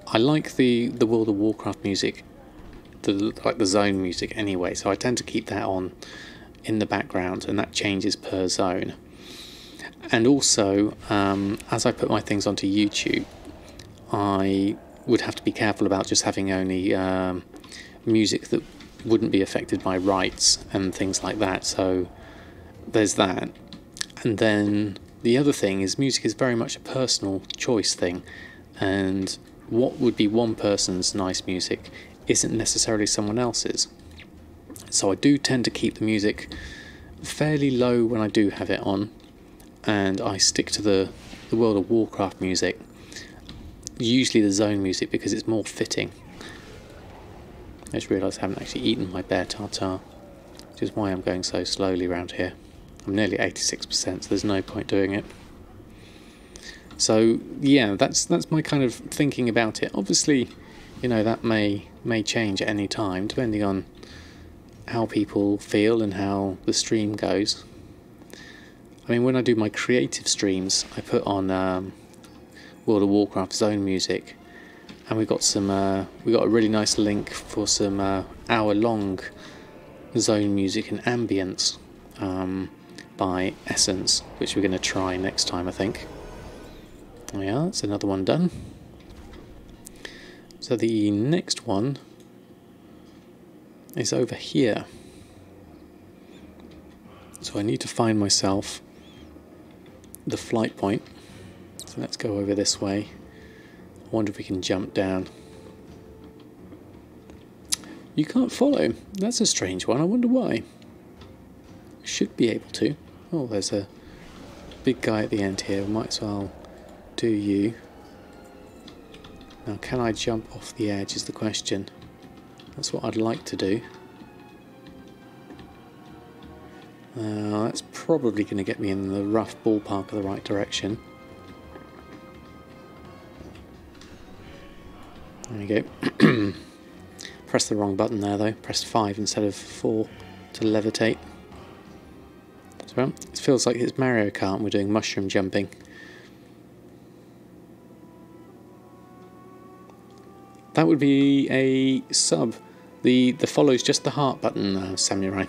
I like the World of Warcraft music, like the zone music anyway. So I tend to keep that on in the background, and that changes per zone. And also, as I put my things onto YouTube, I would have to be careful about just having only music that wouldn't be affected by rights and things like that. So there's that. And then the other thing is music is very much a personal choice thing, and what would be one person's nice music isn't necessarily someone else's. So I do tend to keep the music fairly low when I do have it on, and I stick to the World of Warcraft music, usually the zone music, because it's more fitting. I just realised I haven't actually eaten my bear tartare, which is why I'm going so slowly around here. I'm nearly 86%, so there's no point doing it. So yeah, that's my kind of thinking about it. Obviously, you know, that may change at any time, depending on how people feel and how the stream goes. I mean, when I do my creative streams, I put on World of Warcraft zone music, and we got a really nice link for some hour-long zone music and ambience by Essence, which we're going to try next time, I think. Yeah, that's another one done. So the next one is over here. So I need to find myself the flight point. So let's go over this way. I wonder if we can jump down. You can't follow. That's a strange one. I wonder why. Should be able to. Oh, there's a big guy at the end here. We might as well do you. Now, can I jump off the edge is the question. That's what I'd like to do. That's probably going to get me in the rough ballpark of the right direction. There we go. Press the wrong button there though. Pressed 5 instead of 4 to levitate. So it feels like it's Mario Kart and we're doing mushroom jumping. That would be a sub. The follow's just the heart button, Samurai.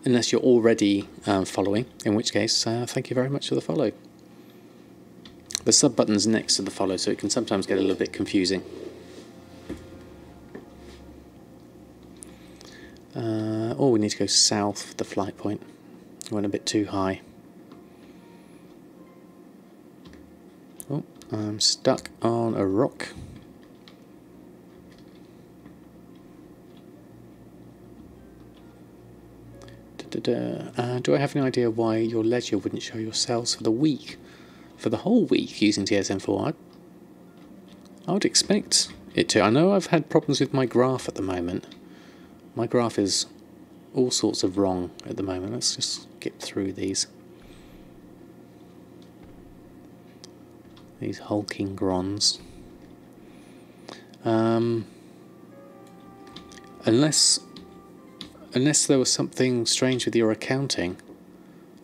Unless you're already following, in which case, thank you very much for the follow. The sub button's next to the follow, so it can sometimes get a little bit confusing. Oh, we need to go south for the flight point. Went a bit too high. Oh, I'm stuck on a rock. Do I have any idea why your ledger wouldn't show your sales for the week? For the whole week using TSM4? I would expect it to. I know I've had problems with my graph at the moment. My graph is all sorts of wrong at the moment. Let's just skip through these. These hulking grons. Unless there was something strange with your accounting,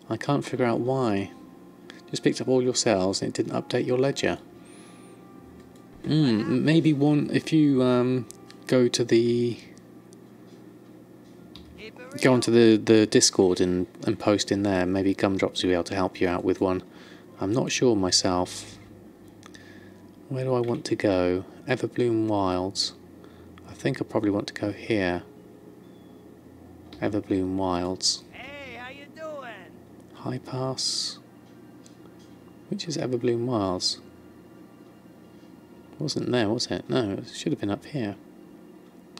I can't figure out why. Just picked up all your sales and it didn't update your ledger. Maybe one if you go onto the Discord and post in there. Maybe Gumdrops will be able to help you out with one. I'm not sure myself. Where do I want to go? Everbloom Wilds. I think I probably want to go here. Everbloom Wilds. Hey, how you doing? High Pass. Which is Everbloom Wilds? Wasn't there, was it? No, it should have been up here.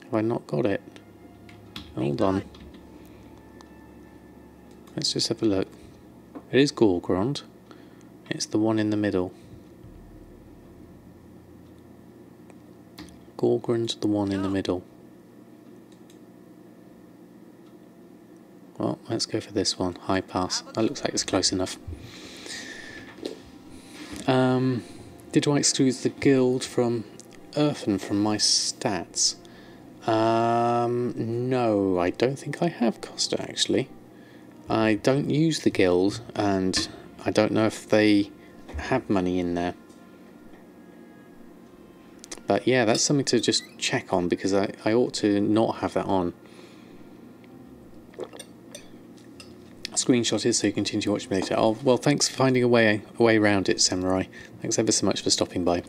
Have I not got it? Hold on. Let's just have a look. It is Gorgrond. It's the one in the middle. Gorgron's the one in the middle. Well, let's go for this one. High pass. That looks like it's close enough. Did I exclude the guild from Earthen from my stats? No, I don't think I have, Costa, actually. I don't use the guild, and I don't know if they have money in there. But yeah, that's something to just check on, because I ought to not have that on. Screenshot is so you continue to watch me later. Oh, well, thanks for finding a way around it, Samurai. Thanks ever so much for stopping by.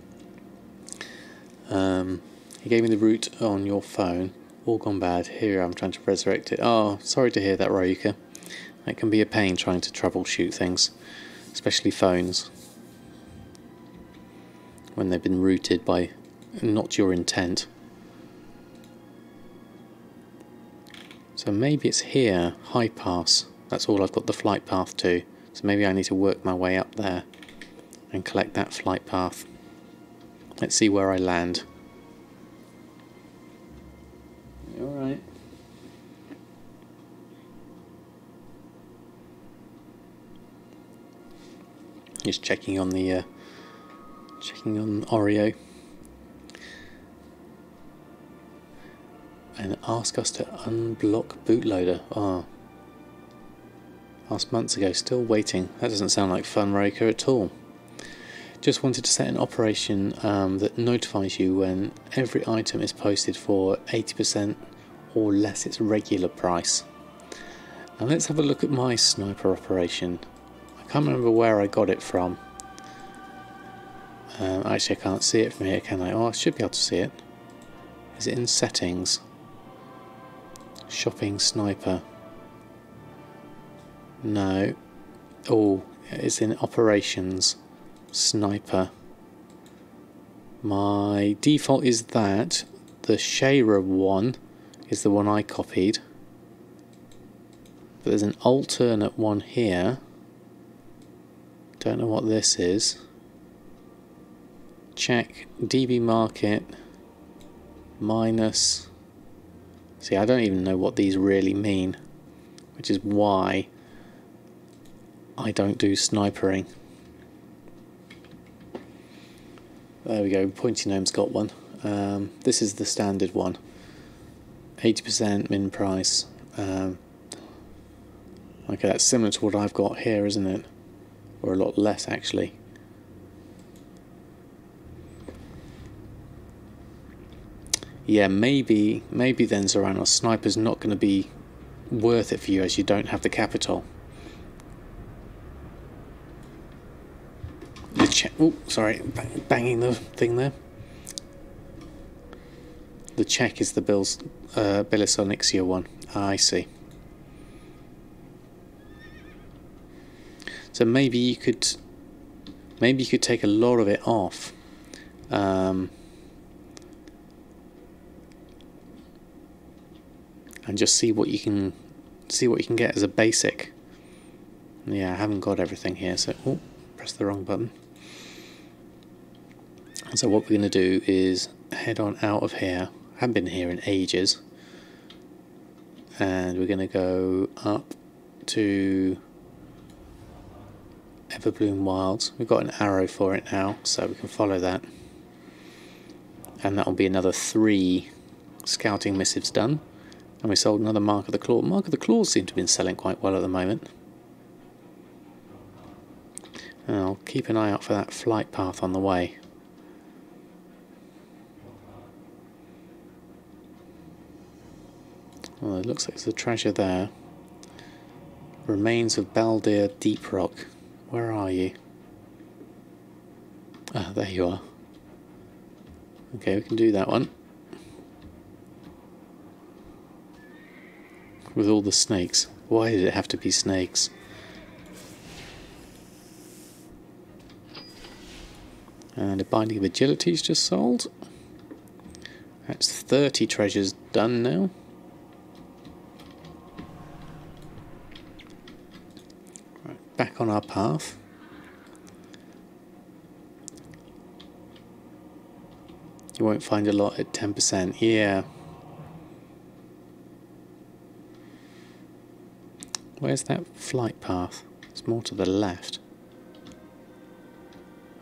You gave me the route on your phone. All gone bad. Here I'm trying to resurrect it. Oh, sorry to hear that, Ryuka. It can be a pain trying to troubleshoot things, especially phones, when they've been routed by not your intent. So maybe it's here, high pass. That's all I've got the flight path to. So maybe I need to work my way up there and collect that flight path. Let's see where I land. Alright. Just checking on the Oreo. And ask us to unblock bootloader. Oh. Last months ago, still waiting. That doesn't sound like fun, Roker, at all. Just wanted to set an operation that notifies you when every item is posted for 80% or less its regular price. Now let's have a look at my sniper operation. I can't remember where I got it from. Actually, I can't see it from here, can I? Oh, I should be able to see it. Is it in settings? Shopping sniper. No. Oh, it's in operations. Sniper. My default is that. The Shara one is the one I copied. But there's an alternate one here. Don't know what this is. Check DB market minus. See, I don't even know what these really mean, which is why I don't do snipering. There we go, Pointy Gnome's got one. This is the standard one. 80% min price. Okay, that's similar to what I've got here, isn't it? Or a lot less, actually. Yeah, maybe then, Zoranos, sniper's not going to be worth it for you as you don't have the capital. Oh, sorry, banging the thing there. The check is the Billis Onyxia one. Ah, I see. So maybe you could take a lot of it off. And just see what you can get as a basic. Yeah, I haven't got everything here, so oh, press the wrong button. So what we're going to do is head on out of here. I haven't been here in ages. And we're going to go up to Everbloom Wilds. We've got an arrow for it now, so we can follow that. And that will be another 3 scouting missives done. And we sold another Mark of the Claw. Mark of the Claws seem to have been selling quite well at the moment. And I'll keep an eye out for that flight path on the way. Well, it looks like there's a treasure there. Remains of Baldir Deep Rock. Where are you? Ah, there you are. Okay, we can do that one. With all the snakes. Why did it have to be snakes? And a Binding of Agility is just sold. That's 30 treasures done now. Right, back on our path. You won't find a lot at 10%. Yeah. Where's that flight path? It's more to the left.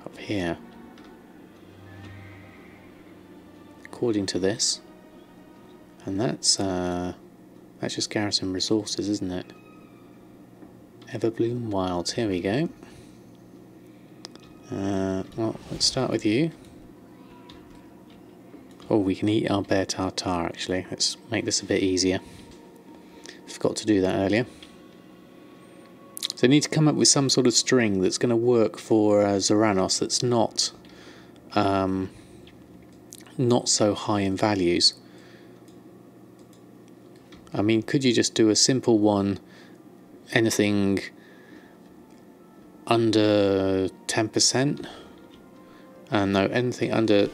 Up here. According to this. And that's just Garrison Resources, isn't it? Everbloom Wilds. Here we go. Well, let's start with you. Oh, we can eat our bear tartare actually. Let's make this a bit easier. Forgot to do that earlier. So I need to come up with some sort of string that's going to work for Zoranos that's not so high in values. I mean, could you just do a simple one, anything under 10%? No, anything under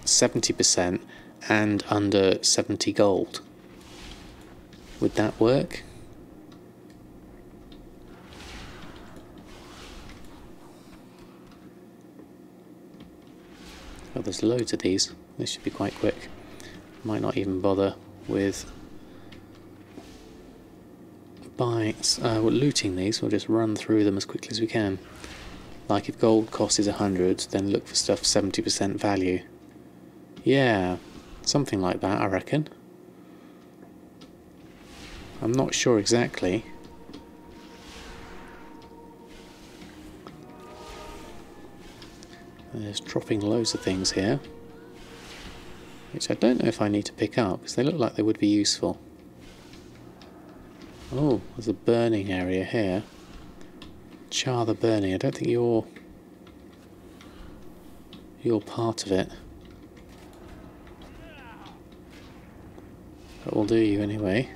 70% and under 70 gold. Would that work? Oh, there's loads of these. This should be quite quick. Might not even bother with looting these. We'll just run through them as quickly as we can. Like if gold cost is 100, then look for stuff 70% value. Yeah, something like that, I reckon. I'm not sure exactly. There's dropping loads of things here, which I don't know if I need to pick up, because they look like they would be useful. Oh, there's a burning area here. Char the burning. I don't think you're part of it. But we'll do you anyway.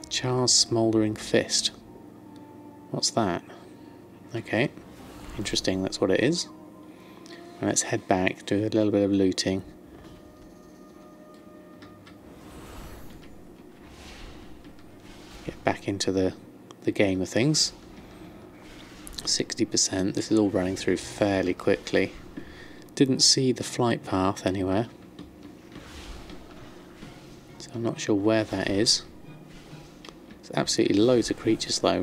Char's smouldering fist. What's that? Okay. Interesting, that's what it is. And let's head back, do a little bit of looting. Get back into the game of things. 60%, this is all running through fairly quickly. Didn't see the flight path anywhere. So I'm not sure where that is. There's absolutely loads of creatures though,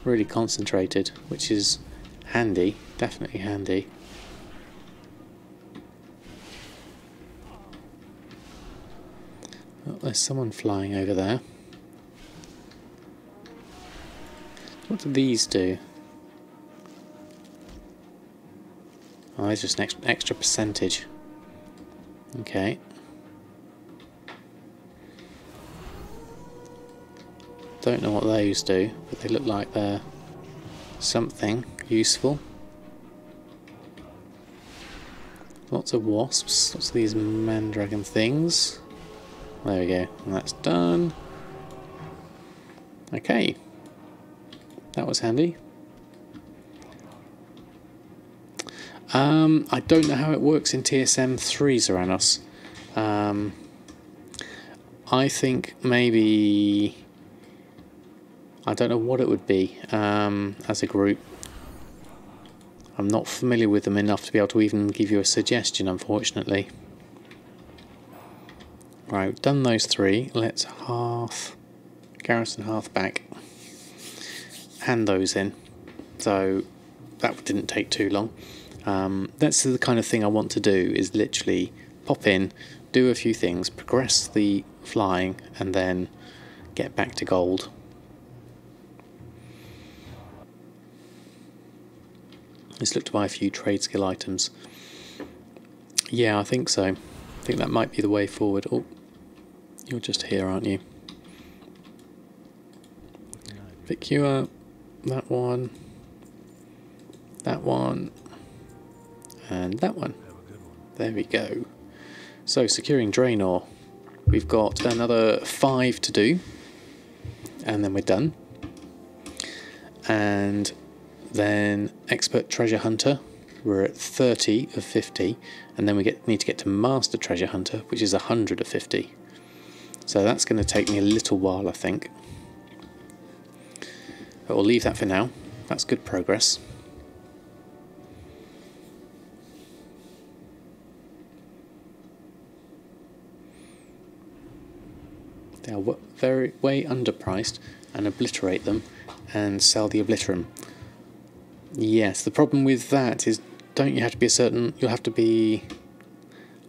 really concentrated, which is handy, definitely handy. Oh, there's someone flying over there. What do these do? Oh, there's just an extra percentage. Okay. Don't know what those do, but they look like they're something useful. Lots of wasps, lots of these mandragon things. There we go, and that's done. Okay, that was handy. I don't know how it works in TSM 3, Zoranos. I think maybe, I don't know what it would be as a group. I'm not familiar with them enough to be able to even give you a suggestion, unfortunately. Right, we've done those three. Let's Garrison Hearth back. Hand those in. So that didn't take too long. That's the kind of thing I want to do, is literally pop in, do a few things, progress the flying, and then get back to gold. Let's look to buy a few trade skill items. Yeah, I think so. I think that might be the way forward. Oh, you're just here, aren't you? Pick you up. That one. That one. And that one. There we go. So, Securing Draenor. We've got another 5 to do. And then we're done. And then Expert Treasure Hunter, we're at 30 of 50, and then we need to get to Master Treasure Hunter, which is 100 of 50. So that's going to take me a little while, I think. But we'll leave that for now. That's good progress. They are very way underpriced, and obliterate them and sell the obliterum. Yes, the problem with that is, don't you have to be a certain... You'll have to be...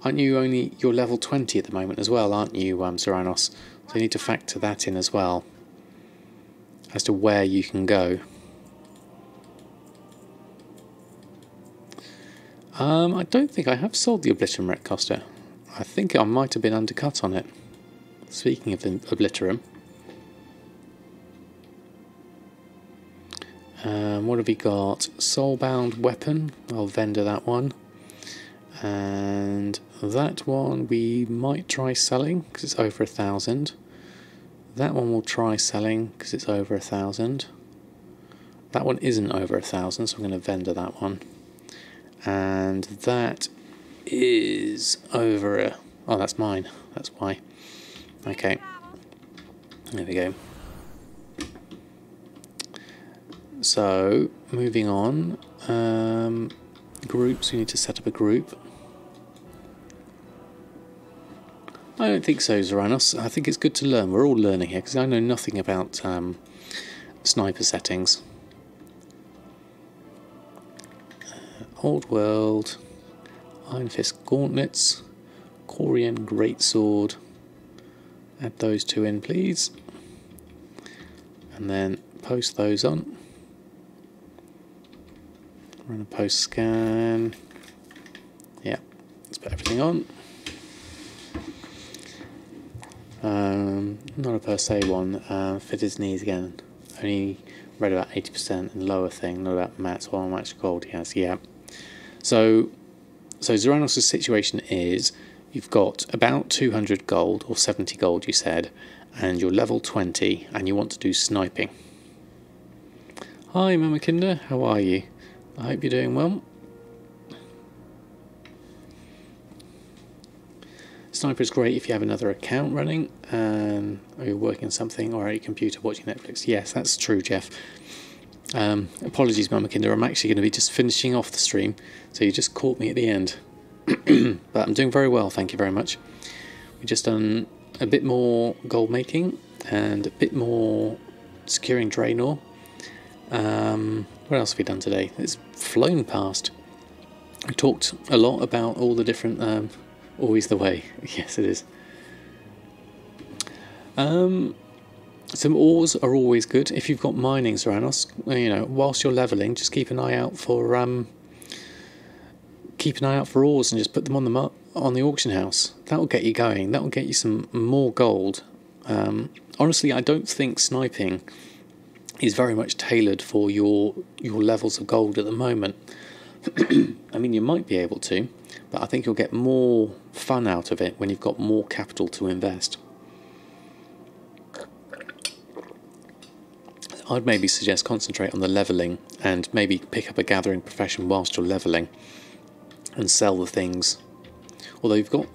Aren't you only... You're level 20 at the moment as well, aren't you, Zeranos? So you need to factor that in as well, as to where you can go. I don't think I have sold the Obliterum Rec Costa. I think I might have been undercut on it. Speaking of the Obliterum. What have we got? Soulbound Weapon. I'll vendor that one. And that one we might try selling because it's over 1,000. That one we'll try selling because it's over 1,000. That one isn't over 1,000, so I'm going to vendor that one. And that is over a... Oh, that's mine. That's why. Okay. There we go. So, moving on. Groups, we need to set up a group. I don't think so, Zeranos. I think it's good to learn. We're all learning here, because I know nothing about sniper settings. Old World, Iron Fist Gauntlets, Corian Greatsword. Add those two in, please. And then post those on. Run a post scan. Yeah, let's put everything on. Not a per se one. Fit his knees again. Only read about 80% and lower thing. Not about mats or how much gold he has. Yeah. So Zeranos' situation is you've got about 200 gold, or 70 gold you said, and you're level 20 and you want to do sniping. Hi Mama Kinder, how are you? I hope you're doing well. Sniper is great if you have another account running and or you're working on something or at your computer watching Netflix. Yes, that's true, Jeff. Apologies, Mama Kinder. I'm actually going to be just finishing off the stream, so you just caught me at the end. But I'm doing very well, thank you very much. We've just done a bit more gold making and a bit more securing Draenor. What else have we done today? It's flown past. We talked a lot about all the different... always the way. Yes, it is. Some ores are always good. If you've got mining, Zeranos, you know, whilst you're leveling, just keep an eye out for ores and just put them on the auction house. That will get you going. That will get you some more gold. Honestly, I don't think sniping is very much tailored for your levels of gold at the moment. I mean, you might be able to, but I think you'll get more fun out of it when you've got more capital to invest. I'd maybe suggest concentrate on the levelling and maybe pick up a gathering profession whilst you're levelling and sell the things. Although you've got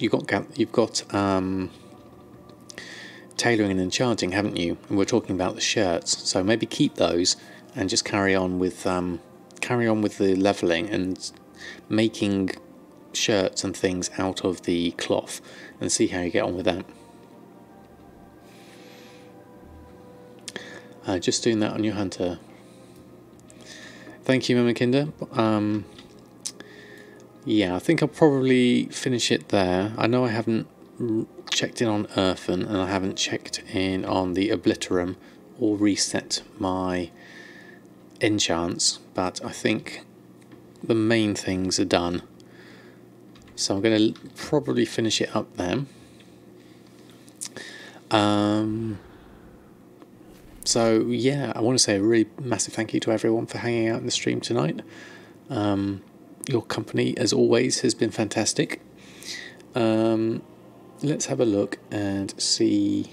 tailoring and enchanting, haven't you? And we're talking about the shirts, so maybe keep those and just carry on with the levelling and making shirts and things out of the cloth and see how you get on with that. Just doing that on your hunter. Thank you, Mama Kinder. Yeah, I think I'll probably finish it there. I know I haven't checked in on Earthen and I haven't checked in on the Obliterum or reset my enchants, but I think the main things are done. So I'm going to probably finish it up then. So yeah, I want to say a really massive thank you to everyone for hanging out in the stream tonight. Your company, as always, has been fantastic. Let's have a look and see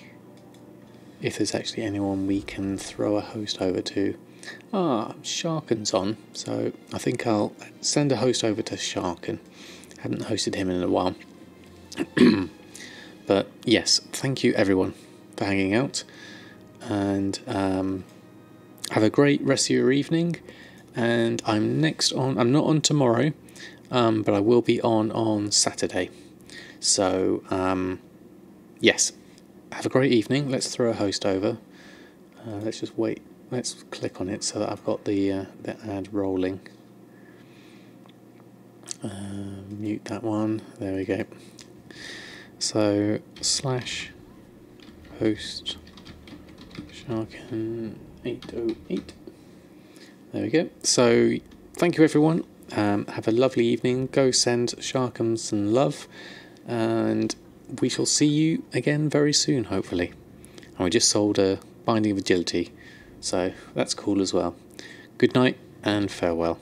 if there's actually anyone we can throw a host over to. Sharken's on, so I think I'll send a host over to Sharken. Haven't hosted him in a while. But yes, thank you everyone for hanging out, and have a great rest of your evening. And I'm not on tomorrow, but I will be on Saturday. So yes, have a great evening. Let's throw a host over. Let's just wait. Let's click on it so that I've got the ad rolling. Mute that one. There we go. So /host Sharkin 808. There we go. So thank you everyone. Have a lovely evening. Go send Sharkham some love, and we shall see you again very soon, hopefully. And we just sold a Binding of Agility, so that's cool as well. Good night and farewell.